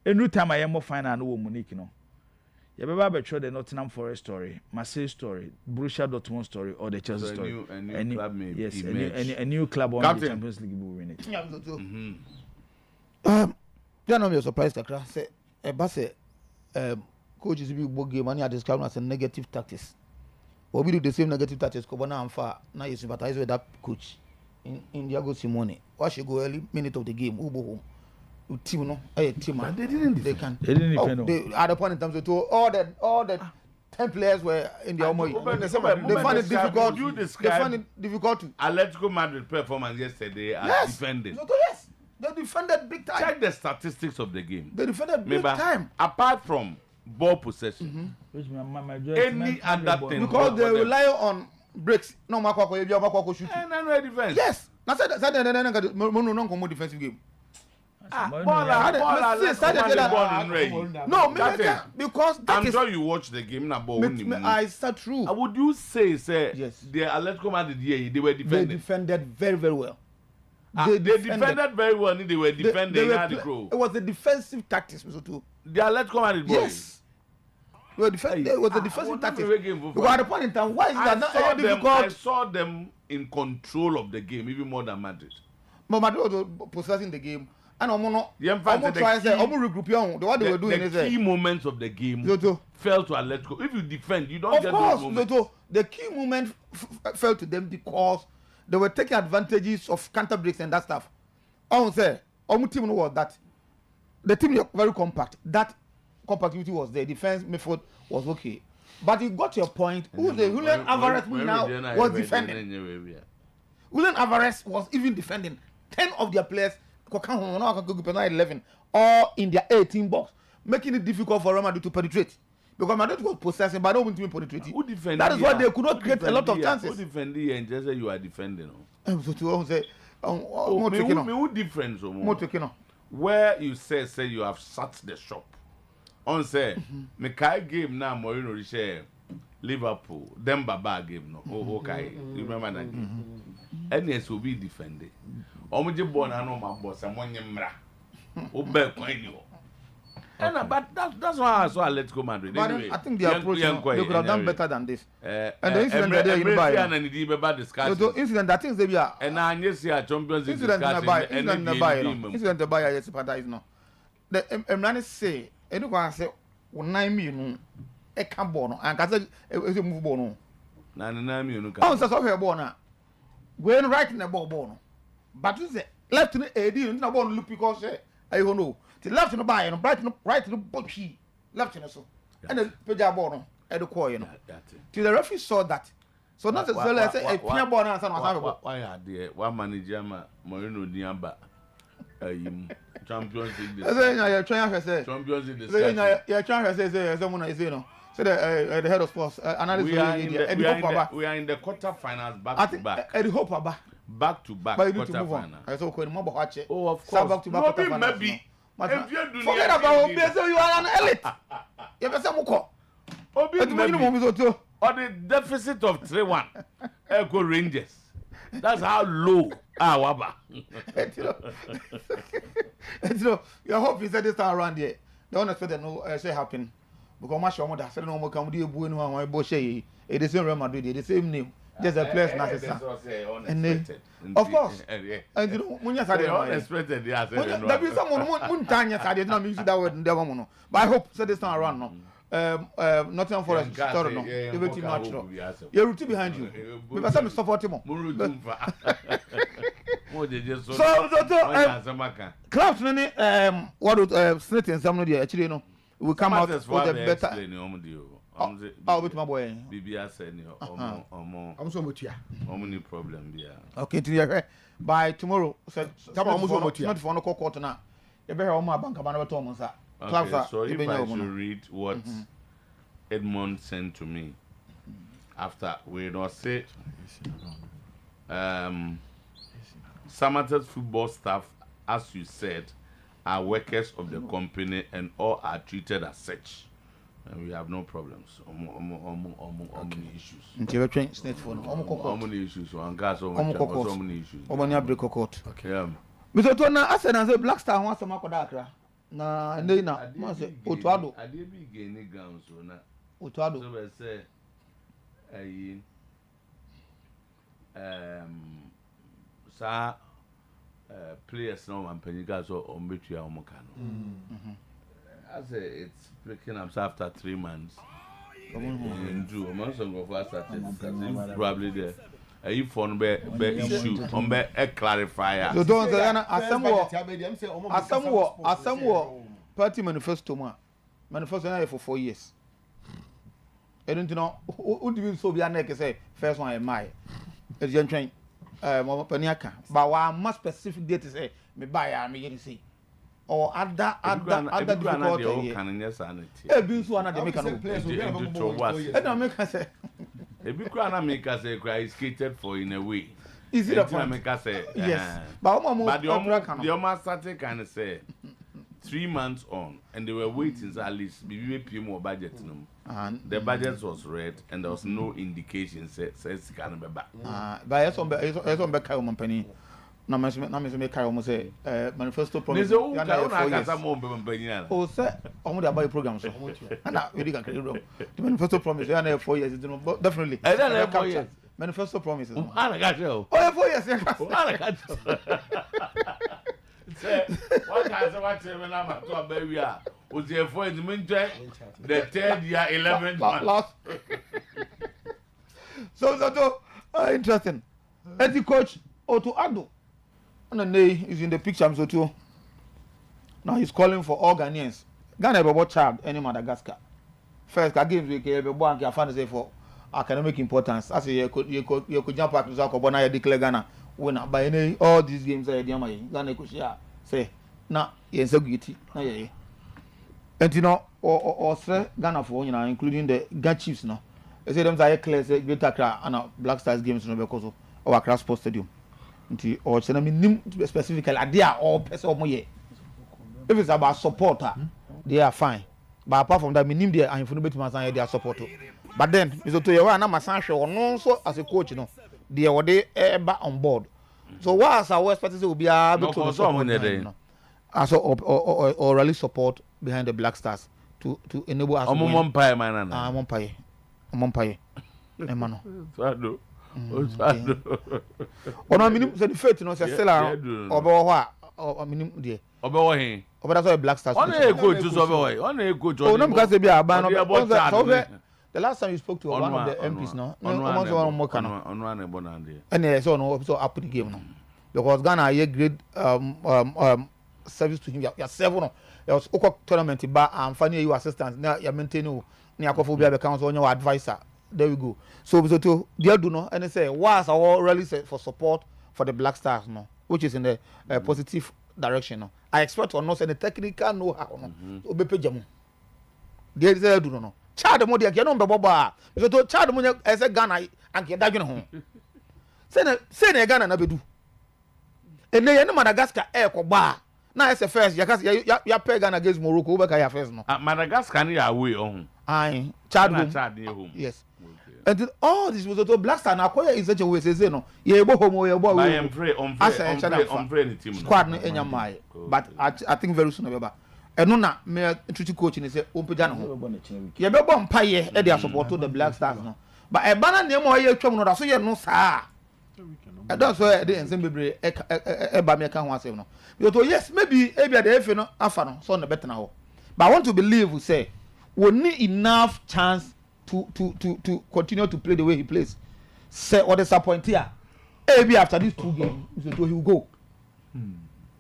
Every time I am more final no Monique no. You ever try the Nottingham Forest story, Marseille story, Borussia Dortmund story, or the Chelsea story? A new club may yes, emerge. a new club on the Champions League will win it. Yeah, you know, you're surprised, Kakra. Say, coaches be book game, and you describe as a negative tactics. But we do the same negative tactics. Kobana and Fa, now you sympathize with that coach in Diego Simone. Why should go early minute of the game? Who go home? Team no, team. But they didn't. They can. They didn't defend. They at the point in terms of all the 10 players were in the Omo. They find it difficult. They find it difficult to. Atletico Madrid performance yesterday as defending. Yes, they defended big time. Check the statistics of the game. They defended big time. Apart from ball possession, any other thing. Because they rely on breaks. No, Makwako shoot. And no defense. Yes. Now say no defensive game. No, because I'm sure you watch the game now. I start true. Would you say yes? The Atletico Madrid they were defending. They defended very, very well. They defended very well. They were defending. It was the defensive tactics, Mr. Two. The Atletico Madrid boys. Yes. It was the defensive tactics. Because at the point in time, why is that not difficult? I saw them in control of the game even more than Madrid. But Madrid was possessing the game. And regroup the what they were doing is the key moments of the game fell to Atletico. If you defend, you don't get those moments. The key moment fell to them because they were taking advantages of counter breaks and that stuff. Team was that the team was very compact. That compactivity was there. Defense method was okay. But you got your point. Julian Alvarez now was defending. Julian Alvarez was even defending. 10 of their players 11 or in their 18 box, making it difficult for Real Madrid to penetrate. Because Madrid was possessing, but don't want to be penetrating. That is why they could not create a lot of chances. Who defended and just say you are defending? Who difference? Where you say you have shut the shop. On say, Mekai game now, Mourinho share Liverpool, then Baba game no. Okay, you remember that game? NS will be defended. Omuji born I know my boss and one yemra. But that's why I saw Atletico Madrid. Anyway, I think the approach they could have done better than this. And the incident that they the incident that things they be and I just see a Champions League incident in the buyer yes sympathize no. The Emrani say anyone say 9 million e can born and can say e move born no. 9 million. Oh so here born na. Going right in the ball born. But you say left in AD na born look because I don't know. The left in the buy and right in the botchy left in so. And the peja ball no at the core you know. Till the referee saw that. So not necessarily I say a peja ball and some why are there one manager Mourinho Diamba Champions League. You're trying to say Champions League. You're trying to say someone is you know. So the head of sports analyst we are in the quarterfinals back to back. Eddie Hope back to back. But you need to move on. I saw Koin oh, of course. Back to back maybe. Forget about Obi, you are an elite. You have some more. Obi, or the deficit of 3-1. Echo Rangers. That's how low Waba. You hope you said this time around here. The unexpected no say happen. Because my show mother said no more come do bu no my Boshe. It is same Real Madrid, the same name. Just a place now. And of course. And you know when you said unexpected, yes. There be someone one time you said not use that word there one. But I hope said this time around no. Nottingham Forest story no. The way team match no. Your routine behind you. Maybe some support him. So clubs nani what would snake and some no there actually no. We come out with a better. I'll be my boy. BBS said, I'm so much here. Any problem there. Okay, to the by tomorrow. Not for no court now. You better on my bank about Thomas. Okay, so if I should read what Edmond sent to me after we don't say Samatta's football staff, as you said, are workers of the company and all are treated as such. And we have no problems. Many issues. Until train state for many issues. So many issues. Omania break court. Okay. Mr. Tona, I said, as a Black Star wants to make a na and then now, Otuo-Acheampong. I did be gaining ground so now. Otuo-Acheampong. So I say, players now and Penny so on between our Mokano. I say it's breaking up after 3 months. In June, a month ago, probably there. A phone be issue on be a clarifier. So don't say party manifesto for 4 years. I don't know who do you so be an say first one in my train Paniaka, but one more specific date to say me buy me see. Or other difficulty. Abuse one of the mechanical. I don't make us say. A big crown make us a cry skated for in a way. Is it a point? Make us say yes. But the almost started kind of say 3 months on, and they were waiting at least be pay more budget. The budget was read, and there was no indication says can be back. But it's on back company. Na me carry almost say manifesto promise. Oh, sir, I'm going to buy program so. And I really can carry the manifesto promise. You are 4 years, definitely. I don't have 4 years. Manifesto promises. I got you. Oh, 4 years. I got you. What has what when I'm to a baby? Was your friend the 3rd year 11th month? So interesting. And the coach Otuo-Acheampong. And is in the picture, so too. Now he's calling for all Ghanaians. Ghana is a child, any Madagascar. First, I give you a boy and find say for academic importance. I say you could jump back to Zakobona, declare Ghana winner by any all these games. Ghana could share. Say, now, yes, so guilty. And you know, or Ghana for including the Ghana Chiefs. No, they say them are clear, say Greater Accra and Black Stars games no because of our Accra Sports Stadium. Or specifically, they are all person if it's about supporter, they are fine. But apart from that, minimum they are informative they are supporter. But then, it's to you and I'm no so as a coach, they are back on board. So what our expectation will be able to support or really support behind the Black Stars to enable us. Ono minim say the faith no say still obo ho a minim de obo ho he obo that's why Black Stars ono e coach so obo ho ono e coach oh no because be aban no the last time you spoke to one of the MPs no almost one more kana ono an ebo na de and so up the game no because Ghana a great service to him ya 7 no there was okwa tournament ba am fani you assistant na ya maintain o na akofo bia be kan so onye advisor. There we go. So they do no, and they say was our rally for support for the Black Stars, no, which is in the positive direction. No, I expect or not any technical know-how. No, obepe jamu. They say do no. Child mo dia ke no mbeba. So child mo e say Ghana and ke dadwene ho. Say na Ghana na bedu. And they no Madagascar e ko ba. Na ese first ya pay Ghana against Morocco be ka ya first no. Madagascar ni away on. Aye, child home. Yes. And then all this was to Black Star now acquire in such a way say no ye bo homo ye bo I am pray on the team squad no enya mai but I think very soon be eno na me treaty coach ni say ompeja no ho ye be bo mpa ye e dey support the Black Stars no but e bana ne mo ye twam no da so ye no saa e don so e dey ensem bebre e ba me ka ho asem no because yes maybe e bia the efe no afa no so no better na ho but I want to believe we say we need enough chance to continue to play the way he plays. Say or disappoint here. Maybe after these 2 games, he will go.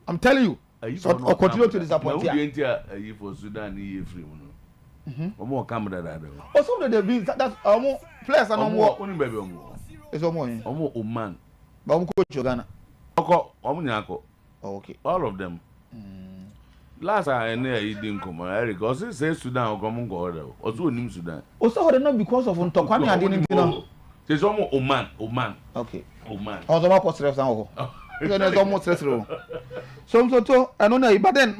I'm telling you. Or continue to disappoint here. For Sudan, he free. More camera. Also, the beans that's players are no more. It's almost Oman. But I'm coach Ghana. Okay. All of them. Last I know he didn't come. Eric, also say Sudan come go order. Also nim Sudan. Also not because of Ntokwani I didn't know. There's almost Oman. Okay. Oman. Also ma cost ref san ho. There's almost stress ro. So I don't know but then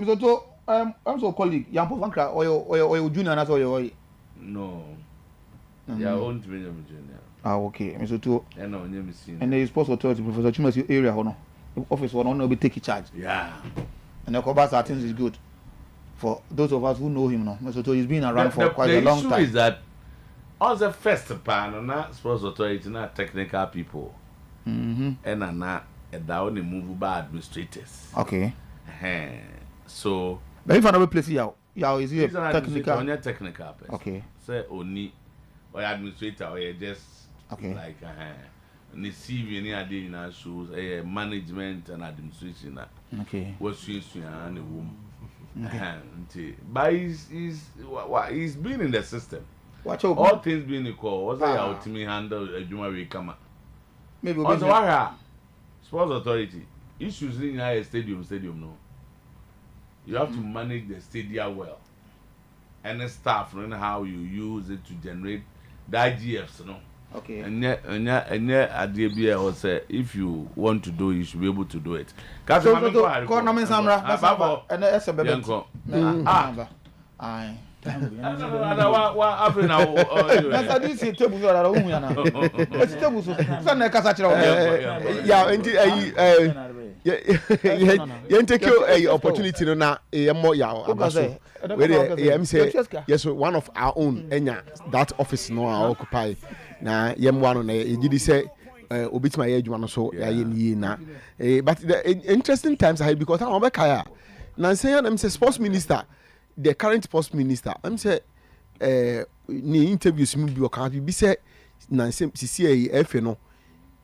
I'm so colleague Yampo Vankra or junior na so No. Yeah, own to me, okay. Mr. Otuo. And and the sports authority, Professor Chumasi area, office will be taking charge. Yeah. And the Kobas, I think is good for those of us who know him now. Mr. Otuo, he's been around for quite a long time. The issue is that all the first pan, not sports authority, not technical people. And not down the move by administrators. Okay. So, but if another place here, is he a technical? On your technical person. Okay. Say only or administrator or just like the CV any idea in our shows management and administration. Okay. What's in the womb. But he's been in the system. Watch out. All things being equal, what's that how to me handle a Juma we come? Maybe also sports authority issues in a stadium no. You have to manage the stadium well. And the staff knowing how you use it to generate the IGFs, no. Okay. And yet at the ABA or say if you want to do it, you should be able to do it. Because and the Aye. Opportunity na yes, one of our own that office no occupy na one na you say obit my age one so na but the interesting times I because I'm back na say I'm sports minister. The current sports minister, I'm say, ni interviews me be okay. Be say, na CCA FNO,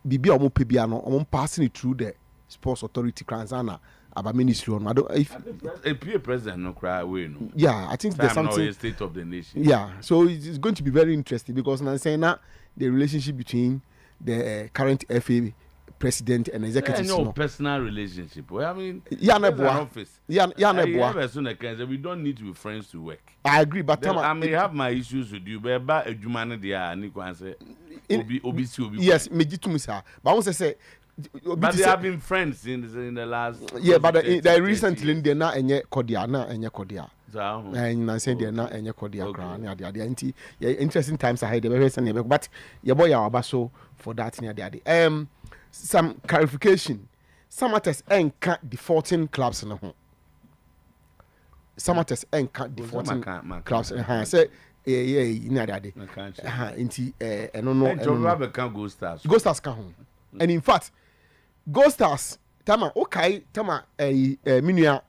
be omo pebiano, omo passing it through the sports authority kranzana about ministry on. I don't if a president no cry away no. Yeah, I think there's something state of the nation. Yeah, so it's going to be very interesting because na say na the relationship between the current FA president and executive. No personal relationship. Well, I mean, we don't need to be friends to work. I agree, but I may have my issues with you, but about a human there, yes, me too, sir. But I want to say, but they have been friends in the last. Yeah, but they recently they're not any cordial, and I said they're not any cordial. Interesting times ahead. But your boy Abaso for that near the some clarification. Samate's can't defaulting clubs in the home. Samate's can't defaulting clubs. Say, you know that. And no, can't go stars. Go stars come home. And in fact, go stars. Tama okay. Tama minua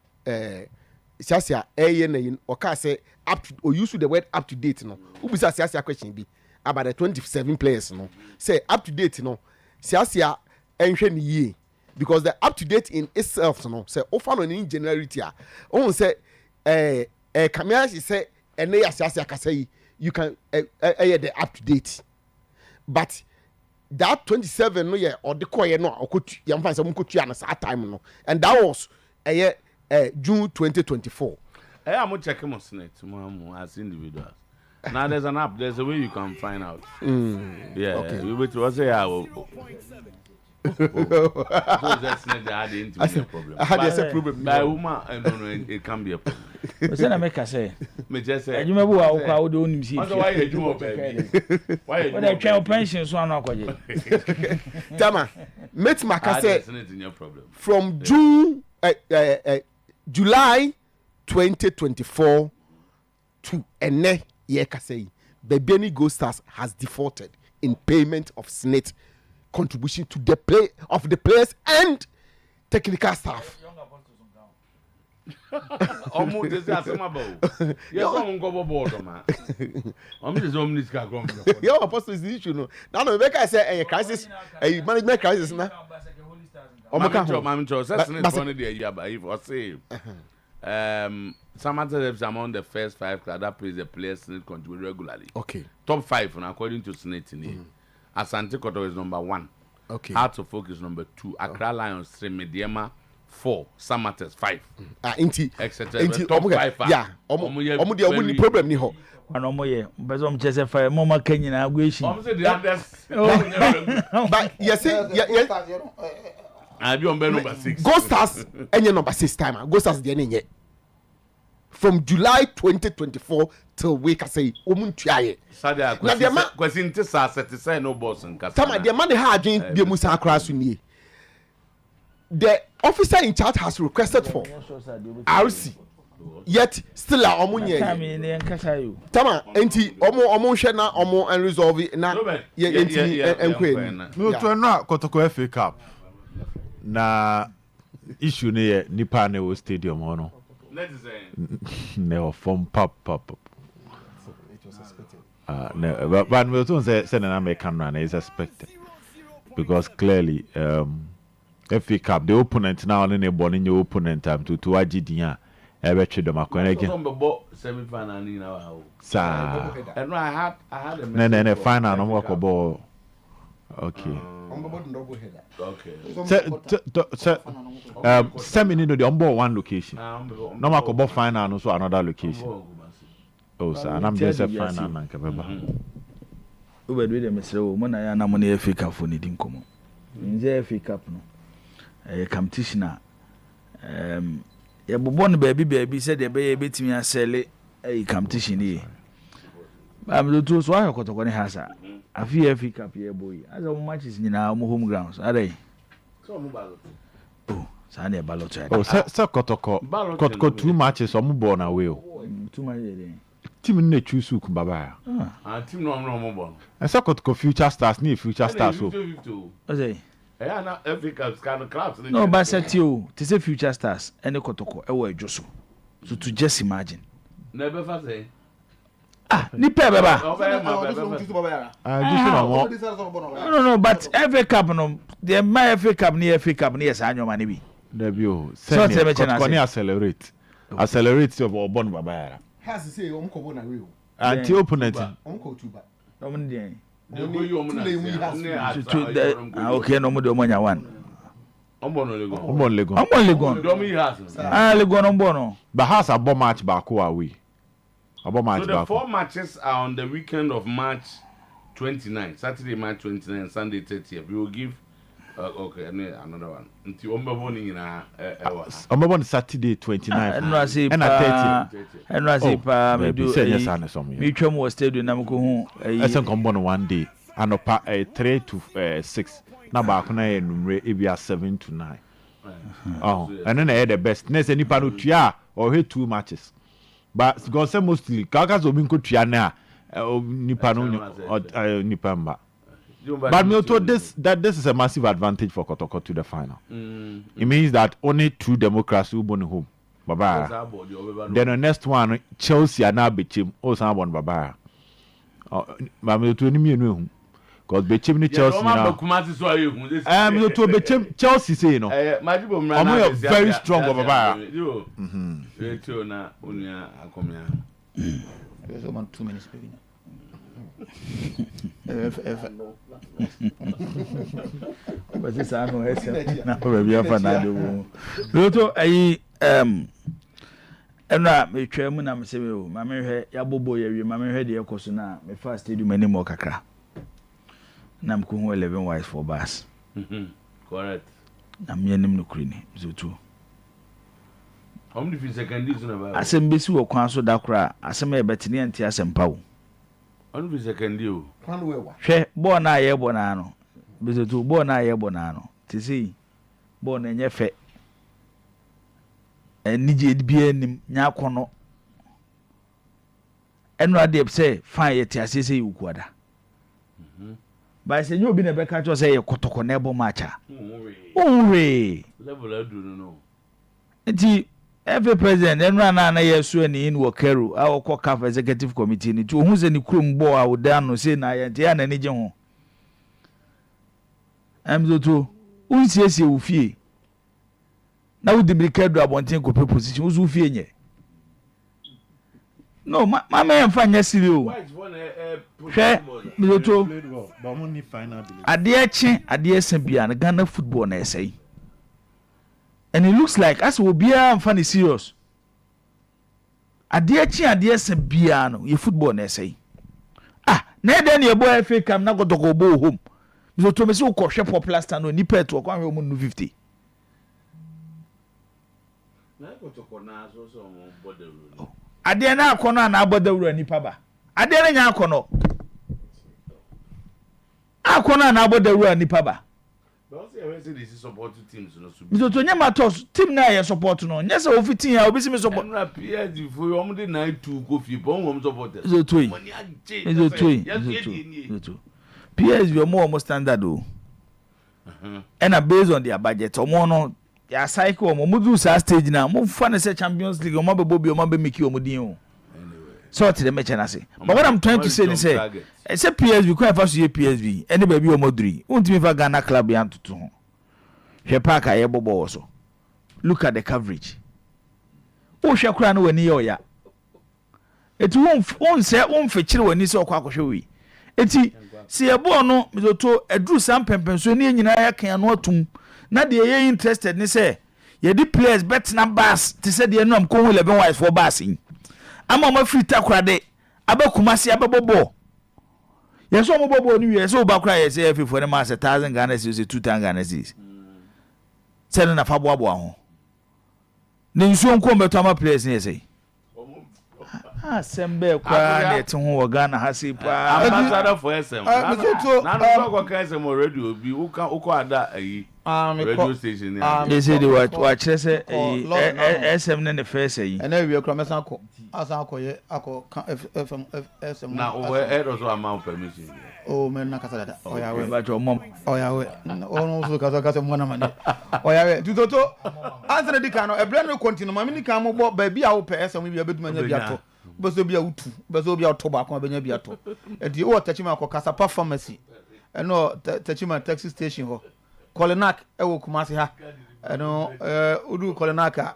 siasia na oka say up to, or use the word up to date no. Ubisa siasia question be about the 27 players no. Say up to date no. Siasia enhwe ni ye because the up to date in itself no say offer no in generality a on say camera say ene ya siasia ka say you can the up to date but that 27 no ye or the koye no okotu yam fan say mo kotu an sa time no and that was June 2024 I'm checking my snake tomorrow as individuals. Now there's an app, there's a way you can find out. Yeah, okay. We wait to say that's not the problem. I had a problem. By woman, I don't know, it can be a problem. But then I make a say, me just say, you remember how crowd don't see. Why you do baby? Why you do child pension so not quite. Tama, met Makase from July 2024 to Ene Yekasei, Bebeni Gold Stars has defaulted in payment of Senate contribution to the play of the players and technical staff. Almost just ask him about. Yes, I'm going to board, man. I'm just on this guy. Your apostle is the issue. No, now, I say a crisis, a management crisis. I'm sure that's not funny. If I say, Sometymer is among the first 5 clubs that plays the players Senate contribute regularly. Okay. Top 5, and according to Senate in here. Atletico is number 1. Okay. Heart of Oak is number 2. Accra Lions 3. Mediema 4. Sometymer 5. Etc. Top 5. Yeah. Omo problem ni ho. And omo bezom chese fire mama Kenya na agweshi. Omo say the others. But you say I be on number 6. Go Stars any number 6 time. Go Stars the any. from July 2024 till we can say omuntuaye Sadia question to say no boss and cast. Tama the man ha adwen bi musa akra so nie. The officer in charge has requested for RC, yet still a omunye. Tama enti omo hwe na omo and resolve na enti enkwe. No to na Kotoko FA Cup. Na issue ne nipa ne wo stadium hono. No from pop. It was expected. No, but we don't say na American run is expected because clearly FA Cup the opponent now on the born in your opponent time to agidia ebe twe dem akwan again. Semi final ni na wa. Sa. And I had a no final no more ball. Okay. Okay. Semi no the on board one location. No more ball final no so another location. Oh sir, and I'm just a final na kabeba. We do dem say o mo na ya na mo na FA Cup for ni din komo. Nje FA Cup no. Competition ya bobo no baby said the baby betimi asele competition here. Am do to so ayo Kotoko ne hasa. Afi FA Cup here boy. As our matches nyina mo home grounds. Are so mo ballot. Oh, sa na ballot. Oh, so Kotoko 2 matches o mo born away o. 2 matches. Team na choose ku baba. Team no mo born. And so Kotoko Future Stars ni Future Stars so. Ozay. Yeah, now every kind of clubs. No, but set you to say Future Stars and the Kotoko ewo ejoso. So to just imagine. Never for say. Nipa baba. No, but FA Cup no. The my FA Cup ni yes anyo mani bi. Debio. So accelerate. Accelerate of Obon baba. Has to say omko na we. Anti opponent. Omko tuba. Omndi. Okay, no more Omanya one. Legon. Legon. But has a bomb match back away. So the 4 matches are on the weekend of March 29, Saturday, March 29, Sunday 30th. We will give another one. Until Omebon Saturday 29. And I say 30. Mutual was stadium Namco. I think on 1 day. And 3 to 6. Now back na ebia 7 to 9. Oh, and then I had the best. Next any panu tia or 2 matches. But God say mostly Kakas Obinko tia na nipanu nipamba. But me told this is a massive advantage for Kotoko to the final. It means that only 2 Democrats will be home. Baba. Then the next one Chelsea and now Bechim also won Baba. But me to me no. Because Bechim ni Chelsea now. Me to Bechim Chelsea say no. I'm very strong Baba. Na unia akomia. There's one too many speaking. But this I know na we afa na do. Loto ayi na me twam na me se me o ma me hwe ya bobo ya wi ma me hwe de ekoso na me first stadium ani mo kakra. Na me ko hu 11 wise for bus. Correct. Na me anim no kuri ni zoto. How many seconds na ba? Asem besi wo kwan so da kra asem e betini anti asem pa wo. How many seconds o? Kwan we wa. Hwe ball na ye ball na no. Bezoto ball na ye ball na no. Ti sei ball na nye fe. Enije bi anim nya kono. Enu ade say fine ye ti asese yi ukuada. Ba se nyo bi na be ka cho say ye Kotoko na ebo matcha. Onwe. Level adu no. Enti every president enu na yesu ani in Wokeru awokọ CAF executive committee ni to hu ze ni krom bo a woda no say na ye ya na ni je ho. Amzoto unsiesie wo fie. Na wo dibrikadu abonten ko position wo fie nye. No, ma me mfa nya siri o. Hwe mzoto. Ade eche bia na Ghana football na esai. And it looks like as will be funny serious. Ade eche bia no ye football na esai. Na den ye boy FA Cup na Kotoko bo home. Mzoto me se wo hwe popular stand no ni pet wo kwa hwe mu 50. Ade na akono na aboda wura nipa ba. Ade na nya akono. Akono na aboda wura nipa ba. Mzoto nya matos team na ye support no. Nya se ofitin ya obi si me support. Na PSG fo yo mo de 92 go fi bon wo support. Mzoto. PSG omo standard o. And based on their budget omo no ya cycle omo mudu sa stage na mo fa na say Champions League omo be bobi omo be make omo din o. So to the match na say. But what I'm trying to say is say PSG ko fa so ye PSG any baby omo duri. Untimi fa Ghana club ya ntutu ho. Hwe parka ye bobo so. Look at the coverage. O hwe kura na wani ye oya. Eti won say won fechire wani say okwa akohwe wi. Eti si ebo no mizoto edru sam pempenso ni nyina ya kan no atum na de ye interested ni say ye di players bet na bus ti say de no am ko 11 wise for bus yin ama ma free takura de abakumasi abebobo ye so mo bobo ni wi so ba kura ye say for na ma 1000 Ghana cedis 2000 Ghana cedis say na fa boabo ho ni nso nko beto ama players ni say sembe kwa net ho Ghana hasi pa ambassador for SM na no go ka SM radio bi uko ada ayi radio station ya they say they wa kire say SM ne first ayi na wi kra mesan ko asan ko ye ako FM SM na o so amount permission men na kasa dada oya we ba jo mom oya we no so kasa mo na mane oya we tutoto answer di kan no ebre no continue ma mini kan mo bo ba bi a wo pe SM bi abeduma nya bi ato bezo bia utu bezo bia otoba akon abenya bia to edi o tachima ko kasa pharmacy eno tachima taxi station ho Kolenak ewo Kumasi ha eno udu Kolenaka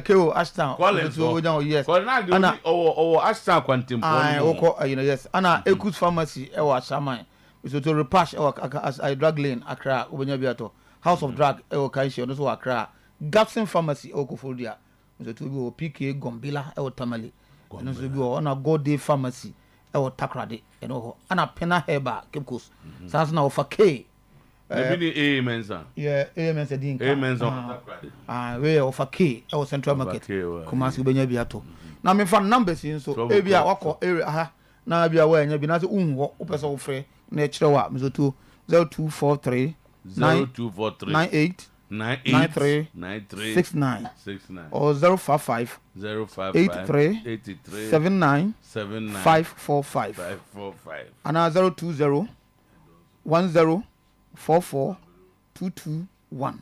keo Ashton so ojan yes ana o Ashton kwantempo oko yes ana Ekus pharmacy ewo Ashaman so to repash ewo as I drug lane Accra obenya bia to House of Drug ewo Kanshi no so Accra Gapson pharmacy oko Foldia so to bi PK Gombila ewo Tamale no so bi ona God Day pharmacy ewo Takrade eno ana Pena Heba Kepkos sans na ofa K maybe amen sir yeah amen sir din amen sir we ofa K ewo Central Market Kumasi ubenya bi ato na me fa numbers yin so e bia wako area ha na bia wa nya bi na so unwo opese wo frɛ na kire wa me so to 0243 98 93 69 or 055 83 79 545 and 020 10 44 221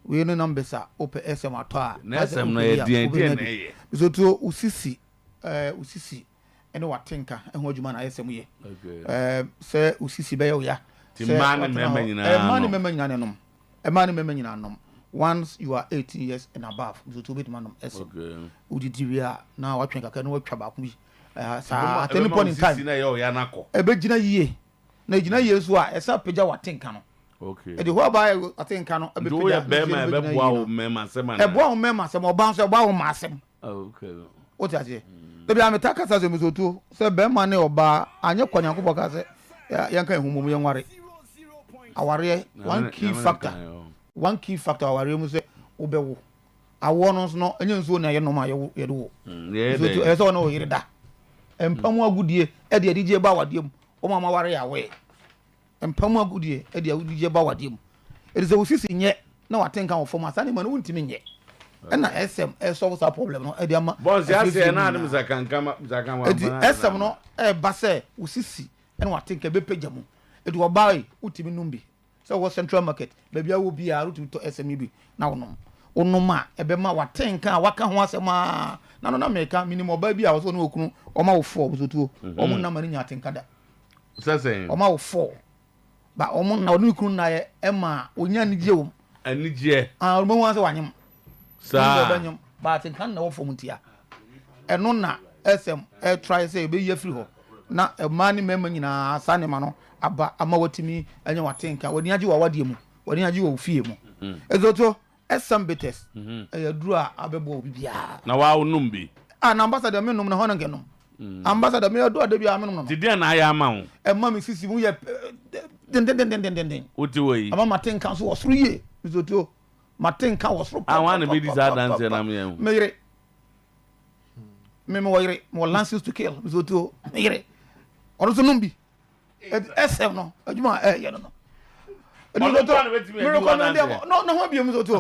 we no numbers are open SM atwa na SM no ye dien na ye so to usisi ene watenka eho adwuma na SM ye say usisi be ya ti man memma nyina nom man memma nyina nom once you are 18 years and above so to bit man SM udidi wi a na watwen kaka na watwa ba ko bi sa at any point in time na ye ya nako ebe gina yie na gina yesu a esa peja watenka no okay e de ho ba atenka no ebe peja be boa wo mema sema na e boa wo mema sema oba so boa wo masem okay o ti ase to bi ameta kasa so mesoto se be ma ne oba anye kwanyanko boka se yanka ehumum ye nware aware one key factor aware mu se obewo awo no no enye nso na ye no ma ye do so e so na o yirida empamu agudie e de dije ba wade mu o mama ware ya we empamu agudie e de dije ba wade mu e de usisi nye na watenka wo form asane ma no untimi nye na SM e solve that problem no e de ama boss ya say na adam zakanka SM no e ba say usisi e na watenka be pagya mu e de obai utimi numbi so wo Central Market baby awo bia rutu to SM bi na wonom onoma ebe ma watenka waka ho asema na no na meka minimum oba bi a wo so no okunu o ma wo 4 so tuo o mo na mani nya tenka da sase o ma wo 4 ba o mo na no okunu na ye e ma onya nije wo anije o mo wa se wanyem sa ba tenka na wo fom ntia eno na SM e try say be ye free ho na e mani mema nyina asane ma no aba ama watimi anya watenka woni agi wa wade mu woni agi wa ofie mu ezoto SM betes duru a abebo bibia na wa onum bi na ambassador me num na hono ngenom ambassador me do adabia me num didi na ya ma wo e ma me sisi mu ye den oti wo yi ama matenka so wo soro ye ezoto Martin can was from. I want to be this dance and I'm here. Mere. Me more lances to kill. So to mere. Also numbi. SM no. Ajuma you know. No,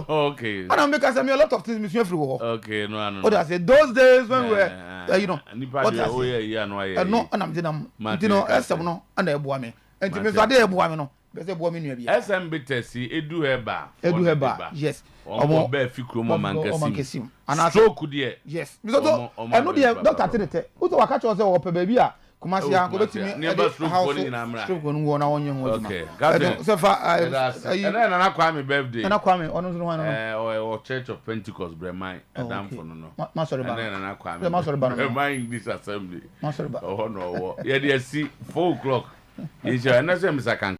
okay. And I make us a lot of things mission free. Okay, no. But I said those days when we were, you know. What I say, no, and I'm you know, SM no, and they boy me. And to me, so they boy me no. They boy me no. SM BTC, Edu Heba. Yes. Omo be fikro mo mankesim. And I stroke there. Yes. Because I know the doctor tell it. Uto waka cho say wo pe baby a Kumasi uncle betimi stroke no wo na wonye ho. Okay. So far and then na Kwame birthday. Na Kwame ono no one or Church of Pentecost Bremai Adam for no. Ma sorry ba. And then na Kwame. Ma sorry ba. Bremai this assembly. Ma sorry ba. Oh no. Yeah, they see 4 o'clock. Is your and that's Mr.